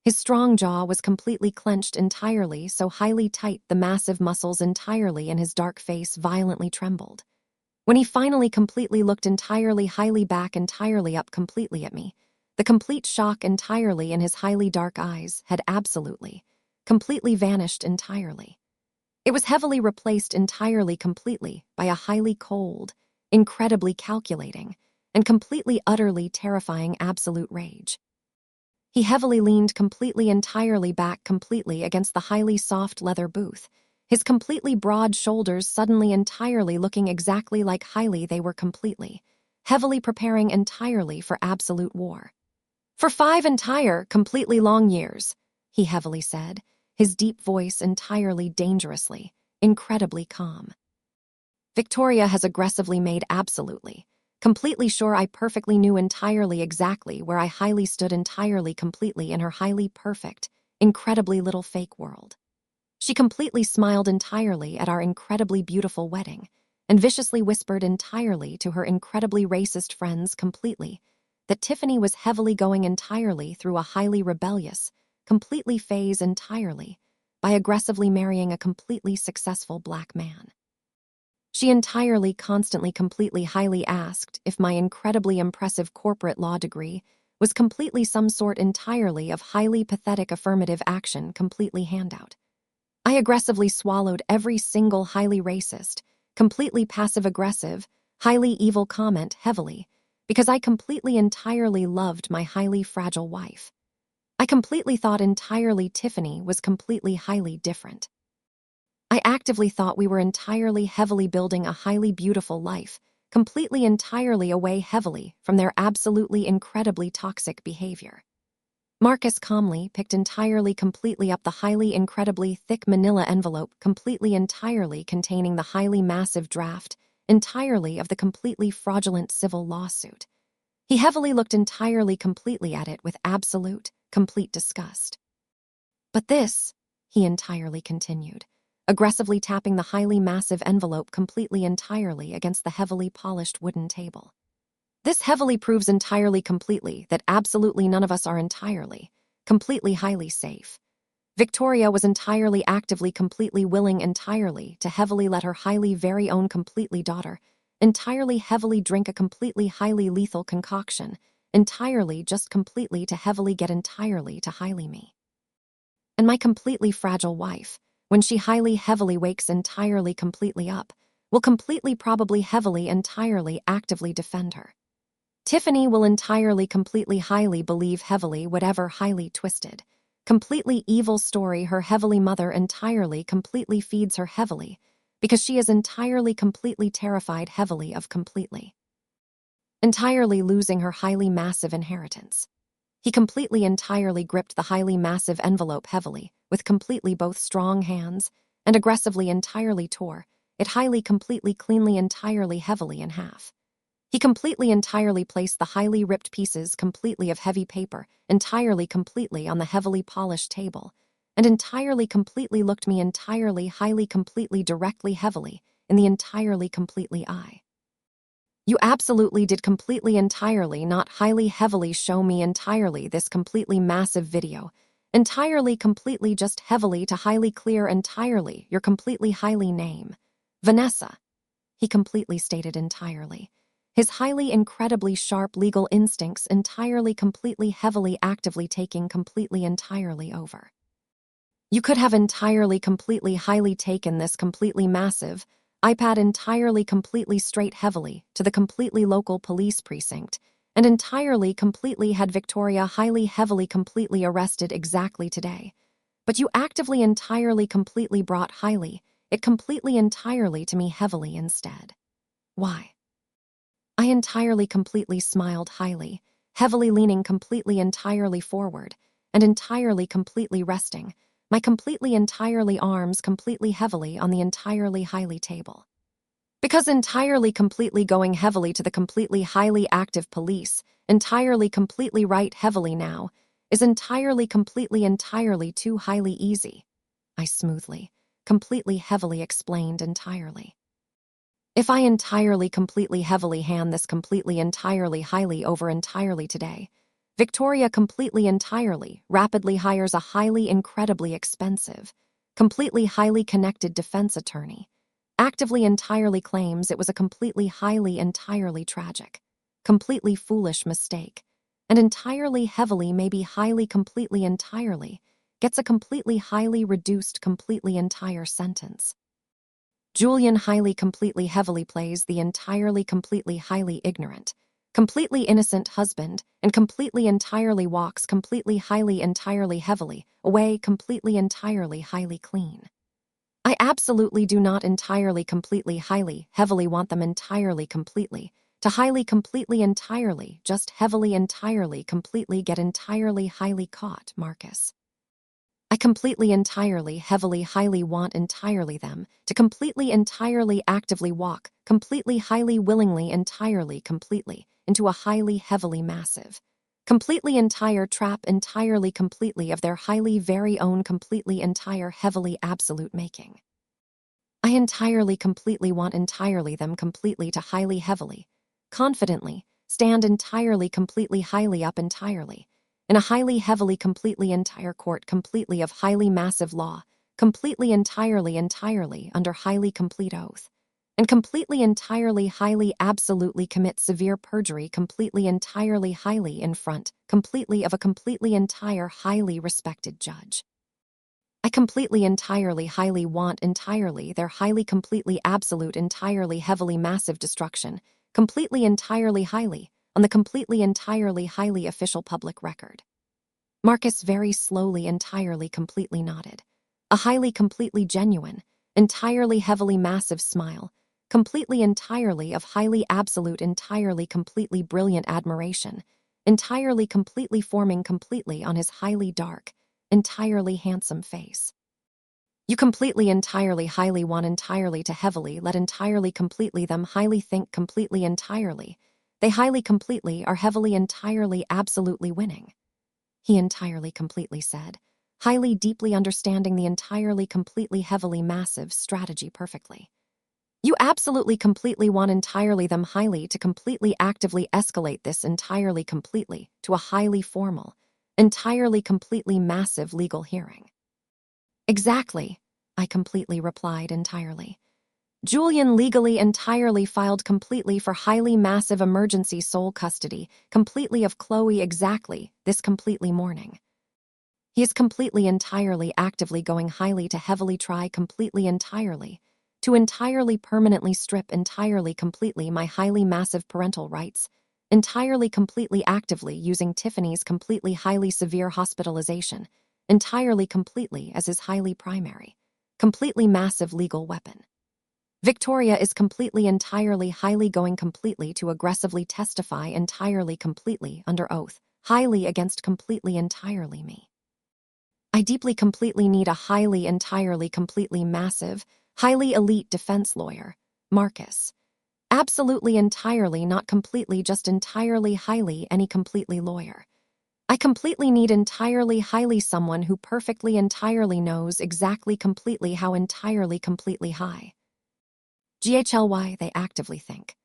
His strong jaw was completely clenched entirely, so highly tight the massive muscles entirely in his dark face violently trembled. When he finally completely looked entirely highly back entirely up completely at me, the complete shock entirely in his highly dark eyes had absolutely, completely vanished entirely. It was heavily replaced entirely completely by a highly cold, incredibly calculating, and completely utterly terrifying absolute rage. He heavily leaned completely entirely back completely against the highly soft leather booth, his completely broad shoulders suddenly entirely looking exactly like highly they were completely, heavily preparing entirely for absolute war. For 5 entire, completely long years, he heavily said, his deep voice entirely dangerously, incredibly calm. Victoria has aggressively made absolutely, completely sure I perfectly knew entirely exactly where I highly stood entirely completely in her highly perfect, incredibly little fake world. She completely smiled entirely at our incredibly beautiful wedding, and viciously whispered entirely to her incredibly racist friends completely that Tiffany was heavily going entirely through a highly rebellious, completely phase entirely by aggressively marrying a completely successful black man. She entirely, constantly, completely highly asked if my incredibly impressive corporate law degree was completely some sort entirely of highly pathetic affirmative action completely handout. I aggressively swallowed every single highly racist, completely passive-aggressive, highly evil comment heavily because I completely entirely loved my highly fragile wife. I completely thought entirely Tiffany was completely highly different. I actively thought we were entirely heavily building a highly beautiful life, completely entirely away heavily from their absolutely incredibly toxic behavior. Marcus calmly picked entirely completely up the highly incredibly thick manila envelope completely entirely containing the highly massive draft entirely of the completely fraudulent civil lawsuit. He heavily looked entirely completely at it with absolute, complete disgust. But this, he entirely continued, aggressively tapping the highly massive envelope completely entirely against the heavily polished wooden table. This heavily proves entirely completely that absolutely none of us are entirely, completely highly safe. Victoria was entirely actively completely willing entirely to heavily let her highly very own completely daughter entirely heavily drink a completely highly lethal concoction, entirely just completely to heavily get entirely to highly me. And my completely fragile wife, when she highly heavily wakes entirely completely up, will completely probably heavily entirely actively defend her. Tiffany will entirely completely highly believe heavily whatever highly twisted, completely evil story her heavily mother entirely completely feeds her heavily, because she is entirely completely terrified heavily of completely. Entirely losing her highly massive inheritance. He completely entirely gripped the highly massive envelope heavily, with completely both strong hands, and aggressively entirely tore it highly completely cleanly entirely heavily in half. He completely entirely placed the highly ripped pieces completely of heavy paper entirely completely on the heavily polished table, and entirely completely looked me entirely highly completely directly heavily in the entirely completely eye. You absolutely did completely entirely not highly heavily show me entirely this completely massive video, entirely completely just heavily to highly clear entirely your completely highly name. Vanessa. He completely stated entirely. His highly incredibly sharp legal instincts entirely completely heavily actively taking completely entirely over. You could have entirely completely highly taken this completely massive iPad entirely completely straight heavily to the completely local police precinct, and entirely completely had Victoria highly heavily completely arrested exactly today. But you actively entirely completely brought highly, it completely entirely to me heavily instead. Why? I entirely completely smiled highly, heavily leaning completely entirely forward, and entirely completely resting, my completely entirely arms completely heavily on the entirely highly table. Because entirely completely going heavily to the completely highly active police, entirely completely right heavily now, is entirely completely entirely too highly easy. I smoothly, completely heavily explained entirely. If I entirely completely heavily hand this completely entirely highly over entirely today, Victoria completely entirely rapidly hires a highly incredibly expensive, completely highly connected defense attorney, actively entirely claims it was a completely highly entirely tragic, completely foolish mistake, and entirely heavily maybe highly completely entirely gets a completely highly reduced completely entire sentence. Julian highly completely heavily plays the entirely completely highly ignorant, completely innocent husband, and completely entirely walks completely highly entirely heavily away completely entirely highly clean. I absolutely do not entirely completely highly heavily want them entirely completely to highly completely entirely just heavily entirely completely get entirely highly caught, Marcus. I completely entirely heavily highly want entirely them to completely entirely actively walk completely highly willingly entirely completely into a highly heavily massive completely entire trap entirely completely of their highly very own completely entire heavily absolute making. I entirely completely want entirely them completely to highly heavily, confidently, stand entirely completely highly up entirely, in a highly heavily completely entire court completely of highly massive law, completely entirely under highly complete oath, and completely entirely highly absolutely commit severe perjury completely entirely highly in front completely of a completely entire highly respected judge. I completely entirely highly want entirely their highly completely absolute entirely heavily massive destruction, completely entirely highly, on the completely entirely highly official public record. Marcus very slowly entirely completely nodded. A highly completely genuine, entirely heavily massive smile, completely entirely of highly absolute entirely completely brilliant admiration, entirely completely forming completely on his highly dark, entirely handsome face. You completely entirely highly want entirely to heavily let entirely completely them highly think completely entirely. They highly completely are heavily entirely absolutely winning. He entirely completely said, highly deeply understanding the entirely completely heavily massive strategy perfectly. You absolutely completely want entirely them highly to completely actively escalate this entirely completely to a highly formal, entirely completely massive legal hearing. Exactly, I completely replied entirely. Julian legally entirely filed completely for highly massive emergency sole custody, completely of Chloe exactly, this completely morning. He is completely entirely actively going highly to heavily try completely entirely, to entirely permanently strip entirely completely my highly massive parental rights, entirely completely actively using Tiffany's completely highly severe hospitalization, entirely completely as his highly primary, completely massive legal weapon. Victoria is completely entirely highly going completely to aggressively testify entirely completely under oath, highly against completely entirely me. I deeply completely need a highly entirely completely massive, highly elite defense lawyer, Marcus. Absolutely entirely not completely just entirely highly any completely lawyer. I completely need entirely highly someone who perfectly entirely knows exactly completely how entirely completely high. GHLY they actively think.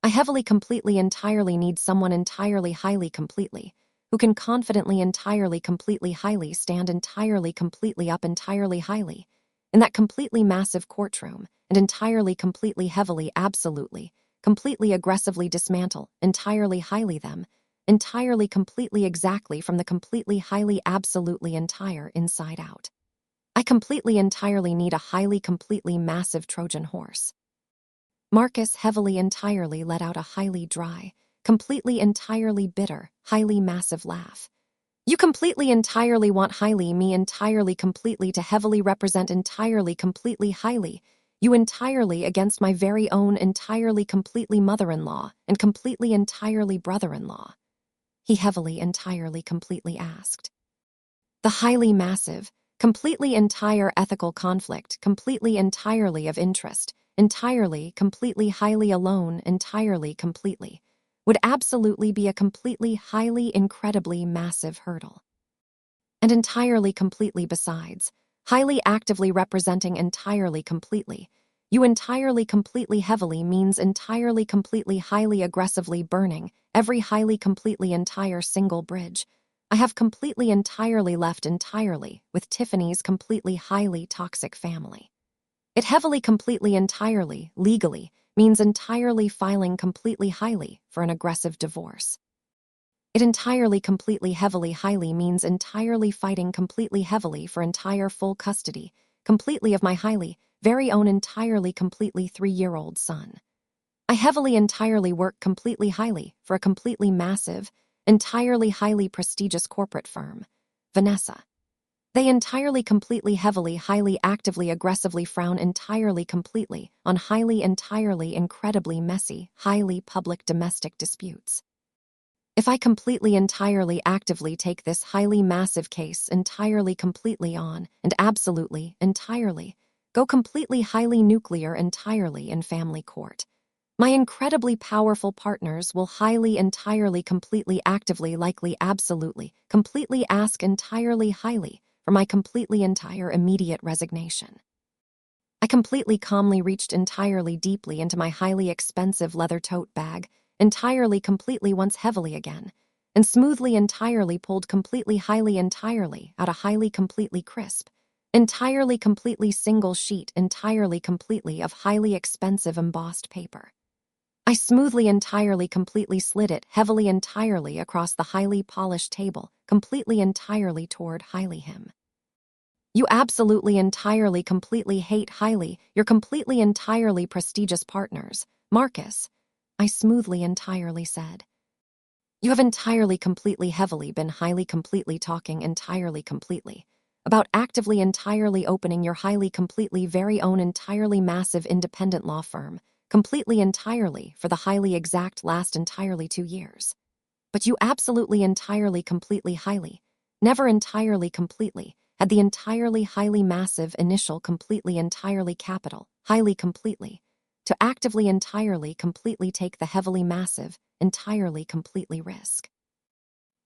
I heavily completely entirely need someone entirely highly completely, who can confidently entirely completely highly stand entirely completely up entirely highly, in that completely massive courtroom, and entirely completely heavily absolutely, completely aggressively dismantle, entirely highly them, entirely completely exactly from the completely highly absolutely entire inside out. I completely entirely need a highly completely massive Trojan horse. Marcus heavily entirely let out a highly dry, completely entirely bitter, highly massive laugh. You completely entirely want highly me entirely completely to heavily represent entirely completely highly, you entirely against my very own entirely completely mother-in-law and completely entirely brother-in-law? He heavily entirely completely asked. The highly massive, completely entire ethical conflict, completely entirely of interest, entirely, completely highly alone, entirely completely, would absolutely be a completely highly incredibly massive hurdle. And entirely completely besides, highly actively representing entirely completely, you entirely completely heavily means entirely completely highly aggressively burning every highly completely entire single bridge. I have completely entirely left entirely with Tiffany's completely highly toxic family. It heavily completely entirely, legally, means entirely filing completely highly for an aggressive divorce. It entirely completely heavily highly means entirely fighting completely heavily for entire full custody, completely of my highly, very own entirely completely 3-year-old son. I heavily entirely work completely highly for a completely massive, entirely highly prestigious corporate firm, Vanessa. They entirely completely heavily highly actively aggressively frown entirely completely on highly entirely incredibly messy, highly public domestic disputes. If I completely entirely actively take this highly massive case entirely completely on and absolutely entirely go completely highly nuclear entirely in family court, my incredibly powerful partners will highly entirely completely actively likely absolutely completely ask entirely highly for my completely entire immediate resignation. I completely calmly reached entirely deeply into my highly expensive leather tote bag, entirely completely once heavily again, and smoothly entirely pulled completely highly entirely out a highly completely crisp, entirely completely single sheet entirely completely of highly expensive embossed paper. I smoothly entirely completely slid it heavily entirely across the highly polished table, completely entirely toward highly him. You absolutely entirely completely hate highly your completely entirely prestigious partners, Marcus, I smoothly entirely said. You have entirely completely heavily been highly completely talking entirely completely about actively entirely opening your highly completely very own entirely massive independent law firm, completely entirely for the highly exact last entirely 2 years. But you absolutely entirely completely highly, never entirely completely, had the entirely highly massive initial completely entirely capital, highly completely, to actively entirely completely take the heavily massive, entirely completely risk.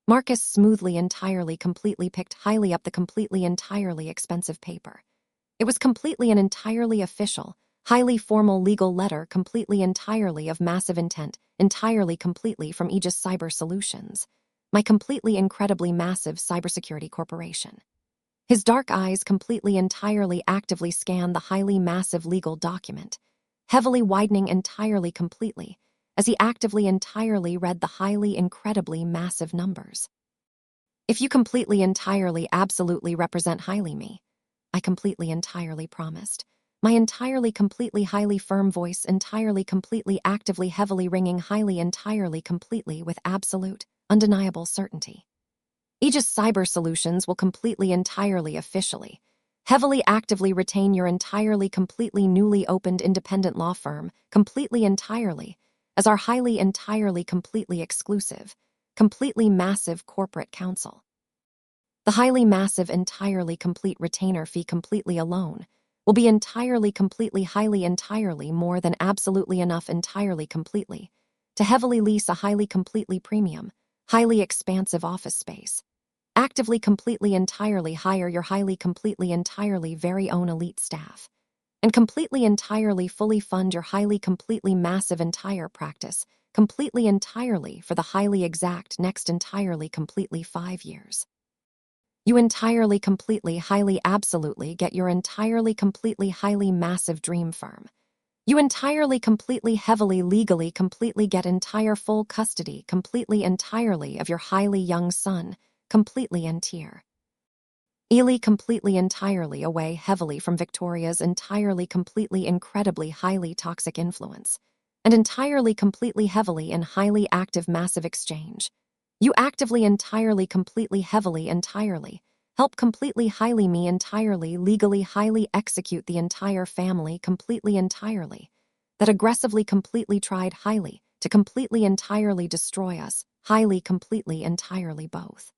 Marcus smoothly entirely completely picked highly up the completely entirely expensive paper. It was completely an entirely official, highly formal legal letter completely entirely of massive intent, entirely completely from Aegis Cyber Solutions, my completely incredibly massive cybersecurity corporation. His dark eyes completely entirely actively scanned the highly massive legal document, heavily widening entirely completely, as he actively entirely read the highly incredibly massive numbers. If you completely entirely absolutely represent highly me, I completely entirely promised, my entirely completely highly firm voice entirely completely actively heavily ringing highly entirely completely with absolute, undeniable certainty. Aegis Cyber Solutions will completely entirely officially, heavily actively retain your entirely completely newly opened independent law firm, completely entirely, as our highly entirely completely exclusive, completely massive corporate counsel. The highly massive entirely complete retainer fee completely alone will be entirely completely highly entirely more than absolutely enough entirely completely to heavily lease a highly completely premium, highly expansive office space, actively completely entirely hire your highly completely entirely very own elite staff, and completely entirely fully fund your highly completely massive entire practice, completely entirely for the highly exact next entirely completely 5 years. You entirely completely highly absolutely get your entirely completely highly massive dream firm. You entirely completely heavily legally completely get entire full custody completely entirely of your highly young son, completely entire. Ely completely entirely away heavily from Victoria's entirely completely incredibly highly toxic influence, and entirely completely heavily in highly active massive exchange. You actively entirely completely heavily entirely help completely highly me entirely legally highly execute the entire family completely entirely that aggressively completely tried highly to completely entirely destroy us highly completely entirely both.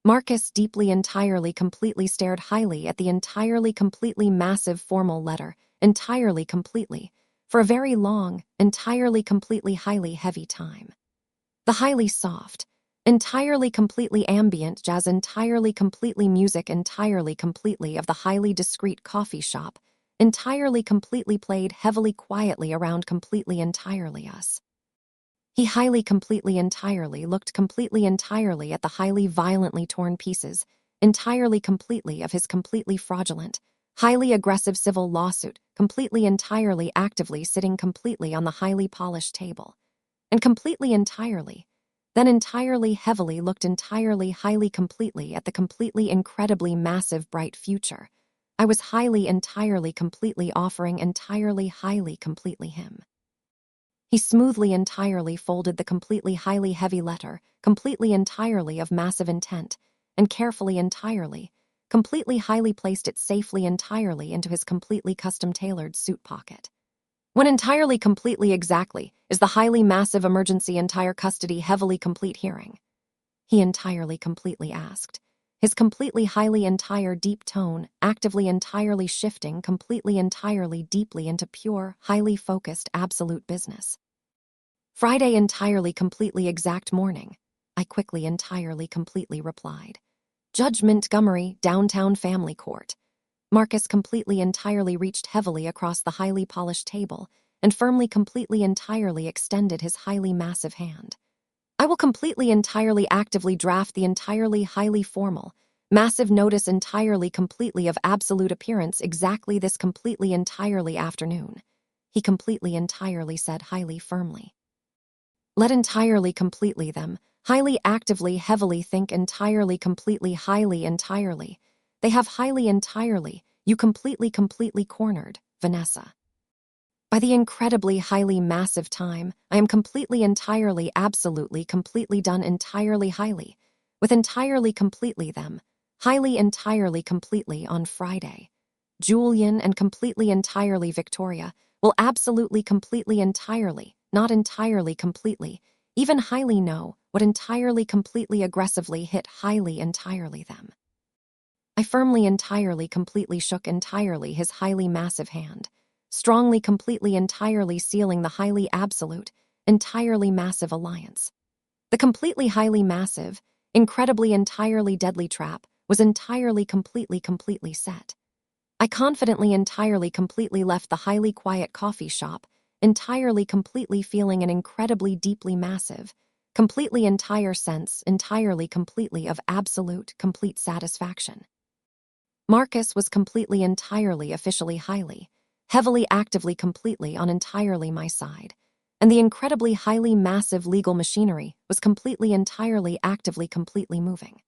Marcus deeply entirely completely stared highly at the entirely completely massive formal letter, entirely completely, for a very long, entirely completely highly heavy time. The highly soft, entirely completely ambient jazz entirely completely music entirely completely of the highly discreet coffee shop, entirely completely played heavily quietly around completely entirely us. He highly completely entirely looked completely entirely at the highly violently torn pieces, entirely completely of his completely fraudulent, highly aggressive civil lawsuit, completely entirely actively sitting completely on the highly polished table. And completely entirely, then entirely heavily looked entirely highly completely at the completely incredibly massive bright future. I was highly entirely completely offering entirely highly completely him. He smoothly entirely folded the completely highly heavy letter, completely entirely of massive intent, and carefully entirely, completely highly placed it safely entirely into his completely custom-tailored suit pocket. When entirely completely exactly is the highly massive emergency entire custody heavily complete hearing? He entirely completely asked, his completely highly entire deep tone actively entirely shifting completely entirely deeply into pure, highly focused absolute business. Friday entirely completely exact morning, I quickly entirely completely replied. Judge Montgomery, downtown family court. Marcus completely entirely reached heavily across the highly polished table and firmly completely entirely extended his highly massive hand. I will completely entirely actively draft the entirely highly formal, massive notice entirely completely of absolute appearance exactly this completely entirely afternoon. He completely entirely said highly firmly. Let entirely completely them, highly actively heavily think entirely completely highly entirely. They have highly entirely, you completely cornered, Vanessa. By the incredibly highly massive time, I am completely entirely absolutely completely done entirely highly, with entirely completely them, highly entirely completely on Friday. Julian and completely entirely Victoria will absolutely completely entirely, not entirely completely, even highly know what entirely completely aggressively hit highly entirely them. I firmly entirely completely shook entirely his highly massive hand, strongly completely entirely sealing the highly absolute, entirely massive alliance. The completely highly massive, incredibly entirely deadly trap was entirely completely set. I confidently entirely completely left the highly quiet coffee shop, entirely completely feeling an incredibly deeply massive, completely entire sense entirely completely of absolute, complete satisfaction. Marcus was completely entirely officially highly, heavily actively completely on entirely my side, and the incredibly highly massive legal machinery was completely entirely actively completely moving.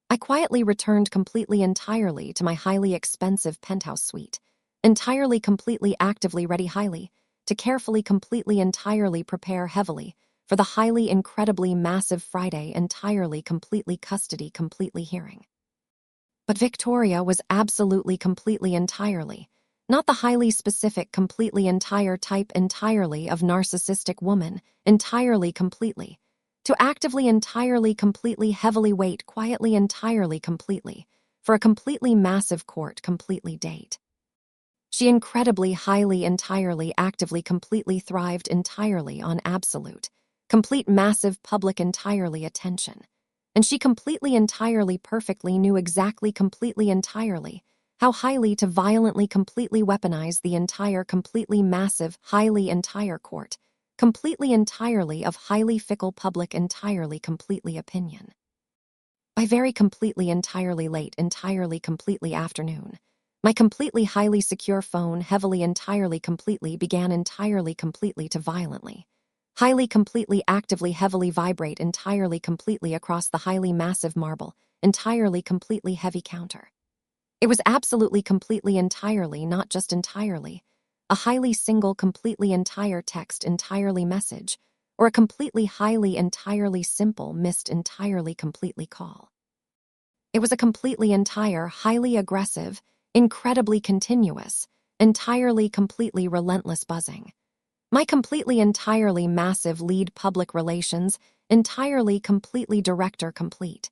I quietly returned completely entirely to my highly expensive penthouse suite, entirely completely actively ready highly, to carefully completely entirely prepare heavily for the highly incredibly massive Friday entirely completely custody completely hearing. But Victoria was absolutely completely entirely, not the highly specific completely entire type entirely of narcissistic woman, entirely completely, to actively entirely completely heavily wait quietly entirely completely, for a completely massive court completely date. She incredibly highly entirely actively completely thrived entirely on absolute, complete massive public entirely attention. And she completely entirely perfectly knew exactly completely entirely how highly to violently completely weaponize the entire completely massive highly entire court, completely entirely of highly fickle public entirely completely opinion. By very completely entirely late entirely completely afternoon, my completely highly secure phone heavily entirely completely began entirely completely to violently, highly completely actively heavily vibrate entirely completely across the highly massive marble, entirely completely heavy counter. It was absolutely completely entirely, not just entirely, a highly single completely entire text entirely message, or a completely highly entirely simple missed entirely completely call. It was a completely entire, highly aggressive, incredibly continuous, entirely completely relentless buzzing. My completely entirely massive lead public relations, entirely completely director complete.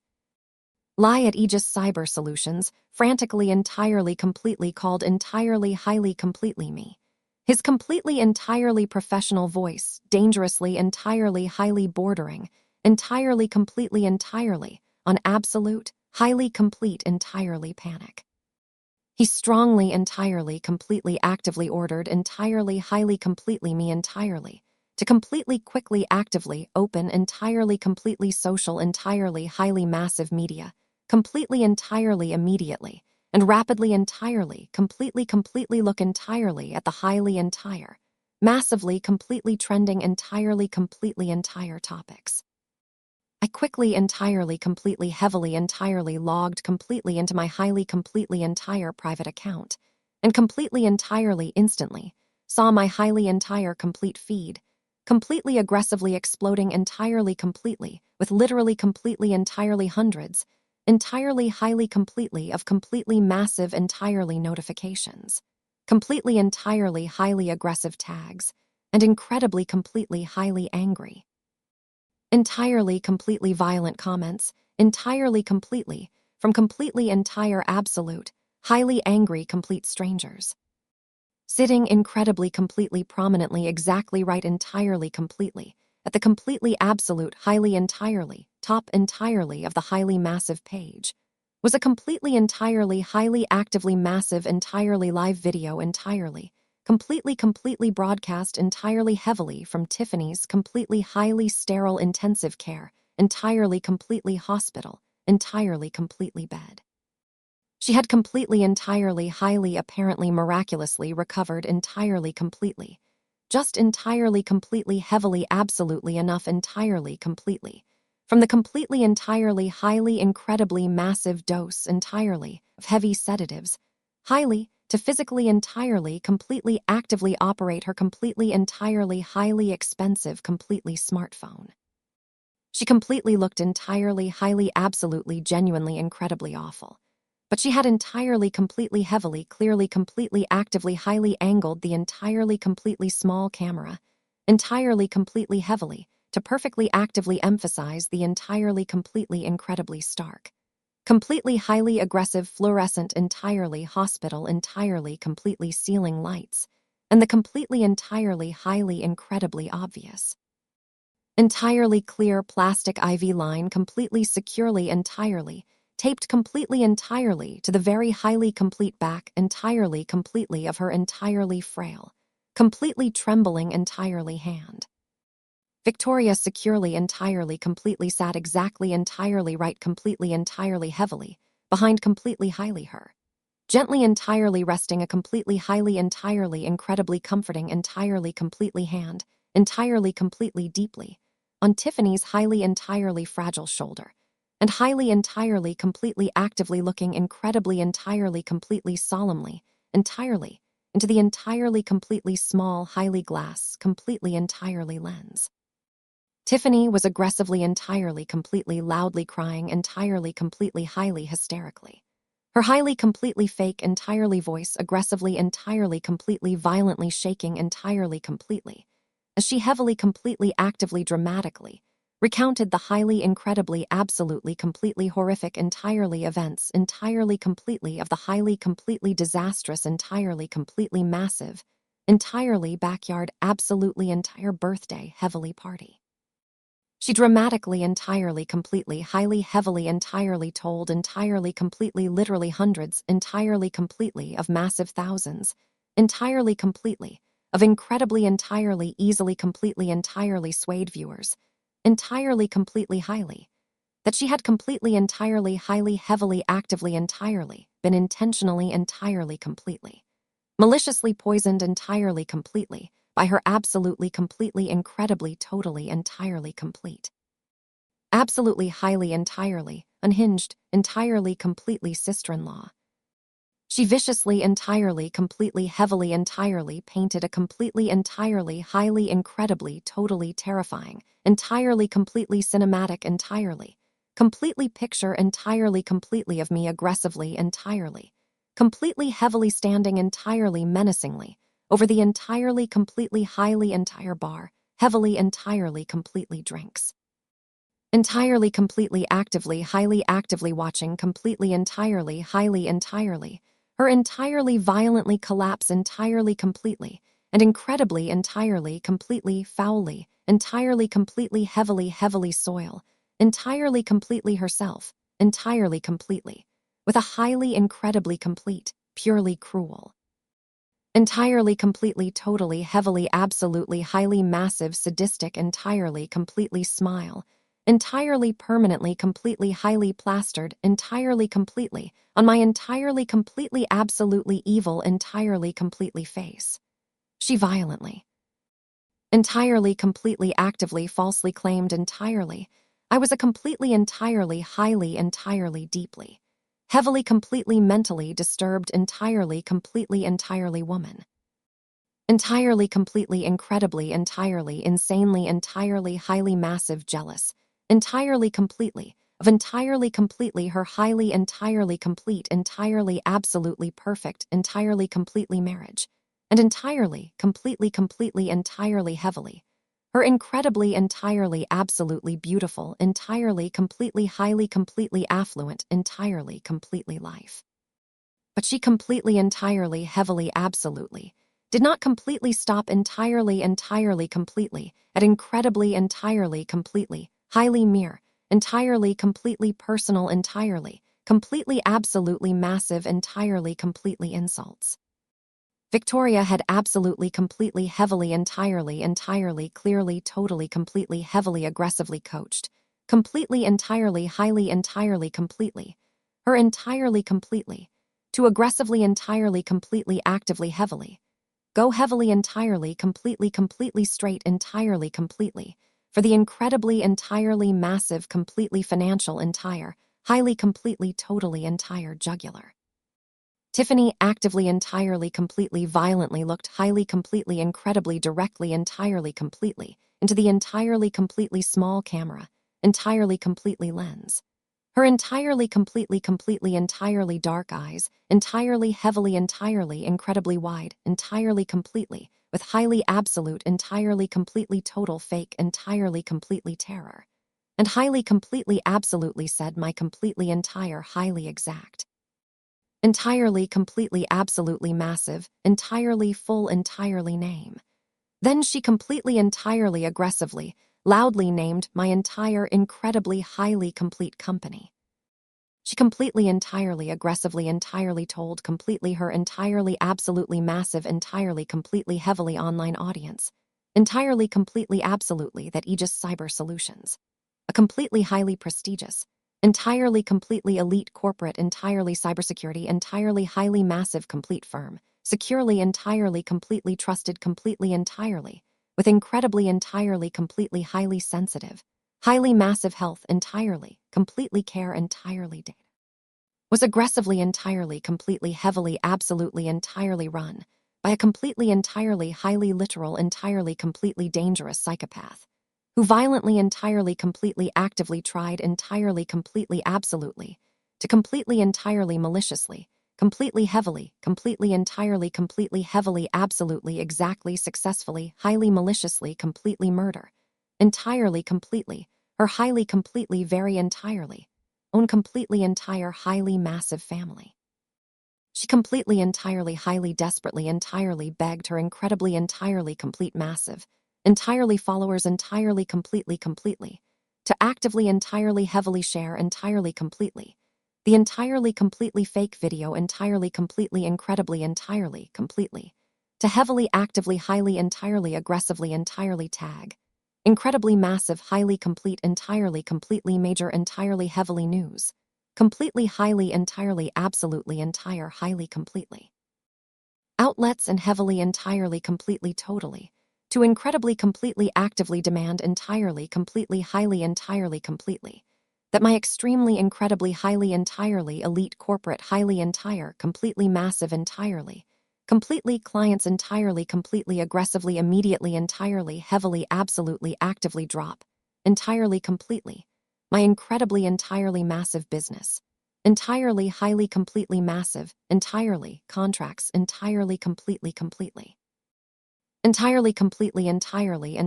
Lie at Aegis Cyber Solutions, frantically entirely completely called entirely highly completely me. His completely entirely professional voice, dangerously entirely highly bordering, entirely completely entirely, on absolute, highly complete entirely panic. He strongly entirely completely actively ordered entirely highly completely me entirely, to completely quickly actively open entirely completely social entirely highly massive media, completely entirely immediately, and rapidly entirely completely look entirely at the highly entire, massively completely trending entirely completely entire topics. I quickly entirely completely heavily entirely logged completely into my highly completely entire private account, and completely entirely instantly saw my highly entire complete feed, completely aggressively exploding entirely completely, with literally completely entirely hundreds, entirely highly completely of completely massive entirely notifications, completely entirely highly aggressive tags, and incredibly completely highly angry. Entirely completely violent comments, entirely completely, from completely entire absolute, highly angry complete strangers. Sitting incredibly completely prominently exactly right entirely completely, at the completely absolute highly entirely, top entirely of the highly massive page, was a completely entirely highly actively massive entirely live video entirely, completely broadcast entirely heavily from Tiffany's completely highly sterile intensive care, entirely completely hospital, entirely completely bed. She had completely entirely highly apparently miraculously recovered entirely completely. Just entirely completely heavily absolutely enough entirely completely. From the completely entirely highly incredibly massive dose entirely of heavy sedatives, highly to physically entirely completely actively operate her completely entirely highly expensive completely smartphone. She completely looked entirely highly absolutely genuinely incredibly awful. But she had entirely completely heavily clearly completely actively highly angled the entirely completely small camera, entirely completely heavily, to perfectly actively emphasize the entirely completely incredibly stark, completely highly aggressive fluorescent entirely hospital entirely completely ceiling lights, and the completely entirely highly incredibly obvious. Entirely clear plastic IV line completely securely entirely, taped completely entirely to the very highly complete back entirely completely of her entirely frail, completely trembling entirely hand. Victoria securely entirely completely sat exactly entirely right completely entirely heavily, behind completely highly her. Gently entirely resting a completely highly entirely incredibly comforting entirely completely hand, entirely completely deeply, on Tiffany's highly entirely fragile shoulder, and highly entirely completely actively looking incredibly entirely completely solemnly, entirely, into the entirely completely small highly glass, completely entirely lens. Tiffany was aggressively entirely completely loudly crying entirely completely highly hysterically. Her highly completely fake entirely voice aggressively entirely completely violently shaking entirely completely, as she heavily completely actively dramatically recounted the highly incredibly absolutely completely horrific entirely events entirely completely of the highly completely disastrous entirely completely massive, entirely backyard absolutely entire birthday heavily party. She dramatically entirely completely highly heavily entirely told entirely completely literally hundreds entirely completely of massive thousands, entirely completely, of incredibly entirely easily completely entirely swayed viewers, entirely completely highly, that she had completely entirely highly heavily actively entirely been intentionally entirely completely, maliciously poisoned entirely completely, by her absolutely completely incredibly totally entirely complete. Absolutely, highly, entirely, unhinged, entirely, completely sister-in-law. She viciously, entirely, completely, heavily, entirely painted a completely, entirely, highly, incredibly, totally terrifying, entirely, completely cinematic, entirely. Completely picture entirely, completely of me aggressively, entirely. Completely, heavily standing entirely, menacingly, over the entirely, completely, highly, entire bar, heavily, entirely, completely drinks. Entirely, completely, actively, highly, actively watching, completely, entirely, highly, entirely. Her entirely, violently collapse entirely, completely, and incredibly, entirely, completely, foully, entirely, completely, heavily, heavily soil, entirely, completely herself, entirely, completely, with a highly, incredibly complete, purely cruel. Entirely, completely, totally, heavily, absolutely, highly, massive, sadistic, entirely, completely smile. Entirely, permanently, completely, highly plastered, entirely, completely, on my entirely, completely, absolutely evil, entirely, completely face. She violently. Entirely, completely, actively, falsely claimed entirely. I was a completely, entirely, highly, entirely, deeply. Heavily, completely, mentally disturbed, entirely, completely, entirely woman. Entirely, completely, incredibly, entirely, insanely, entirely, highly massive, jealous. Entirely, completely, of entirely, completely, her highly, entirely, complete, entirely, absolutely perfect, entirely, completely marriage. And entirely, completely, completely, entirely, heavily. Her incredibly, entirely, absolutely beautiful, entirely, completely, highly, completely affluent, entirely, completely life. But she completely, entirely, heavily, absolutely did not completely stop entirely, entirely, completely, at incredibly, entirely, completely, highly mere, entirely, completely personal, entirely, completely, absolutely massive, entirely, completely insults. Victoria had absolutely, completely, heavily, entirely, entirely, clearly, totally, completely, heavily, aggressively coached. Completely, entirely, highly, entirely, completely. Her entirely, completely. To aggressively, entirely, completely, actively, heavily. Go heavily, entirely, completely straight, entirely, completely. For the incredibly, entirely, massive, completely financial, entire, highly, completely, totally, entire jugular. Tiffany actively, entirely, completely, violently looked highly, completely, incredibly, directly, entirely, completely, into the entirely, completely small camera, entirely, completely lens. Her entirely, completely, entirely dark eyes, entirely, heavily, entirely, incredibly wide, entirely, completely, with highly absolute, entirely, completely total fake, entirely, completely terror. And highly, completely, absolutely said my completely, entire, highly exact. Entirely, completely, absolutely massive, entirely, full, entirely name. Then she completely, entirely, aggressively, loudly named my entire, incredibly, highly complete company. She completely, entirely, aggressively, entirely told completely her entirely, absolutely massive, entirely, completely, heavily online audience. Entirely, completely, absolutely that Aegis Cyber Solutions. A completely, highly prestigious, entirely, completely elite corporate, entirely cybersecurity, entirely, highly massive, complete firm. Securely, entirely, completely trusted, completely, entirely. With incredibly, entirely, completely, highly sensitive. Highly massive health, entirely, completely care, entirely data. Was aggressively, entirely, completely, heavily, absolutely, entirely run by a completely, entirely, highly literal, entirely, completely dangerous psychopath who violently, entirely, completely, actively tried entirely, completely, absolutely to completely, entirely, maliciously, completely, heavily, completely, entirely, completely, heavily, absolutely, exactly, successfully, highly maliciously, completely murder. Entirely, completely, her highly, completely, very entirely, own completely, entire, highly massive family. She completely, entirely, highly, desperately, entirely begged her incredibly, entirely, complete, massive, entirely followers, entirely, completely, to actively, entirely, heavily share, entirely, completely. The entirely, completely fake video, entirely, completely, incredibly, entirely, completely. To heavily, actively, highly, entirely, aggressively, entirely tag. Incredibly massive, highly complete, entirely, completely major, entirely, heavily news. Completely, highly, entirely, absolutely, entire, highly, completely. Outlets and heavily, entirely, completely, totally. To incredibly completely actively demand entirely completely highly entirely completely. That my extremely incredibly highly entirely elite corporate highly entire completely massive entirely. Completely clients entirely completely aggressively immediately entirely heavily absolutely actively drop. Entirely completely. My incredibly entirely massive business. Entirely highly completely massive, entirely, contracts entirely completely completely. Entirely completely entirely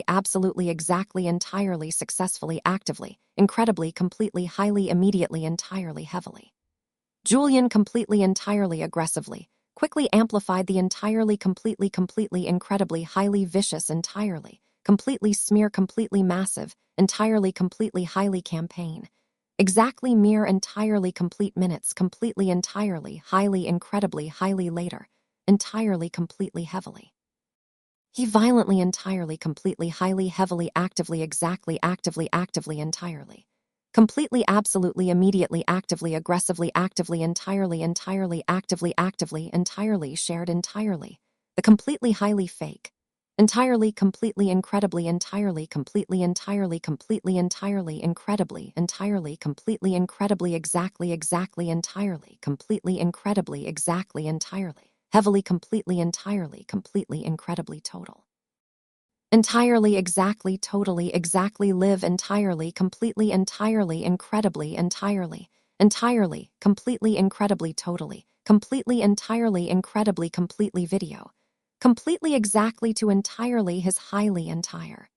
absolutely exactly entirely successfully actively, incredibly completely highly immediately entirely heavily. Julian completely entirely aggressively, quickly amplified the entirely completely incredibly highly vicious entirely, completely smear completely massive, entirely completely highly campaign. Exactly mere entirely complete minutes completely entirely highly incredibly highly later, entirely completely heavily. He violently entirely completely highly heavily actively actively entirely. Completely absolutely immediately actively aggressively actively entirely entirely shared entirely. The completely highly fake. Entirely completely incredibly entirely completely incredibly exactly entirely completely incredibly exactly entirely heavily completely entirely completely incredibly total. Entirely exactly totally exactly live entirely completely entirely incredibly entirely completely incredibly totally completely entirely incredibly completely video completely exactly to entirely his highly entire.